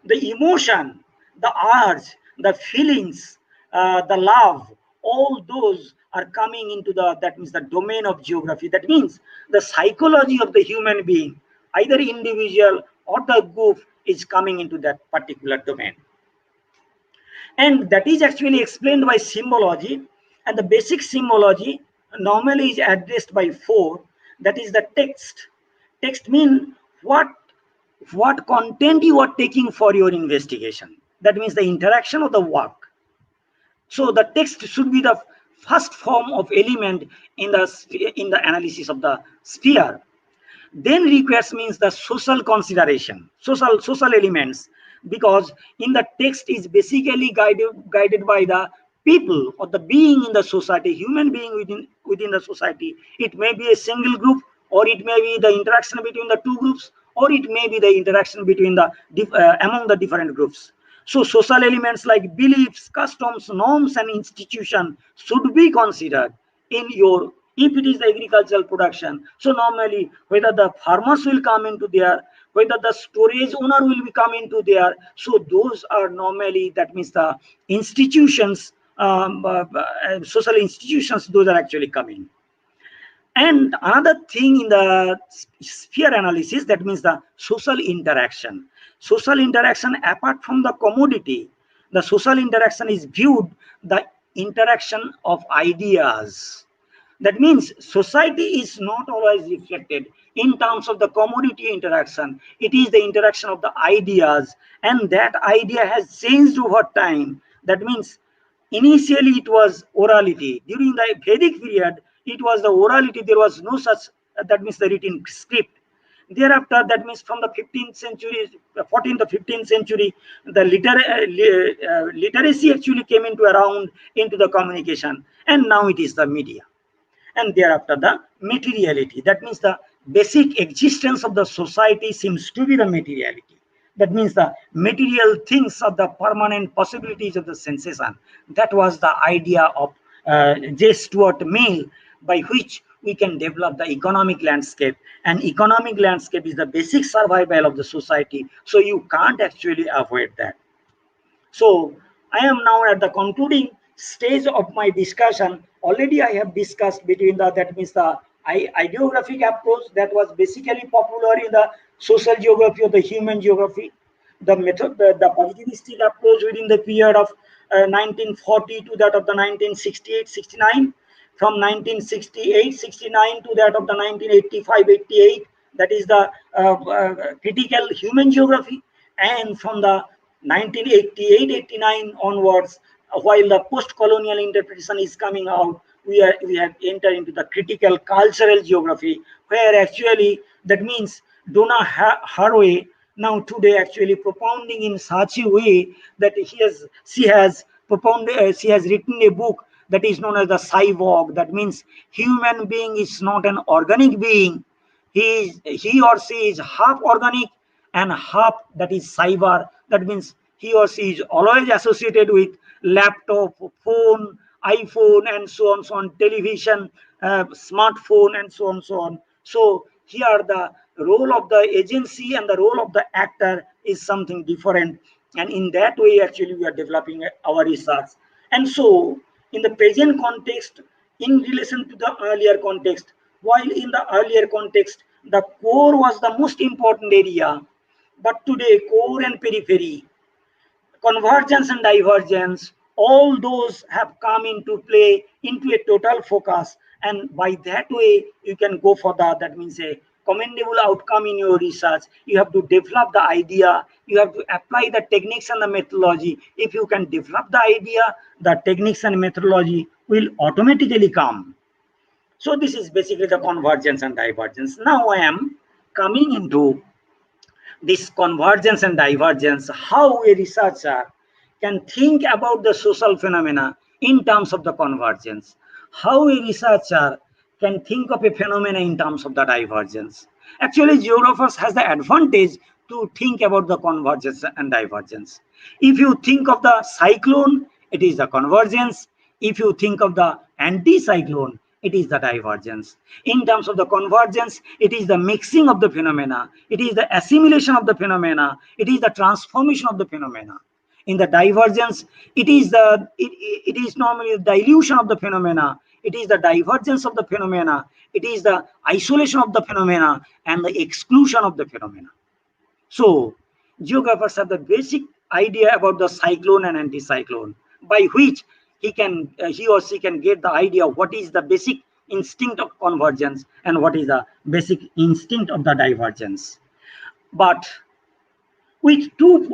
S8: the emotion, the urge, the feelings, the love, all those are coming into that means the domain of geography. That means the psychology of the human being, either individual or the group, is coming into that particular domain. And that is actually explained by symbology, and the basic symbology normally is addressed by four. That is the text means what content you are taking for your investigation. That means the interaction of the work. So the text should be the first form of element in the analysis of the sphere. Then requires means the social consideration, social elements, because in the text is basically guided by the people or the being in the society, human being within the society. It may be a single group, or it may be the interaction between the two groups, or it may be the interaction between the among the different groups. So social elements like beliefs, customs, norms, and institution should be considered in your, if it is the agricultural production. So normally whether the farmers will come into there, whether the storage owner will be come into there. So those are normally, that means the institutions, social institutions, those are actually coming. And another thing in the sphere analysis, that means the social interaction. Social interaction, apart from the commodity, the social interaction is viewed the interaction of ideas. That means society is not always reflected in terms of the commodity interaction. It is the interaction of the ideas, and that idea has changed over time. That means initially it was orality. During the Vedic period, it was the orality. There was no such, that means the written script. Thereafter, that means from the 15th century, 14th to 15th century, the literacy actually came into around into the communication, and now it is the media. And thereafter the materiality, that means the basic existence of the society seems to be the materiality. That means the material things of the permanent possibilities of the sensation. That was the idea of J. Stuart Mill, by which we can develop the economic landscape, and economic landscape is the basic survival of the society, so you can't actually avoid that. So I am now at the concluding stage of my discussion. Already I have discussed between the, that means the ideographic approach that was basically popular in the social geography or the human geography, the method, the positivistic approach within the period of 1940 to that of the 1968-69, from 1968-69 to that of the 1985-88, that is the critical human geography. And from the 1988-89 onwards, while the post-colonial interpretation is coming out, we have entered into the critical cultural geography, where actually that means Donna Haraway now today actually propounding in such a way that she has written a book that is known as the cyborg. That means human being is not an organic being. He or she is half organic and half, that is cyber. That means he or she is always associated with laptop, phone, iPhone, and so on, television, smartphone, and so on. So here the role of the agency and the role of the actor is something different, and in that way actually we are developing our research. And so in the present context, in relation to the earlier context, while in the earlier context the core was the most important area, but today core and periphery, convergence and divergence, all those have come into play into a total focus. And by that way you can go for that means a commendable outcome in your research. You have to develop the idea, you have to apply the techniques and the methodology. If you can develop the idea, the techniques and methodology will automatically come. So this is basically the convergence and divergence. Now I am coming into this convergence and divergence, how a researcher can think about the social phenomena in terms of the convergence, how a researcher can think of a phenomena in terms of the divergence. Actually, geographers has the advantage to think about the convergence and divergence. If you think of the cyclone, it is the convergence. If you think of the anticyclone, it is the divergence. In terms of the convergence, it is the mixing of the phenomena, it is the assimilation of the phenomena, it is the transformation of the phenomena. In the divergence, it is normally the dilution of the phenomena, it is the divergence of the phenomena, it is the isolation of the phenomena and the exclusion of the phenomena. So geographers have the basic idea about the cyclone and anticyclone, by which he or she can get the idea of what is the basic instinct of convergence and what is the basic instinct of the divergence. But with two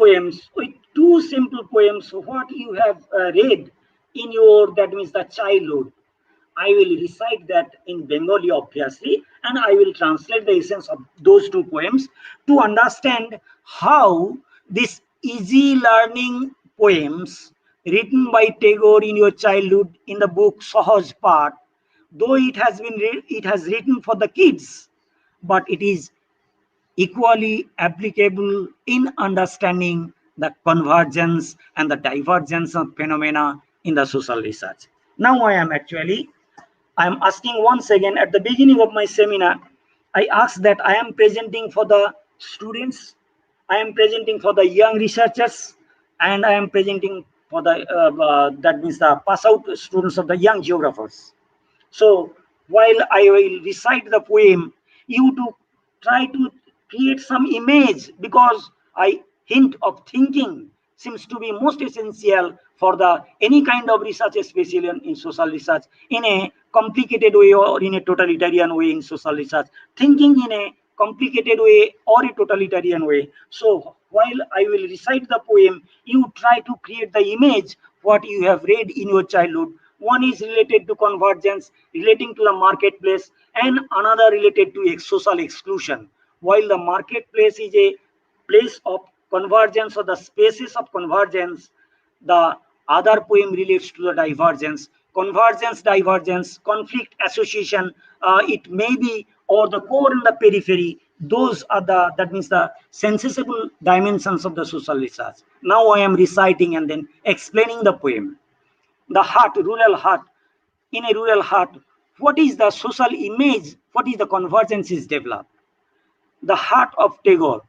S8: simple poems, what you have read in your, that means the childhood, I will recite that in Bengali, obviously, and I will translate the essence of those two poems to understand how this easy learning poems written by Tagore in your childhood in the book Sahaj Path, though it has written for the kids, but it is equally applicable in understanding the convergence and the divergence of phenomena in the social research. Now I am asking once again at the beginning of my seminar, I asked that I am presenting for the students, I am presenting for the young researchers, and I am presenting for the, that means the pass out students of the young geographers. So while I will recite the poem, you to try to create some image, because I hint of thinking seems to be most essential for the any kind of research, especially in social research, in a complicated way or in a totalitarian way in social research, thinking in a complicated way or a totalitarian way. So while I will recite the poem, you try to create the image what you have read in your childhood. One is related to convergence, relating to the marketplace, and another related to social exclusion. While the marketplace is a place of convergence or the spaces of convergence, the other poem relates to the divergence, convergence, divergence, conflict, association. It may be or the core and the periphery. Those are the, that means the sensible dimensions of the social research. Now I am reciting and then explaining the poem. The heart, rural heart. In a rural heart, what is the social image? What is the convergence is developed? The heart of Tagore.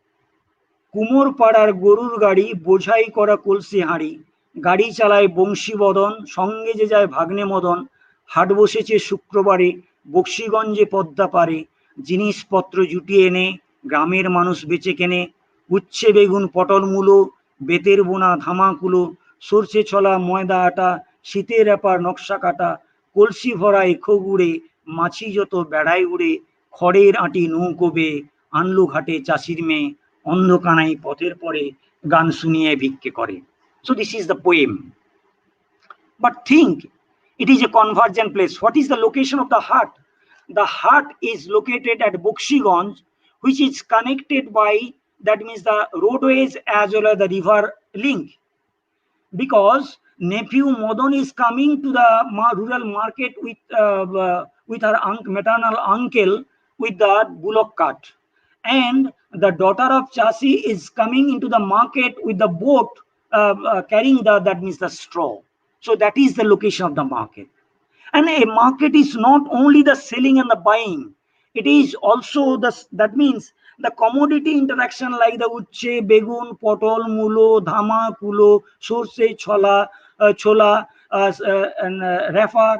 S8: কুমোর পাড়ার গরুর গাড়ি বোঝাই করা কলসি হাঁড়ি গাড়ি চালায় বংশীবদন সঙ্গে যে যায় ভাগ্নে মদন হাট বসেছে শুক্রবারে বক্সিগঞ্জে পদ্মা পারে জিনিসপত্র জুটিয়ে এনে গ্রামের মানুষ বেচে কেনে উচ্ছে বেগুন পটল মূলো বেতের বোনা ধামাকুলো সরষে ছলা ময়দা আটা শীতের ব্যাপার নকশা কাটা কলসি ভরা এখো গুড়ে মাছি যত বেড়ায় উড়ে খড়ের আঁটি নৌকো বেয়ে আনলো ঘাটে চাষির মেয়ে অন্ধকানাই পথের পরে গান শুনিয়ে ভিক্ষে করে. So this is the poem. But think, it is a convergent place. What is the location of the heart? The heart is located at Bokshiganj, which is connected by, that means the roadways as well as the river link. Because nephew Modon is coming to the rural market with her maternal uncle with the bullock cart, and the daughter of Chasi is coming into the market with the boat carrying the, that means the straw. So that is the location of the market. And a market is not only the selling and the buying, it is also the, that means the commodity interaction like the uche, begun, potol, mulo, dhama, kulo, sorse, chola, and refer,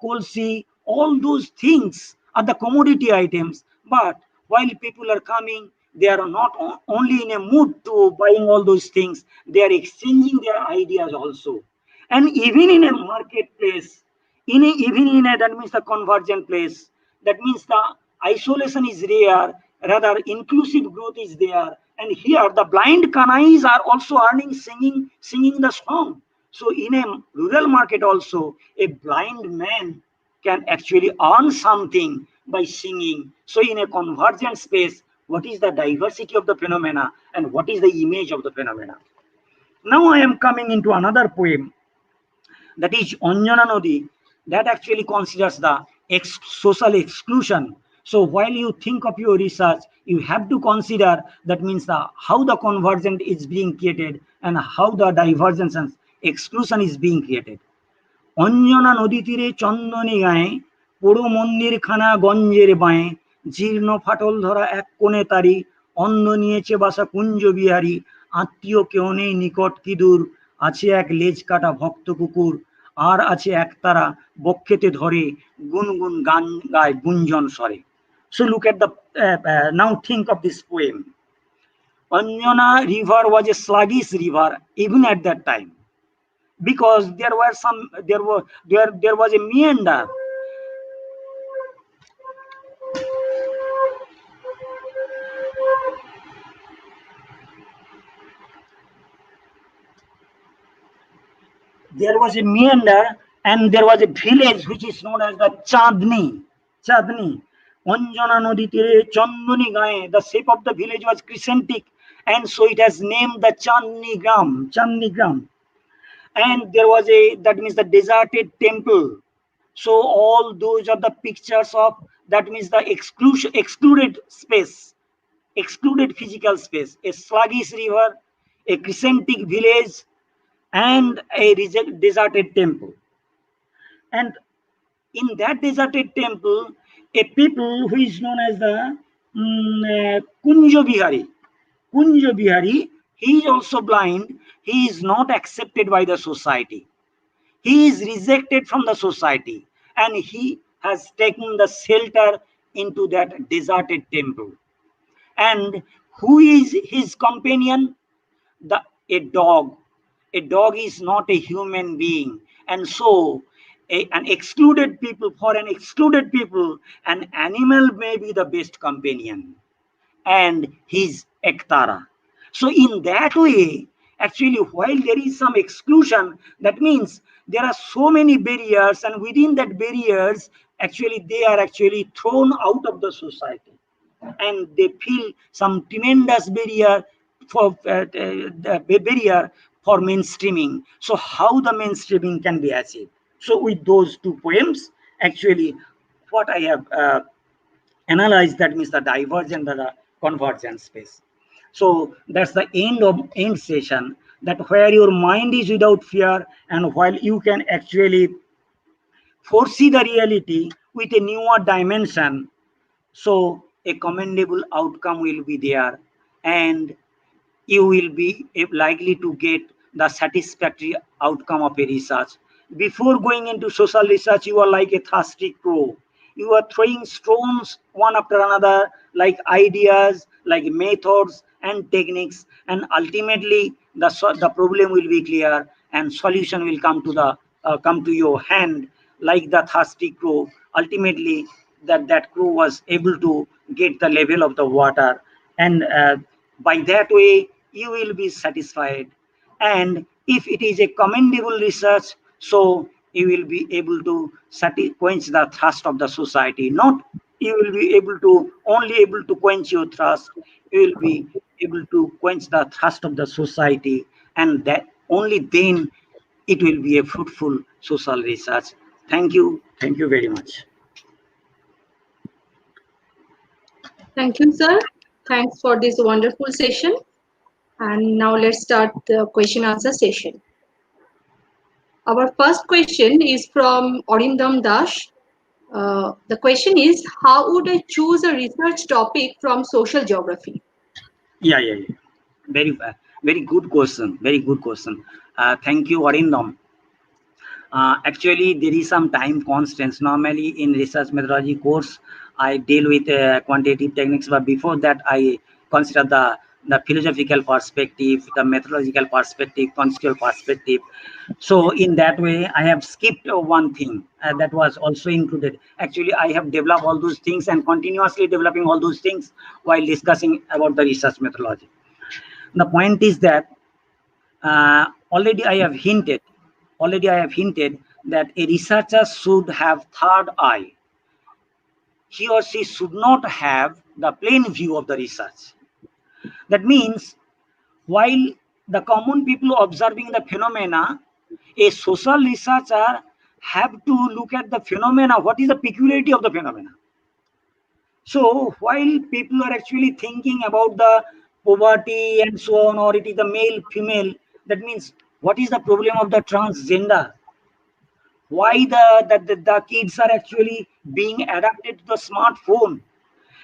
S8: kolsi, all those things are the commodity items. But while people are coming, they are not only in a mood to buying all those things, they are exchanging their ideas also. And even in a marketplace, even in a, that means the convergent place, that means the isolation is rare, rather inclusive growth is there. And here the blind kanais are also earning, singing the song. So in a rural market also, a blind man can actually earn something by singing. So in a convergent space, what is the diversity of the phenomena, and what is the image of the phenomena. Now I am coming into another poem, that is Anjana Nodi, that actually considers the social exclusion. So while you think of your research, you have to consider, that means how the convergence is being created and how the divergence and exclusion is being created. Anjana নদী তীরে চন্দনী গায়ে পোড়ো মন্দির খানা গঞ্জের বাঁয়ে জীর্ণ ফাটল ধরা এক কোণে তারি অন্ধ নিয়েছে বাসা কুঞ্জ বিহারী আত্মীয় কেউ নেই নিকট কি দূর আছে এক লেজ কাটা ভক্ত কুকুর আর আছে এক তারা বক্ষেতে ধরে গুনগুন গান গায় গুঞ্জন স্বরে. So look at the now think of this poem. Anjana river was a sluggish river even at that time, because there was a meander. There was a meander, and there was a village which is known as the Chandni. Anjana Nodi Tire Chandni Gaye, the shape of the village was crescentic, and so it has named the Chandni Gram. And there was that means the deserted temple. So all those are the pictures of, that means the excluded space, excluded physical space, a sluggish river, a crescentic village, and a deserted temple. And in that deserted temple, a people who is known as the Kunjo Bihari, he is also blind. He is not accepted by the society. He is rejected from the society, and he has taken the shelter into that deserted temple. And who is his companion? A dog. A dog is not a human being, and so for an excluded people, an animal may be the best companion, and his ektara. So in that way, actually, while there is some exclusion, that means there are so many barriers, and within that barriers, actually they are actually thrown out of the society, and they feel some tremendous barrier for mainstreaming. So how the mainstreaming can be achieved? So with those two poems, actually, what I have analyzed, that means the divergent and the convergent space. So that's the end session, that where your mind is without fear, and while you can actually foresee the reality with a newer dimension, so a commendable outcome will be there, and you will be likely to get the satisfactory outcome of a research. Before going into social research, you are like a thirsty crow. You are throwing stones one after another, like ideas, like methods and techniques, and ultimately the problem will be clear, and solution will come to your hand, like the thirsty crow. Ultimately, that crow was able to get the level of the water, and by that way you will be satisfied. And if it is a commendable research, so you will be able to quench the thirst of the society. Not you will be only able to quench your thirst, you will be able to quench the thirst of the society, and that only then it will be a fruitful social research. Thank you very much.
S6: Thank you, sir. Thanks for this wonderful session. And now let's start the question answer session. Our first question is from Arindam Dash. The question is, how would I choose a research topic from social geography?
S8: Yeah. Very good question. Thank you, Arindam. Actually, there is some time constraints. Normally in research methodology course, I deal with quantitative techniques, but before that I consider the philosophical perspective, the methodological perspective, conceptual perspective. So in that way, I have skipped one thing that was also included. Actually, I have developed all those things and continuously developing all those things while discussing about the research methodology. The point is that already I have hinted that a researcher should have third eye. He or she should not have the plain view of the research. That means while the common people observing the phenomena, a social researcher have to look at the phenomena, what is the peculiarity of the phenomena. So while people are actually thinking about the poverty and so on, or it is the male, female, that means what is the problem of the transgender? Why the kids are actually being adapted to the smartphone,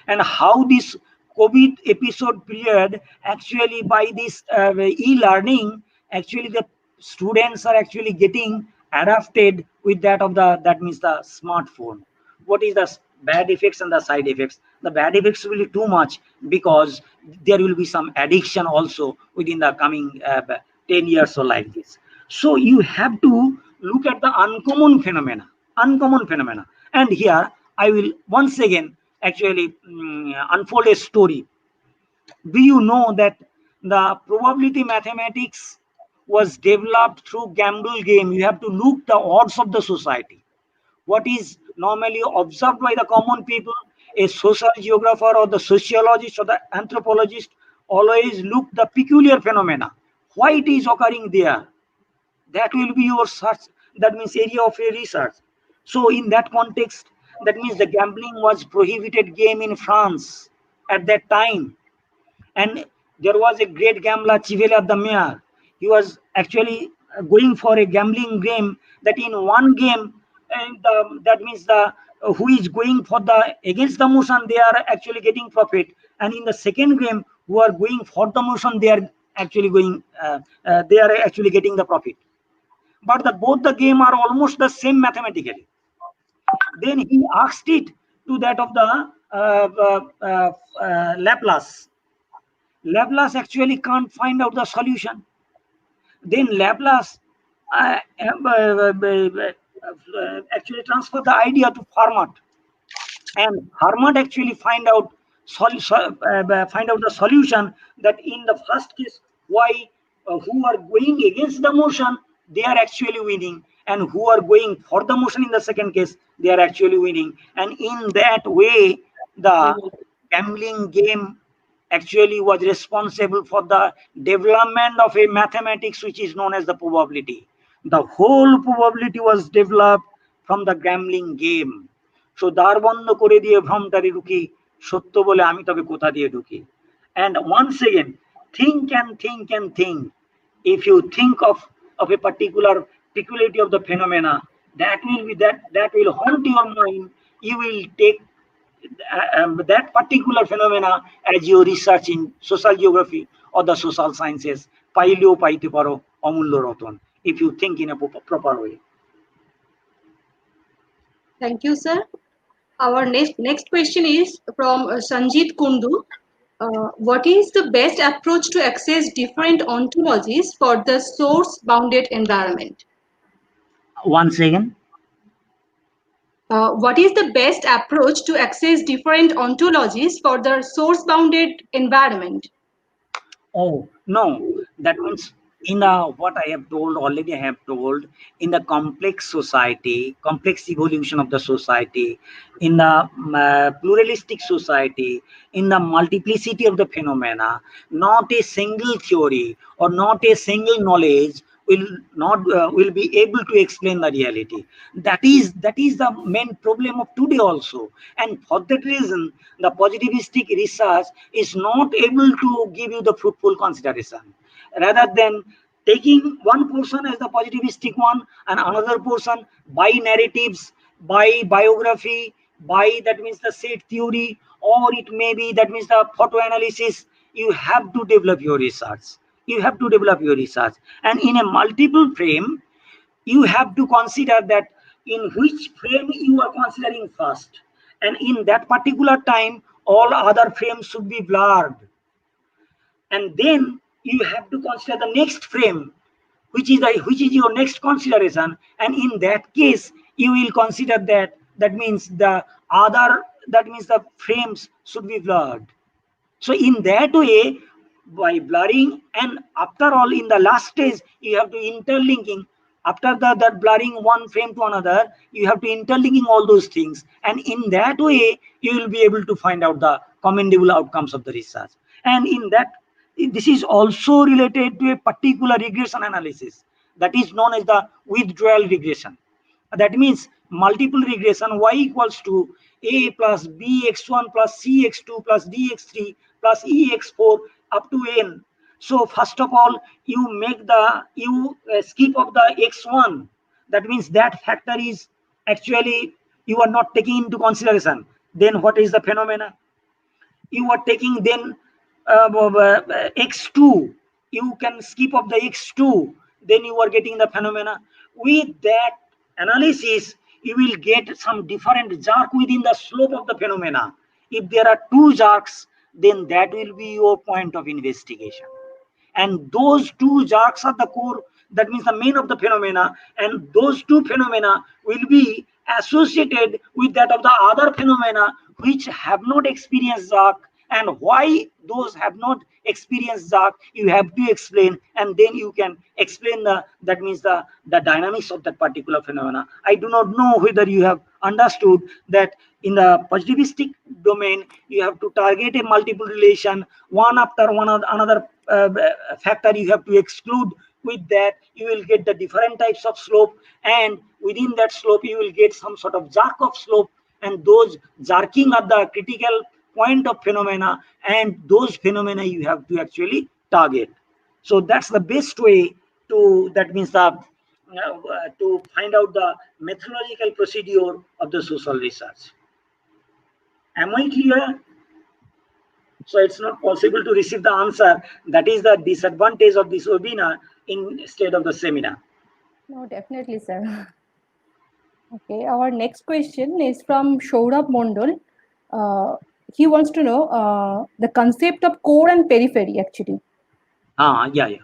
S8: and how this COVID episode period actually by this e-learning, actually the students are actually getting adapted with that of that means the smartphone. What is the bad effects and the side effects? The bad effects will be too much, because there will be some addiction also within the coming 10 years or like this. So you have to look at the uncommon phenomena. And here I will once again actually unfold a story. Do you know that the probability mathematics was developed through gamble game? You have to look the odds of the society. What is normally observed by the common people, a social geographer or the sociologist or the anthropologist always look the peculiar phenomena. Why it is occurring there? That will be your search, that means area of your research. So in that context, that means the gambling was prohibited game in France at that time. And there was a great gambler, Chivela the mayor. He was actually going for a gambling game, that in one game, and that means the who is going for the against the motion, they are actually getting profit, and in the second game who are going for the motion, they are actually getting the profit. But both the game are almost the same mathematically. Then he asked it to that of the Laplace. Laplace actually can't find out the solution. Then Laplace actually transferred the idea to Fermat, and Fermat actually find out the solution, that in the first case, why who are going against the motion, they are actually winning, and who are going for the motion in the second case, they are actually winning. And in that way, the gambling game actually was responsible for the development of a mathematics which is known as the probability. The whole probability was developed from the gambling game. So দ্বার বন্ধ করে দিয়ে ভ্রমটারি রুখি, সত্য বলে আমি তবে কোথা দিয়ে ঢুকি. And once again, think and think and think. If you think of a particular peculiarity of the phenomena, that will haunt your mind. You will take that particular phenomena as your research in social geography or the social sciences. পাইলেও পাইতে পারো অমূল্য Ratan, if you think in a proper way.
S6: Thank you, sir. Our next question is from Sanjit Kundu. What is the best approach to access different ontologies for the source-bounded environment?
S8: Once again,
S6: what is the best approach to access different ontologies for the source-bounded environment?
S8: oh no, that means in the what I have told already, I have told, in the complex society, complex evolution of the society, in the pluralistic society, in the multiplicity of the phenomena, not a single theory or not a single knowledge will be able to explain the reality. That is the main problem of today also. And for that reason, the positivistic research is not able to give you the fruitful consideration. Rather than taking one portion as the positivistic one and another portion by narratives, by biography, by that means the set theory, or it may be that means the photo analysis, you have to develop your research. You have to develop your research, and in a multiple frame, you have to consider that in which frame you are considering first, and in that particular time all other frames should be blurred, and then you have to consider the next frame, which is your next consideration, and in that case you will consider that means the other, that means the frames should be blurred. So in that way, by blurring, and after all in the last stage you have to interlinking, after that blurring one frame to another, you have to interlinking all those things, and in that way you will be able to find out the commendable outcomes of the research. And in that, this is also related to a particular regression analysis that is known as the withdrawal regression. That means multiple regression y equals to a plus b x1 plus c x2 plus d x3 plus e x4 up to n. So first of all, you skip of the x1. That means that factor is actually you are not taking into consideration. Then what is the phenomena? You are taking then x2, you can skip of the x2, then you are getting the phenomena. With that analysis, you will get some different jerk within the slope of the phenomena. If there are two jerks, then that will be your point of investigation. And those two jerks are the core, that means the main of the phenomena, and those two phenomena will be associated with that of the other phenomena which have not experienced jerk. And why those have not experienced jerk, you have to explain, and then you can explain the, that means the dynamics of that particular phenomena. I do not know whether you have understood that in the positivistic domain you have to target a multiple relation, one after one another factor you have to exclude. With that, you will get the different types of slope, and within that slope you will get some sort of jerk of slope, and those jerking are the critical point of phenomena, and those phenomena you have to actually target. So that's the best way to, that means the to find out the methodological procedure of the social research. Am I clear? So it's not possible to receive the answer. That is the disadvantage of this webinar instead of the seminar.
S9: No, definitely, sir. Okay, our next question is from Shourabh Mondal. He wants to know the concept of core and periphery, actually.
S8: Yeah.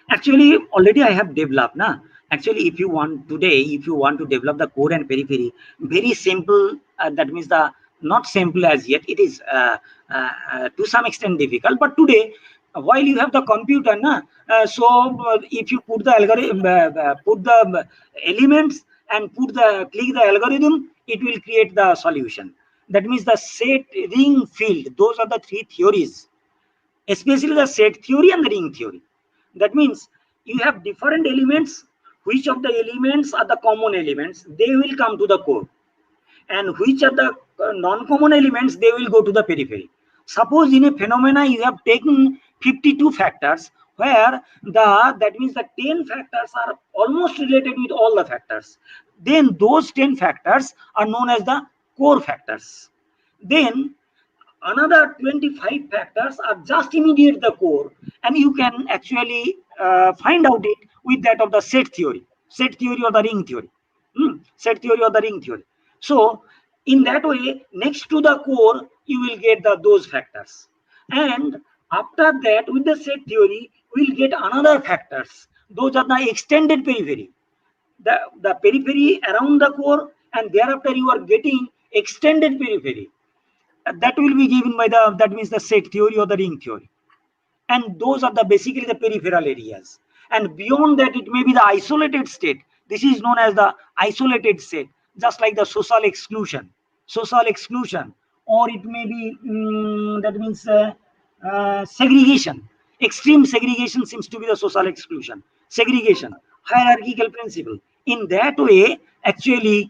S8: Actually, already I have developed. Actually, if you want today, if you want to develop the core and periphery, very simple. That means the not simple as yet. It is to some extent difficult. But today, while you have the computer, if you put the algorithm, put the elements and click the algorithm, it will create the solution. That means the set, ring, field. Those are the three theories, especially the set theory and the ring theory. That means you have different elements. Which of the elements are the common elements? They will come to the core. And which are the non-common elements? They will go to the periphery. Suppose in a phenomena you have taken 52 factors, where that means the 10 factors are almost related with all the factors. Then those 10 factors are known as the core factors. Then another 25 factors are just immediate the core, and you can actually find out it with that of the set theory or the ring theory. Set theory or the ring theory. So in that way, next to the core you will get those factors, and after that with the set theory we will get another factors. Those are the extended periphery, the periphery around the core, and thereafter you are getting extended periphery. That will be given by that means the set theory or the ring theory. And those are basically the peripheral areas. And beyond that, it may be the isolated state. This is known as the isolated state, just like the social exclusion, or it may be that means segregation. Extreme segregation seems to be the social exclusion. Segregation, hierarchical principle. In that way, actually,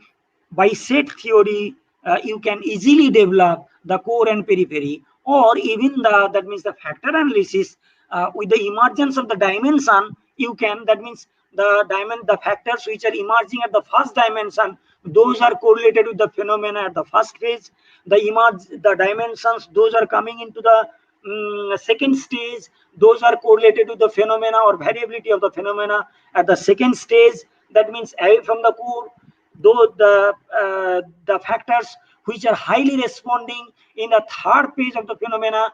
S8: by set theory, you can easily develop the core and periphery, or even that means the factor analysis. With the emergence of the dimension, you can, that means the factors which are emerging at the first dimension, those are correlated with the phenomena at the first phase. The dimensions, those are coming into the second stage, those are correlated with the phenomena or variability of the phenomena at the second stage. That means away from the core, though the factors which are highly responding in the third phase of the phenomena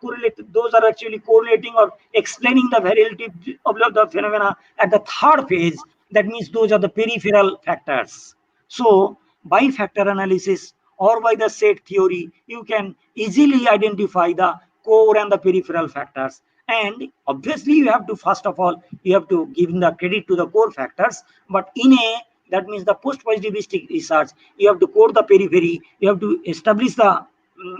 S8: correlated, those are actually correlating or explaining the variability of the phenomena at the third phase. That means those are the peripheral factors. So by factor analysis or by the set theory, you can easily identify the core and the peripheral factors. And obviously you have to, first of all, you have to give the credit to the core factors. But that means the post-positivistic research, you have to core the periphery, you have to establish the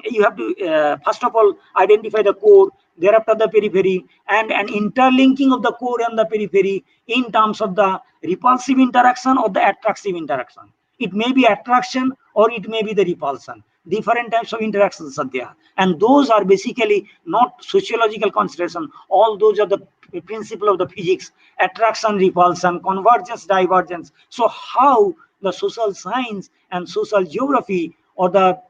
S8: you have to first of all identify the core, thereafter the periphery, and an interlinking of the core and the periphery in terms of the repulsive interaction or the attractive interaction. It may be attraction or it may be the repulsion. Different types of interactions are there, and those are basically not sociological consideration. All those are the principle of the physics: attraction, repulsion, convergence, divergence. So how the social science and social geography, or the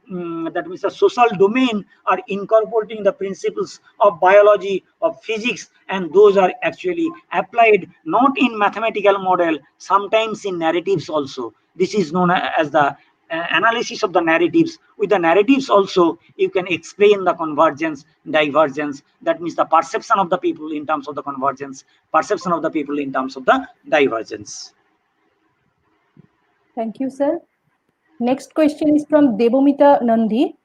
S8: that means the social domain, are incorporating the principles of biology, of physics, and those are actually applied not in mathematical model, sometimes in narratives also. This is known as the analysis of the narratives. With the narratives also you can explain the convergence, divergence, that means the perception of the people in terms of the convergence, perception of the people in terms of the divergence.
S9: Thank you, sir. Next question is from Devomita Nandi.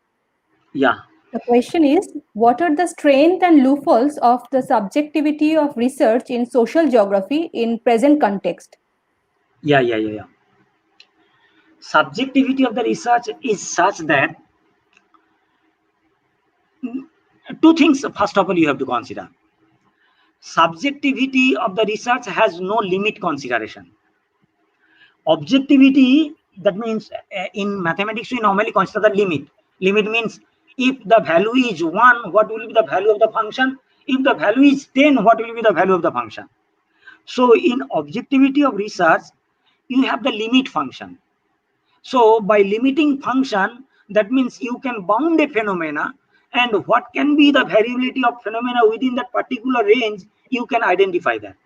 S8: Yeah.
S9: The question is, what are the strengths and loopholes of the subjectivity of research in social geography in present context?
S8: Yeah. Subjectivity of the research is such that two things first of all you have to consider. Subjectivity of the research has no limit consideration. Objectivity, that means in mathematics we normally consider the limit. Limit means if the value is 1, what will be the value of the function? If the value is 10, what will be the value of the function? So in objectivity of research, you have the limit function. So by limiting function, that means you can bound a phenomena, and what can be the variability of phenomena within that particular range, you can identify that.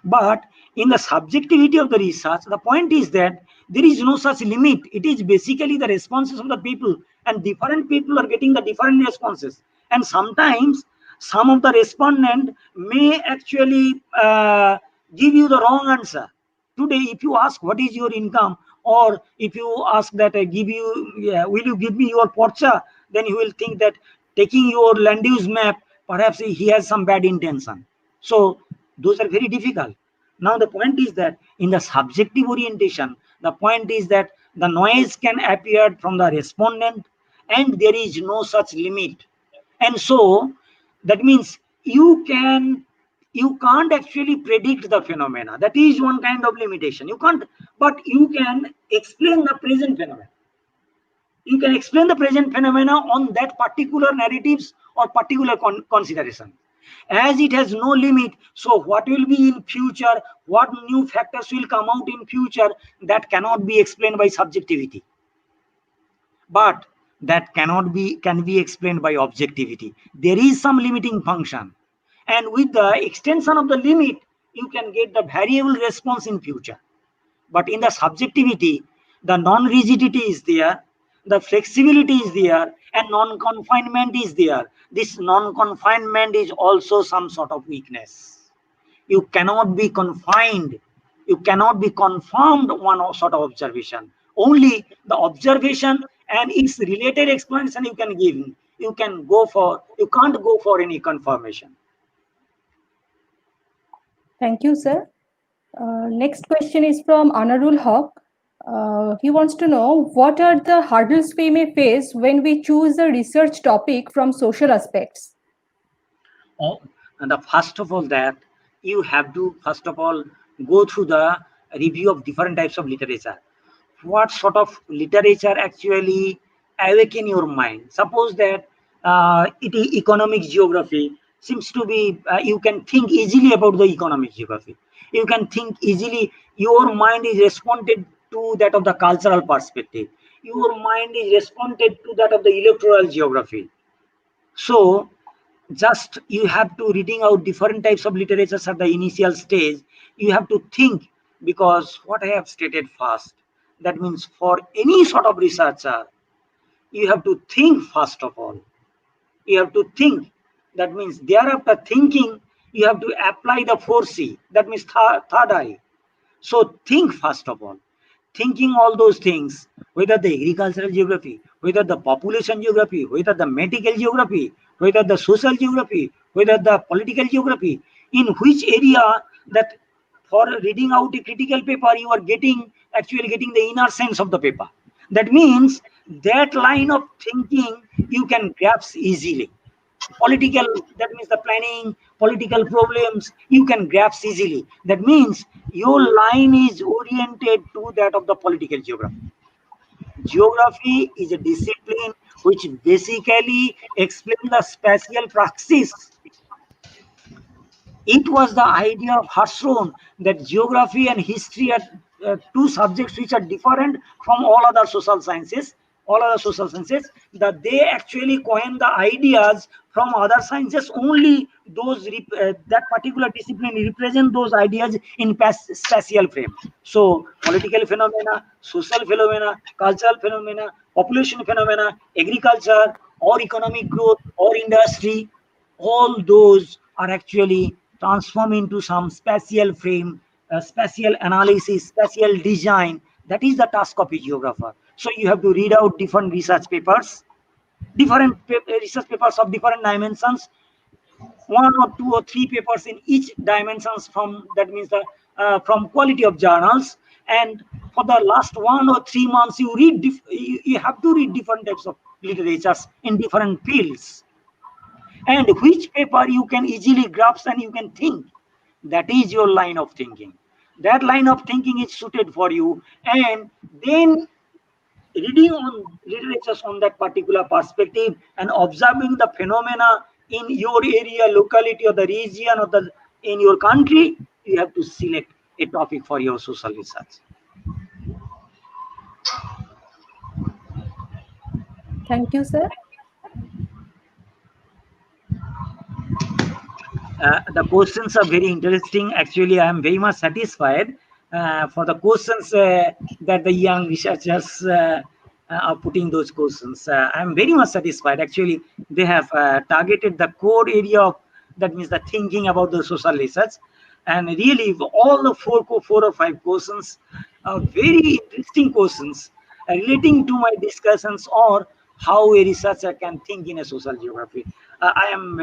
S8: But in the subjectivity of the research, the point is that there is no such limit. It is basically the responses of the people, and different people are getting the different responses. And sometimes some of the respondent may actually give you the wrong answer. Today, if you ask what is your income, or if you ask that will you give me your porcha, then you will think that taking your land use map, perhaps he has some bad intention. So those are very difficult. Now the point is that in the subjective orientation, the point is that the noise can appear from the respondent, and there is no such limit. And so that means you can't actually predict the phenomena. That is one kind of limitation. You can't, but you can explain the present phenomena. You can explain the present phenomena on that particular narratives or particular consideration. As it has no limit, so what will be in future, what new factors will come out in future, that cannot be explained by subjectivity, but that can be explained by objectivity. There is some limiting function, and with the extension of the limit, you can get the variable response in future. But in the subjectivity, the non-rigidity is there, the flexibility is there, and non-confinement is there. This non-confinement is also some sort of weakness. You cannot be confined, you cannot be conformed one sort of observation. Only the observation and its related explanation you can give. You can't go for any confirmation.
S9: Thank you, sir. Next question is from Anarul Haq. He wants to know, what are the hurdles we may face when we choose a research topic from social aspects?
S8: Oh, and the first of all, that you have to first of all go through the review of different types of literature. What sort of literature actually awaken your mind? Suppose that it is economic geography seems to be you can think easily about the economic geography. You can think easily. Your mind is responded to that of the cultural perspective. Your mind is responded to that of the electoral geography. So just you have to reading out different types of literatures at the initial stage. You have to think, because what I have stated first, that means for any sort of researcher, you have to think first of all. You have to think. That means thereafter thinking, you have to apply the 4C. That means third eye. So think first of all. Thinking all those things, whether the agricultural geography, whether the population geography, whether the medical geography, whether the social geography, whether the political geography, in which area, that for reading out a critical paper, you are actually getting the inner sense of the paper. That means that line of thinking you can grasp easily. Political, that means the planning, political problems, you can grasp easily. That means your line is oriented to that of the political geography. Geography is a discipline which basically explains the spatial praxis. It was the idea of Harshron that geography and history are two subjects which are different from all other social sciences, that they actually coin the ideas from other sciences, only those that particular discipline represent those ideas in spatial frame. So political phenomena, social phenomena, cultural phenomena, population phenomena, agriculture or economic growth or industry, all those are actually transformed into some spatial frame, spatial analysis, spatial design. That is the task of a geographer. So you have to read out different research papers, research papers of different dimensions, one or two or three papers in each dimensions, from that means the from quality of journals. And for the last 1 or 3 months you you have to read different types of literatures in different fields, and which paper you can easily grasp and you can think. That is your line of thinking. That line of thinking is suited for you, and then reading on literatures on that particular perspective and observing the phenomena in your area, locality, or the region, or the in your country, you have to select a topic for your social research.
S9: Thank you, sir.
S8: The questions are very interesting. Actually, I am very much satisfied for the questions that the young researchers are putting those questions. I am very much satisfied. Actually, they have targeted the core area of, that means the thinking about the social research. And really, all the four or five questions are very interesting questions relating to my discussions or how a researcher can think in a social geography. I am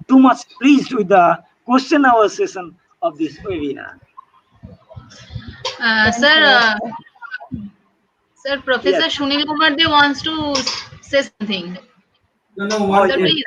S8: too much pleased with the question hour session of this webinar.
S9: Thanks
S2: Sir,
S9: a lot.
S2: sir,
S8: Yes.
S2: Professor Sunil Kumar De wants to say something.
S4: No,
S8: Oh,
S4: one
S2: Sir,
S8: yes.
S2: please.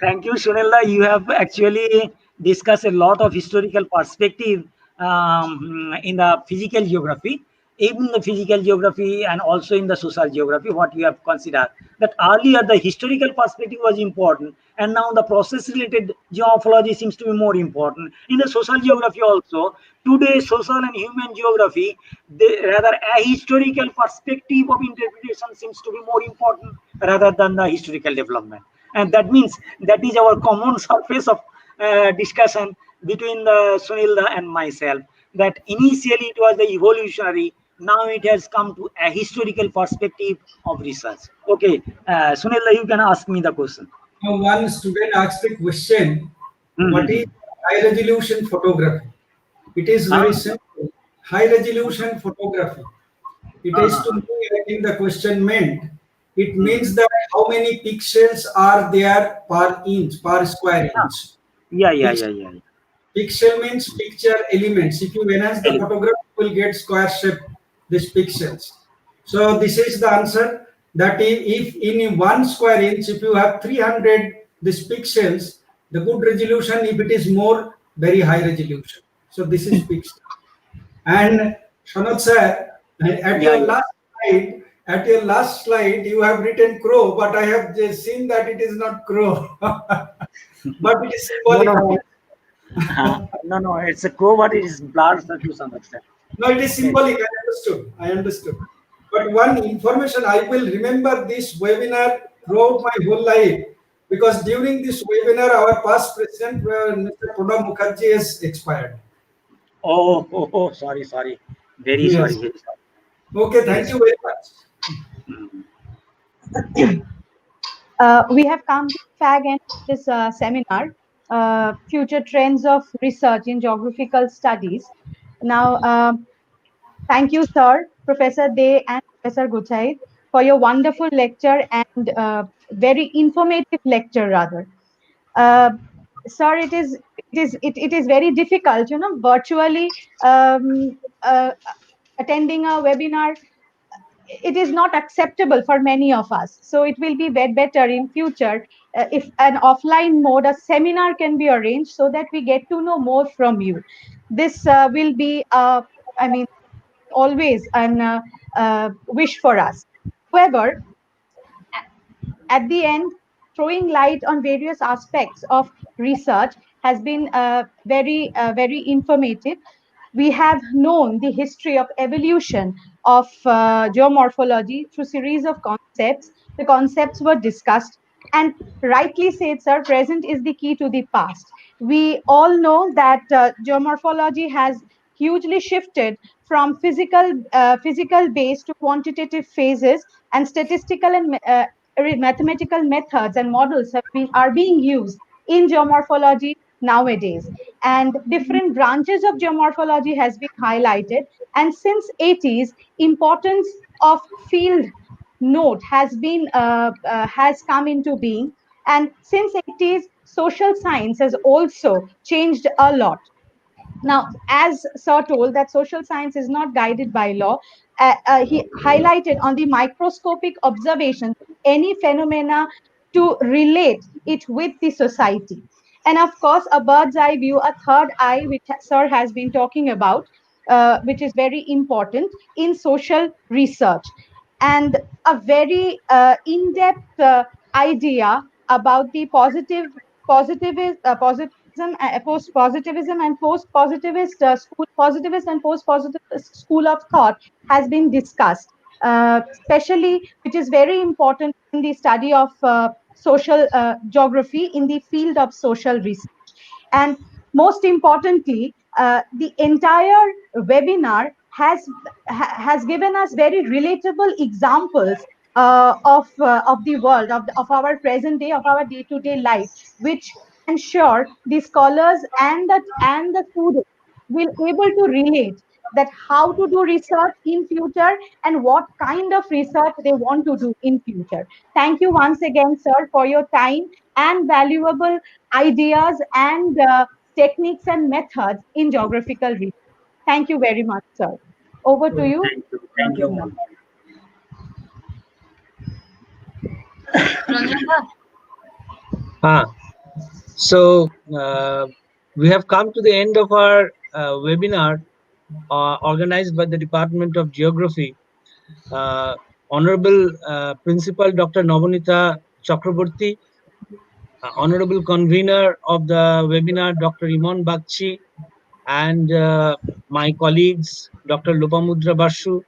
S8: Thank you, Sunilda. You have actually discussed a lot of historical perspective in the physical geography, even the physical geography and also in the social geography, what you have considered. That earlier the historical perspective was important, and now the process-related geomorphology seems to be more important. In the social geography also, today social and human geography, rather a historical perspective of interpretation seems to be more important rather than the historical development. And that means that is our common surface of discussion between the Sunilda and myself. That initially it was the evolutionary, now it has come to a historical perspective of research. Okay, Sunilda, you can ask me the question.
S4: student asked a question: what is
S8: Mm-hmm.
S4: high resolution photography? It is very simple. High resolution photography. It is to me, I think the question meant, it means that how many pixels are there per inch, per square inch.
S8: Yeah, yeah,
S4: Pix-
S8: yeah, yeah.
S4: Pixel means picture elements. If you enhance the
S8: Element.
S4: photograph, you will get square shape, these pixels. So this is the answer, that if in 1 square inch, if you have 300 these pixels, the good resolution, if it is more, very high resolution. So this is pixel. And Shanot sir,
S8: Yeah, yeah.
S4: at your last slide, you have written crow, but I have just seen that it is not crow, but it is
S8: No, no,
S4: symbolic.
S8: no. No, no, it's a crow, but it is blurred to some extent.
S4: No, it is
S8: Okay.
S4: symbolic. I understood. I understood. But one information, I will remember this webinar throughout my whole life, because during this webinar, our past president, Mr. Pranab Mukherjee, has expired.
S8: Oh, oh, oh, sorry, sorry. Very sorry,
S4: Yes.
S8: very sorry.
S4: Okay.
S8: Very
S4: Thank you
S8: sorry.
S4: very much.
S9: We have come to fag end of this seminar, Future Trends of Research in Geographical Studies. Now, thank you, sir, Professor Day and Professor Guchai, for your wonderful lecture and very informative lecture, rather. Uh, Sir, it is very difficult, virtually um, uh, attending a webinar it is not acceptable for many of us. So it will be better in future if an offline mode, a seminar can be arranged so that we get to know more from you. This will be, I mean, always an wish for us. However, at the end, throwing light on various aspects of research has been very informative. We have known the history of evolution of geomorphology through series of concepts. The concepts were discussed, and rightly said, sir, present is the key to the past. We all know that geomorphology has hugely shifted from physical base to quantitative phases, and statistical and mathematical methods and models are being used in geomorphology nowadays, and different branches of geomorphology has been highlighted. And since 80s, importance of field note has come into being, and since 80s, social science has also changed a lot. Now, as Sir told, that social science is not guided by law, he highlighted on the microscopic observation any phenomena to relate it with the society. And of course, a bird's eye view, a third eye, which Sir has been talking about, which is very important in social research, and a very in-depth idea about the positivism and post-positivist positivist and post-positivist school of thought has been discussed, especially which is very important in the study of social geography in the field of social research. And most importantly, the entire webinar has given us very relatable examples of the world, of our present day, of our day-to-day life, which ensure the scholars and the students will able to relate that how to do research in future and what kind of research they want to do in future. Thank you once again, sir, for your time and valuable ideas and techniques and methods in geographical research. Thank you very much, sir. Over to you.
S8: Thank you, ma'am.
S2: Ranjana?
S10: So we have come to the end of our webinar organized by the Department of Geography. Honorable Principal Dr. Navanita Chakraborty, Honorable Convener of the webinar Dr. Iman Bakchi, and my colleagues Dr. Lopamudra Basu,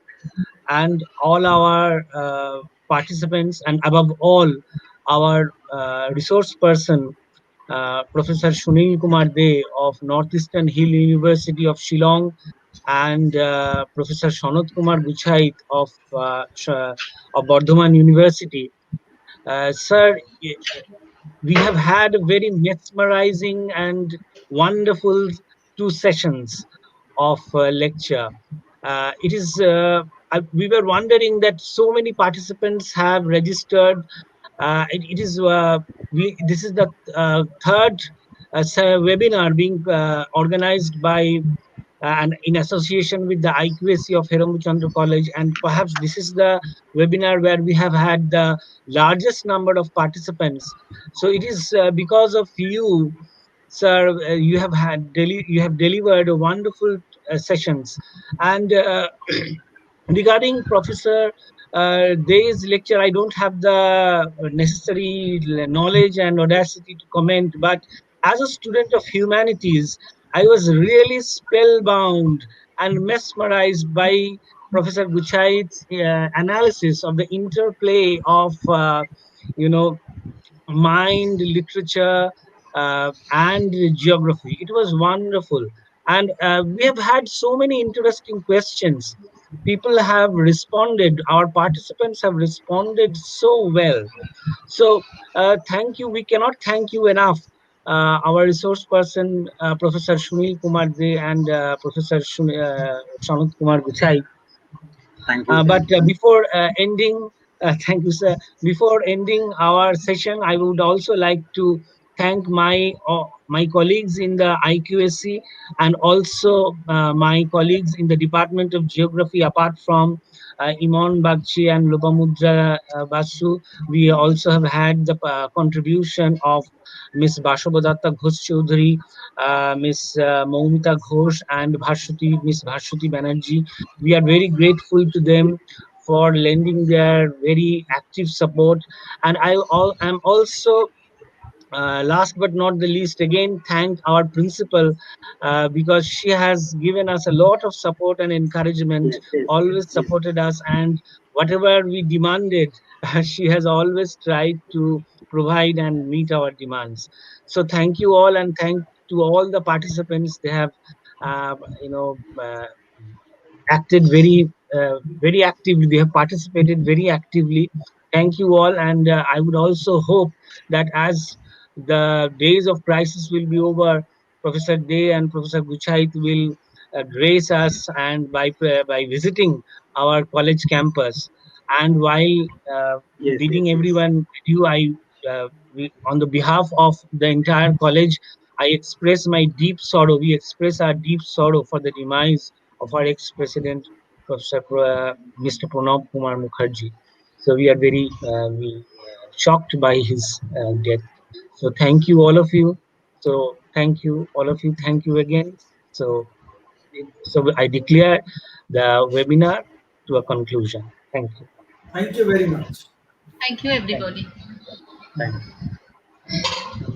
S10: and all our participants, and above all our resource person, Professor Sunil Kumar De of Northeastern Hill University of Shillong, and Professor Sanat Kumar Buchait of Bardhaman University. Sir, we have had a very mesmerizing and wonderful 2 sessions of lecture. We were wondering that so many participants have registered. This is the third webinar being organized by and in association with the IQAC of Heramchandra College, and perhaps this is the webinar where we have had the largest number of participants. So it is because of you, sir. You have delivered wonderful sessions, and regarding Professor Day's lecture, I don't have the necessary knowledge and audacity to comment, but as a student of humanities, I was really spellbound and mesmerized by Professor Guchait's analysis of the interplay of, you know, mind, literature, and geography. It was wonderful. And we have had so many interesting questions. People have responded, our participants have responded so well. So, thank you. We cannot thank you enough. Our resource person, Professor Sunil Kumar De, and Professor Sanat Kumar Guchai.
S8: Thank you.
S10: But before ending, thank you, sir. Before ending our session, I would also like to thank my colleagues in the IQSC, and also my colleagues in the Department of Geography, apart from Imon Bagchi and Lopamudra Basu. We also have had the contribution of Miss Bashabadatta Ghosh Chaudhary, Miss Moumita Ghosh, and Miss Bhashuti Banerjee. We are very grateful to them for lending their very active support. And am also last but not the least, again thank our principal, because she has given us a lot of support and encouragement, always supported us, and whatever we demanded, she has always tried to provide and meet our demands. So thank you all, and thank to all the participants. They have uh, you know uh, acted very actively. They have participated very actively. Thank you all, and I would also hope that as the days of crisis will be over, Professor Day and Professor Guchait will grace us and by visiting our college campus. And while bidding everyone adieu, on the behalf of the entire college, I express my deep sorrow. We express our deep sorrow for the demise of our ex-president, Mr. Pranab Kumar Mukherjee. So we are very shocked by his death. So thank you all of you. So thank you all of you. Thank you again. So I declare the webinar to a conclusion. Thank you.
S4: Thank you very much.
S2: Thank you,
S10: Thank
S2: everybody.
S10: you. Thank you.